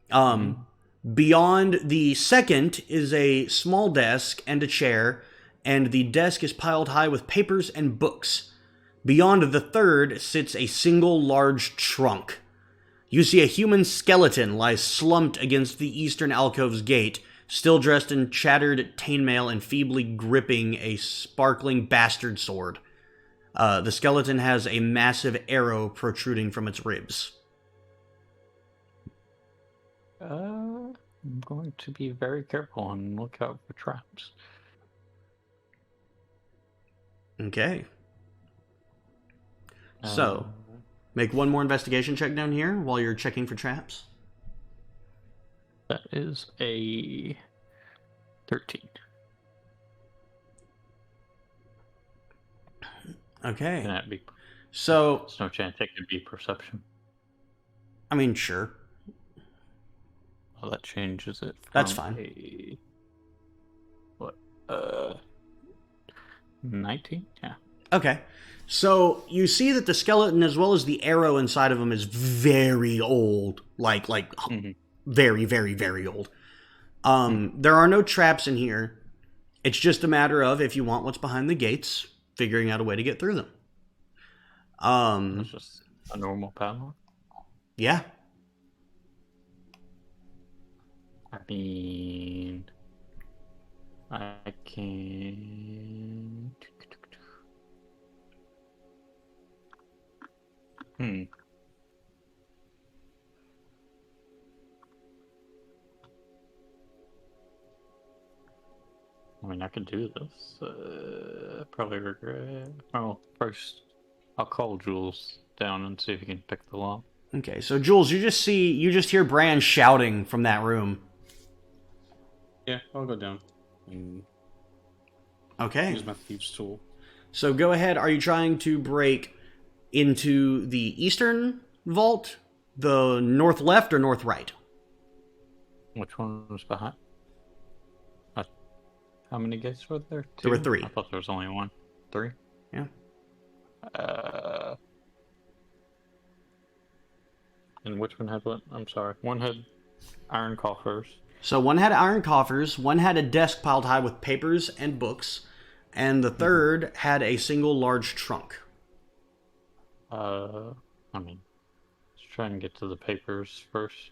Beyond the second is a small desk and a chair, and the desk is piled high with papers and books. Beyond the third sits a single large trunk. You see a human skeleton lie slumped against the eastern alcove's gate, still dressed in tattered chainmail and feebly gripping a sparkling bastard sword. The skeleton has a massive arrow protruding from its ribs.
I'm going to be very careful and look out for traps.
Okay. So, make one more investigation check down here while you're checking for traps.
That is a 13.
Okay.
Can that be?
So,
There's no chance it could be perception.
I mean, sure.
Well, that changes it.
That's
from
fine.
What? 19? Yeah.
Okay. So, you see that the skeleton, as well as the arrow inside of him, is very old. Like very, very, very old. There are no traps in here. It's just a matter of, if you want what's behind the gates, figuring out a way to get through them.
It's just a normal padlock.
Yeah.
I mean, I can. I mean, I could do this. Probably regret. Oh, first, I'll call Jules down and see if he can pick the lock.
Okay, so Jules, you just hear Bran shouting from that room.
Yeah, I'll go down and
Okay.
use my thieves' tool.
So go ahead. Are you trying to break into the eastern vault, the north left, or north right?
Which one was behind? How many gates were there? 2?
There were 3.
I thought there was only 1. 3?
Yeah.
And which one had what? I'm sorry. One had iron coffers.
So one had iron coffers, one had a desk piled high with papers and books, and the third had a single large trunk.
I mean, let's try and get to the papers first.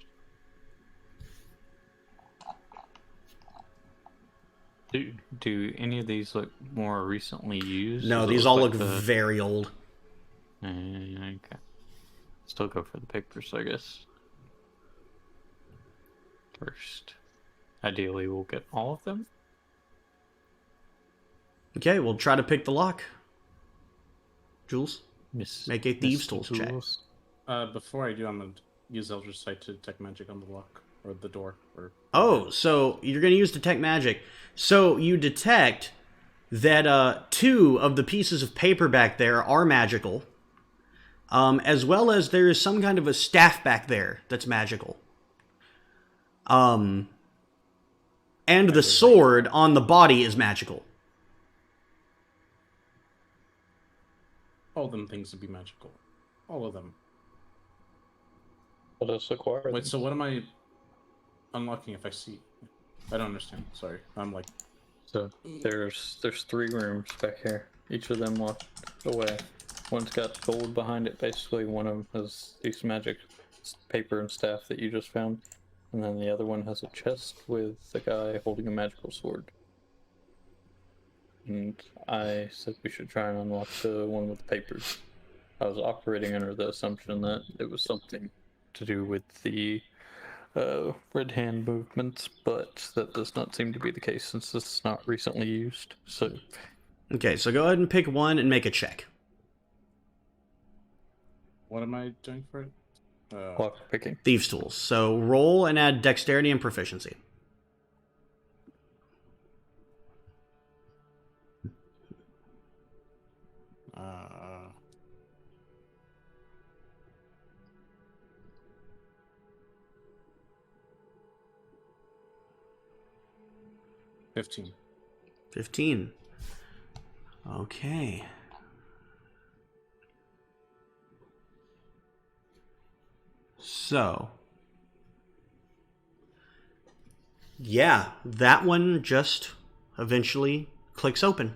Do any of these look more recently used?
No,
Does it
these all look
like the...
very old.
Okay. Still go for the papers, I guess. First. Ideally, we'll get all of them.
Okay, we'll try to pick the lock. Jules,
Miss,
make a thieves'
Mr.
tools check.
Jules.
Before I do, I'm gonna use Eldritch Sight to detect magic on the lock or the door. Or
Oh, so you're going to use detect magic. So you detect that 2 of the pieces of paper back there are magical, as well as there is some kind of a staff back there that's magical. And the sword on the body is magical.
all them things would be magical. All of them.
Let us acquire
Wait, so what am I unlocking if I see? I don't understand. Sorry, I'm like.
So there's 3 rooms back here. Each of them locked away. One's got gold behind it. Basically, one of them has these magic paper and staff that you just found, and then the other one has a chest with a guy holding a magical sword. And I said we should try and unlock the one with the papers. I was operating under the assumption that it was something to do with the red hand movements, but that does not seem to be the case since this is not recently used. So,
Okay, so go ahead and pick one and make a check.
What am I doing for it?
Lock picking.
Thieves' tools. So roll and add dexterity and proficiency.
Uh, 15.
15. Okay. So. Yeah, that one just eventually clicks open.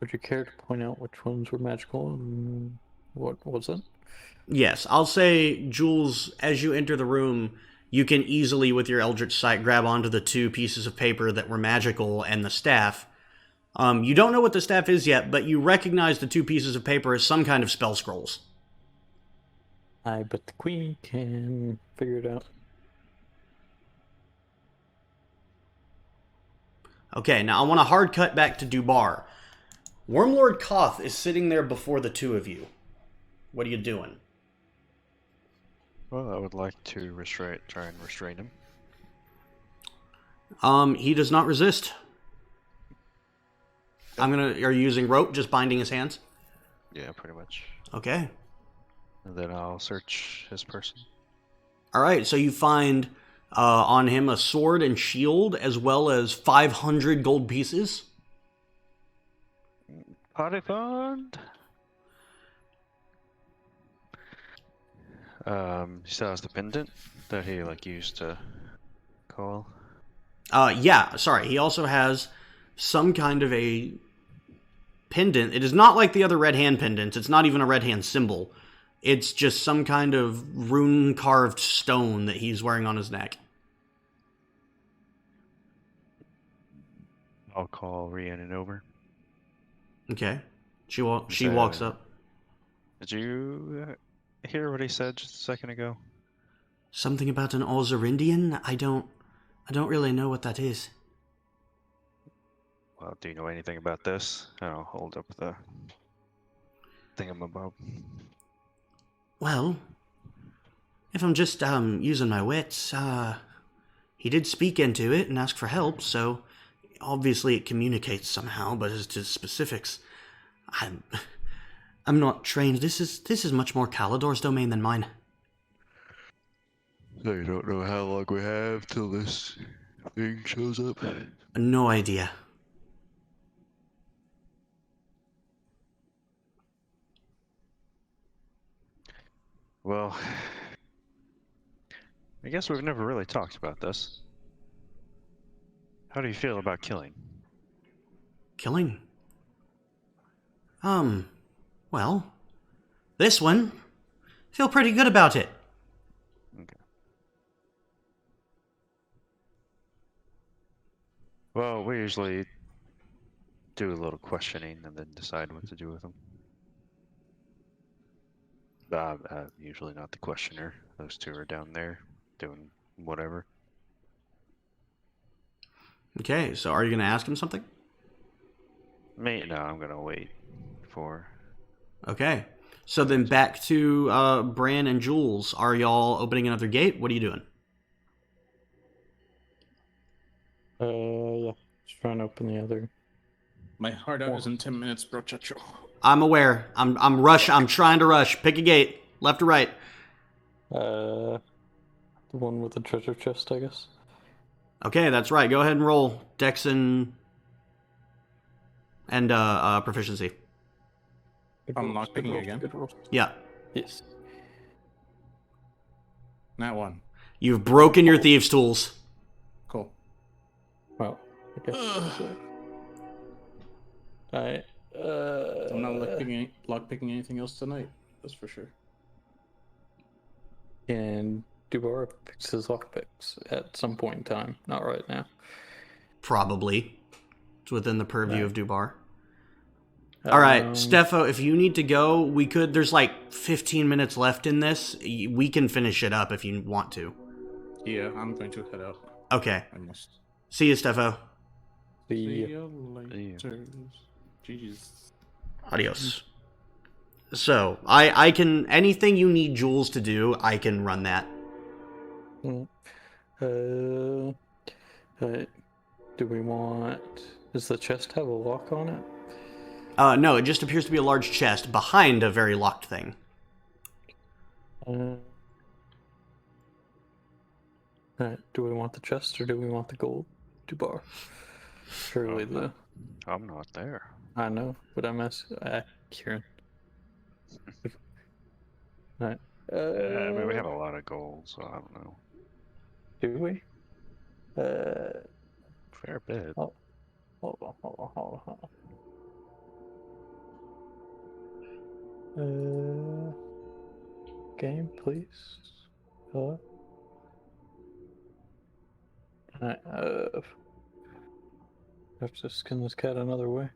Would you care to point out which ones were magical and what wasn't?
Yes, I'll say, Jules, as you enter the room, you can easily, with your Eldritch Sight, grab onto the 2 pieces of paper that were magical and the staff. You don't know what the staff is yet, but you recognize the 2 pieces of paper as some kind of spell scrolls.
I bet the queen can figure it out.
Okay, now I want to hard cut back to Dubar. Wormlord Koth is sitting there before the 2 of you. What are you doing?
Well, I would like to try and restrain him.
He does not resist. Are you using rope, just binding his hands?
Yeah, pretty much.
Okay.
And then I'll search his person.
Alright, so you find on him a sword and shield, as well as 500 gold pieces.
Party fund! He still has the pendant that he used to call.
Yeah, sorry. He also has some kind of a pendant. It is not like the other red hand pendants. It's not even a red hand symbol. It's just some kind of rune-carved stone that he's wearing on his neck.
I'll call Rhiannon over.
Okay. She walks up.
Did you hear what he said just a second ago?
Something about an Ozarindian? I don't really know what that is.
Well, do you know anything about this? I'll hold up the thingamabob.
Well, if I'm just using my wits, he did speak into it and ask for help, so obviously it communicates somehow, but as to specifics, I'm not trained. This is much more Calidor's domain than mine.
So you don't know how long we have till this thing shows up?
No idea.
Well, I guess we've never really talked about this. How do you feel about killing?
Killing? Well, this one, feel pretty good about it.
Okay. Well, we usually do a little questioning and then decide what to do with them. I'm usually not the questioner. Those 2 are down there doing whatever.
Okay, so are you going to ask him something?
No, I'm gonna wait for...
Okay. So then back to Bran and Jules. Are y'all opening another gate? What are you doing?
Yeah. Just trying to open the other.
My heart out is in 10 minutes, bro, chacho.
I'm aware. I'm trying to rush. Pick a gate. Left or right?
The one with the treasure chest, I guess.
Okay, that's right. Go ahead and roll. Dex and proficiency.
I'm lockpicking again.
Good roll.
Yeah.
Yes.
Not 1.
You've broken your thieves' tools.
Cool.
Well, I guess. Alright.
I'm not lockpicking anything else tonight. That's for sure.
And Dubar picks his lockpicks at some point in time. Not right now.
Probably. It's within the purview of Dubar. All right, Steffo, if you need to go, there's 15 minutes left in this. We can finish it up if you want to.
Yeah, I'm going to head out.
Okay.
I must.
See you, Steffo.
See you later. Jeez.
Adios. So, I can, anything you need Jules to do, I can run that.
Mm. Do we want... Does the chest have a lock on it?
No, it just appears to be a large chest behind a very locked thing.
Do we want the chest or do we want the gold bar? Surely
I'm not there.
I know, but I'm asking... Kieran. Alright.
Yeah, I mean, we have a lot of gold, so I don't know.
Do we?
Fair bit.
Oh, hold on. Game, please. Hello? Alright, have to skin this cat another way.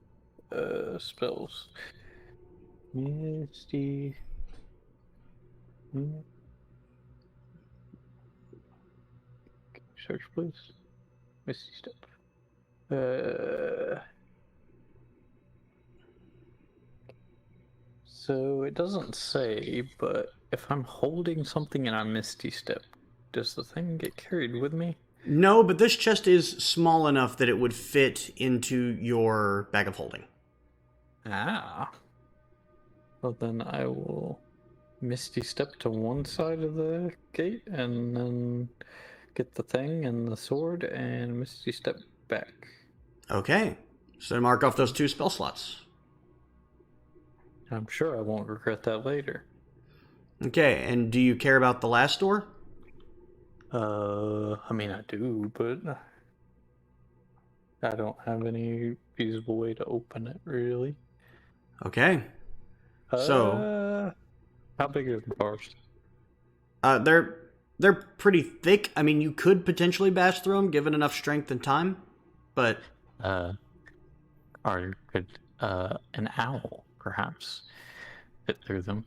Spells. Misty. Search, please. Misty Step. So it doesn't say, but if I'm holding something and I Misty Step, does the thing get carried with me?
No, but this chest is small enough that it would fit into your bag of holding.
Ah. Well, then I will Misty Step to one side of the gate and then get the thing and the sword and Misty Step back.
Okay, so mark off those 2 spell slots.
I'm sure I won't regret that later.
Okay, and do you care about the last door?
I mean, I do, but I don't have any feasible way to open it, really.
Okay. So,
how big are the bars?
they're pretty thick. I mean, you could potentially bash through them, given enough strength and time, but
Could an owl perhaps fit through them,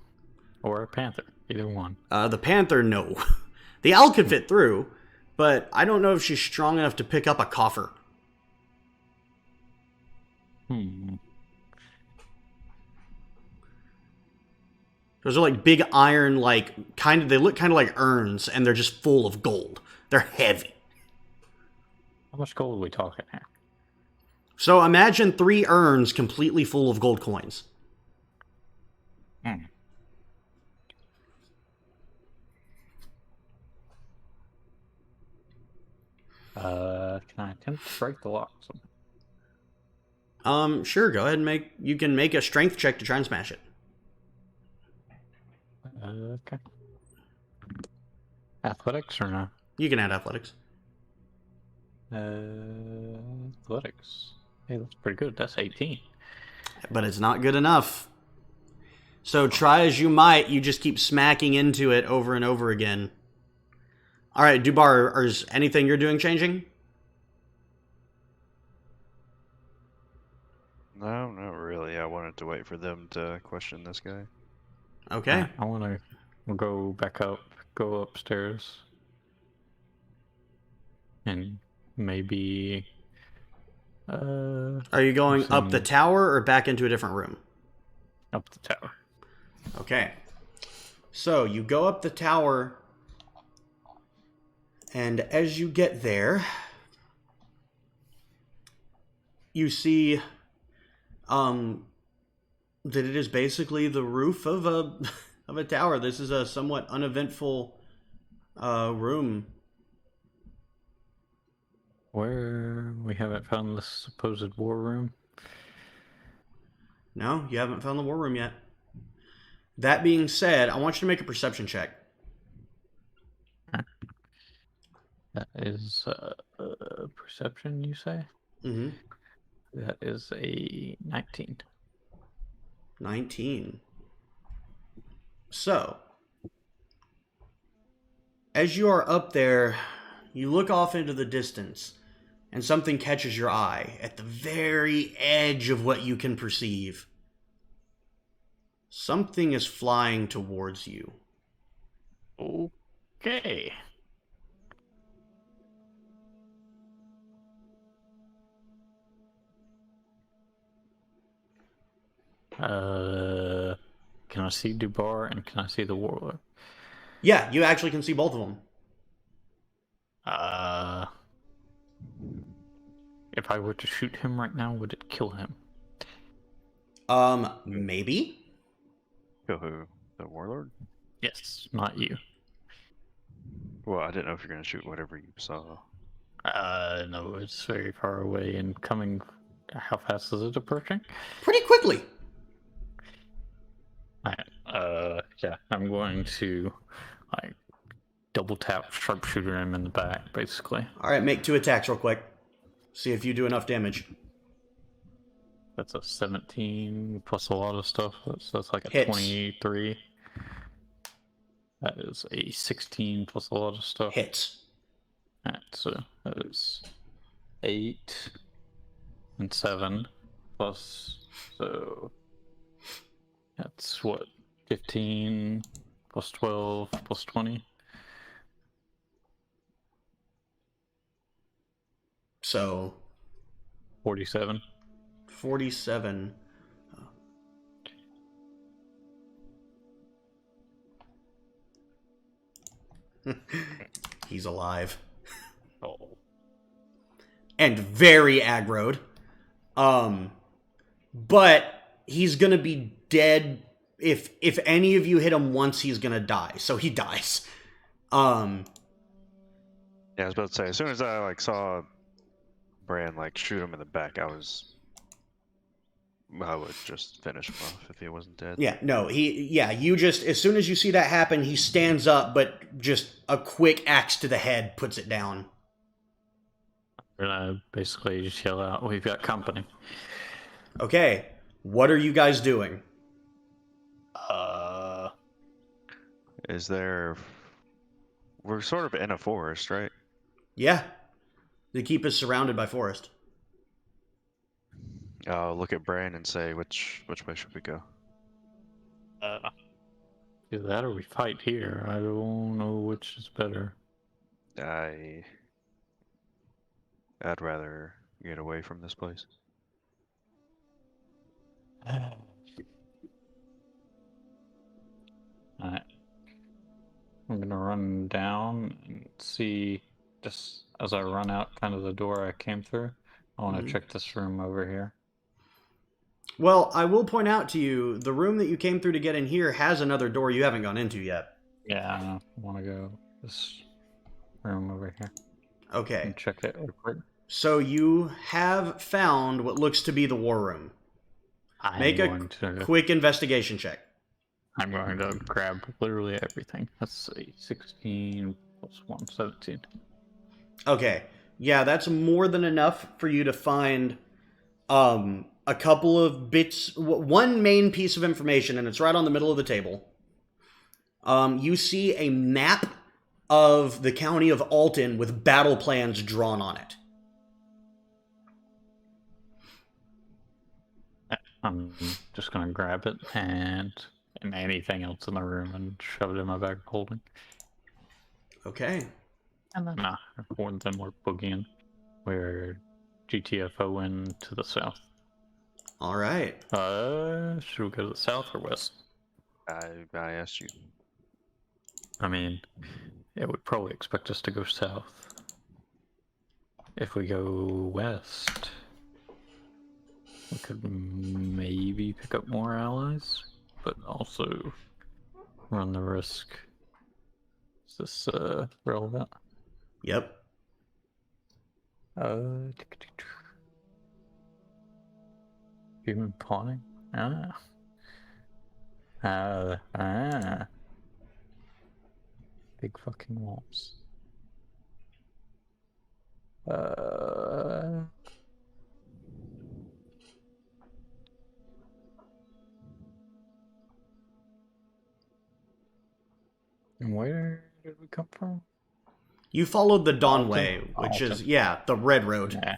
or a panther? Either one.
The panther, no. The owl could fit through, but I don't know if she's strong enough to pick up a coffer. Those are like big iron, like they look kind of like urns, and they're just full of gold. They're heavy.
How much gold are we talking here?
So imagine 3 urns completely full of gold coins.
Can I attempt to break the lock?
Sure, go ahead and you can make a strength check to try and smash it.
Okay. Athletics or no?
You can add athletics.
Athletics. Hey, that's pretty good. That's 18.
But it's not good enough. So try as you might, you just keep smacking into it over and over again. Alright, Dubar, is anything you're doing changing?
No, not really. I wanted to wait for them to question this guy.
Okay.
I want to go back up, go upstairs, and maybe...
Are you going up the tower or back into a different room?
Up the tower.
Okay. So you go up the tower, and as you get there, you see that it is basically the roof of a tower. This is a somewhat uneventful room.
Where we haven't found the supposed war room?
No, you haven't found the war room yet. That being said, I want you to make a perception check.
That is perception, you say?
Mm-hmm.
That is a 19.
19. So, as you are up there, you look off into the distance, and something catches your eye at the very edge of what you can perceive. Something is flying towards you.
Okay. can I see Dubar and can I see the Warlord?
Yeah, you actually can see both of them.
If I were to shoot him right now, would it kill him?
Maybe?
Kill who? The warlord?
Yes, not you.
Well, I didn't know if you're gonna shoot whatever you saw.
No, it's very far away and coming. How fast is it approaching?
Pretty quickly.
Yeah, I'm going to, like, double tap sharpshooter him in the back, basically.
Alright, make 2 attacks real quick. See if you do enough damage.
That's a 17 plus a lot of stuff, so that's like a
Hits.
23. That is a 16 plus a lot of stuff.
Hits.
Alright, so that is 8 and 7 plus, so that's what, 15 plus 12 plus 20.
So
47.
47. He's alive.
Oh.
And very aggroed. But he's gonna be dead if any of you hit him once, he's gonna die. So he dies.
Yeah, I was about to say, as soon as I saw Bran shoot him in the back, I would just finish him off if he wasn't dead.
Yeah, no, you just, as soon as you see that happen, he stands up, but just a quick axe to the head puts it down.
We're gonna basically just yell out, "We've got company."
Okay, what are you guys doing?
Is there... We're sort of in a forest, right?
Yeah, the keep is surrounded by forest.
I'll look at Bran and say, which way should we go?
Either that or we fight here. I don't know which is better.
I'd rather get away from this place.
Alright. I'm gonna run down and see, just as I run out kind of the door I came through, I want to check this room over here.
Well, I will point out to you, the room that you came through to get in here has another door you haven't gone into yet.
Yeah, I know. I want to go this room over here.
Okay.
And check it real quick.
So you have found what looks to be the war room. Make a quick investigation check.
I'm going to grab literally everything. Let's see, 16 plus 1, 17.
Okay. Yeah, that's more than enough for you to find a couple of bits, one main piece of information, and it's right on the middle of the table. You see a map of the county of Alton with battle plans drawn on it.
I'm just going to grab it and anything else in the room and shove it in my bag of holding.
Okay.
And then, then we're boogieing. We're GTFO in to the south.
All right.
Should we go to the south or west?
I asked you.
I mean, it would probably expect us to go south. If we go west, we could maybe pick up more allies, but also run the risk. Is this relevant?
Yep.
Human pawning? Big fucking wolves. And where did we come from?
You followed the Dawnway, which is, yeah, the red road.
Yeah.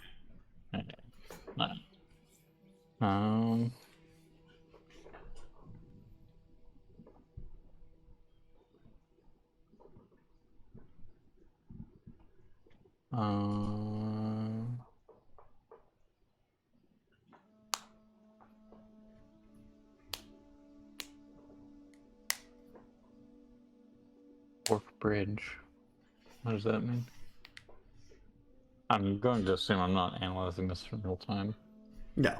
Dwarf Bridge. What does that mean? I'm going to assume I'm not analyzing this in real time.
No.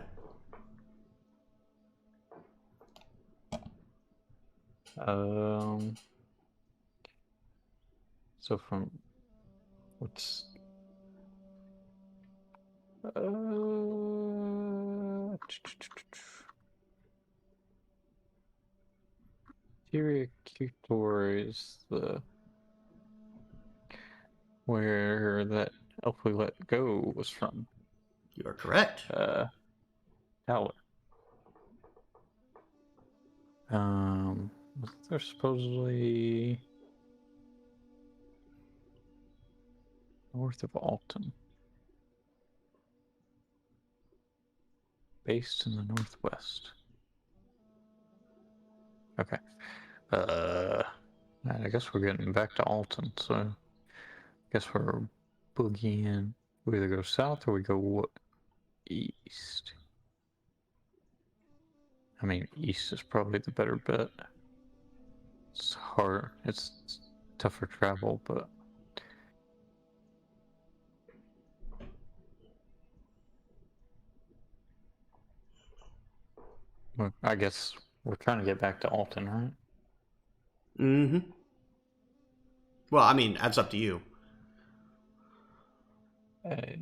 So from what's Tiriacutor is the where that elf we let go was from.
You are correct.
Tower. They're supposedly north of Alton. Based in the northwest. Okay. I guess we're getting back to Alton, so I guess we're boogieing. We either go south or we go east. I mean, east is probably the better bet. It's hard. It's tougher travel, but well, I guess we're trying to get back to Alton, right?
Mm-hmm. Well, I mean, that's up to you.
I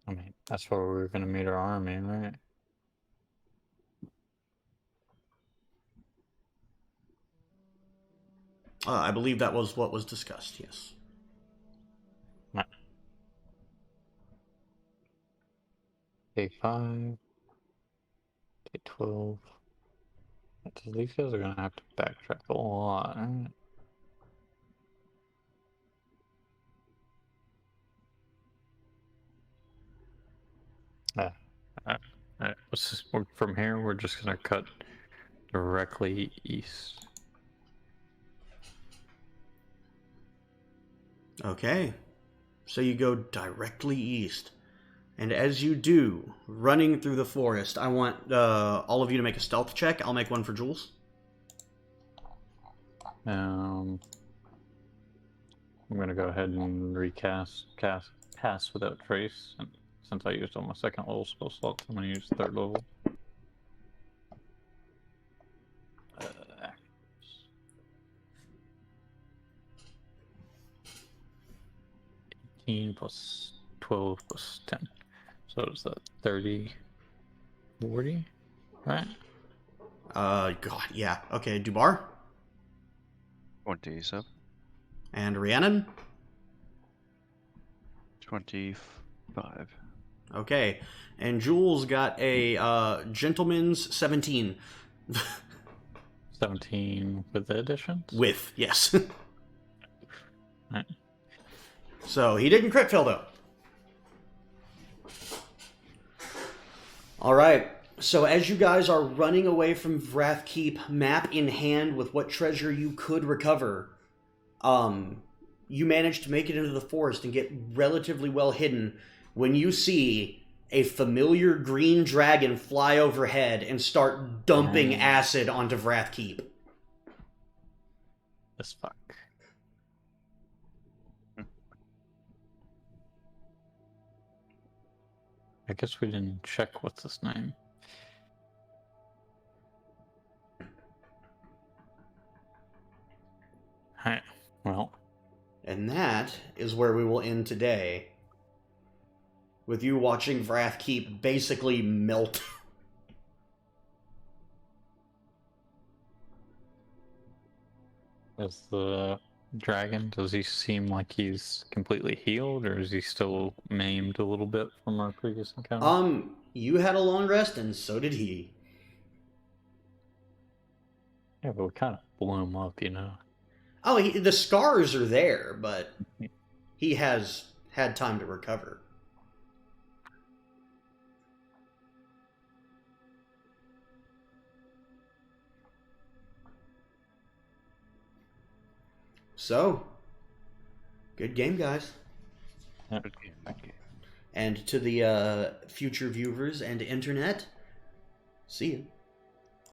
mean, that's where we were going to meet our army, right?
I believe that was what was discussed, yes.
Right. K5, K12. These guys are going to have to backtrack a lot, right? From here, we're just going to cut directly east.
Okay. So you go directly east. And as you do, running through the forest, I want all of you to make a stealth check. I'll make one for Jules.
I'm going to go ahead and cast without trace. And since I used all my second level spell slots, I'm going to use third level. 18 plus 12 plus 10. So it's that 30, 40, right?
God, yeah. Okay, Dubar.
27.
And Rhiannon.
25.
Okay. And Jules got a gentleman's 17.
17 with the additions?
With, yes.
Right.
So he didn't crit fail though. Alright. So as you guys are running away from Vraath Keep, map in hand with what treasure you could recover, you manage to make it into the forest and get relatively well hidden when you see a familiar green dragon fly overhead and start dumping acid onto Vraath Keep.
This fuck. I guess we didn't check what's his name. Alright, well.
And that is where we will end today. With you watching Vraath Keep basically melt.
Is the dragon, does he seem like he's completely healed, or is he still maimed a little bit from our previous encounter?
You had a long rest, and so did he.
Yeah, but we kind of blew him up, you know.
Oh, the scars are there, but he has had time to recover. So, good game, guys.
Good game, good game.
And to the future viewers and internet, see you.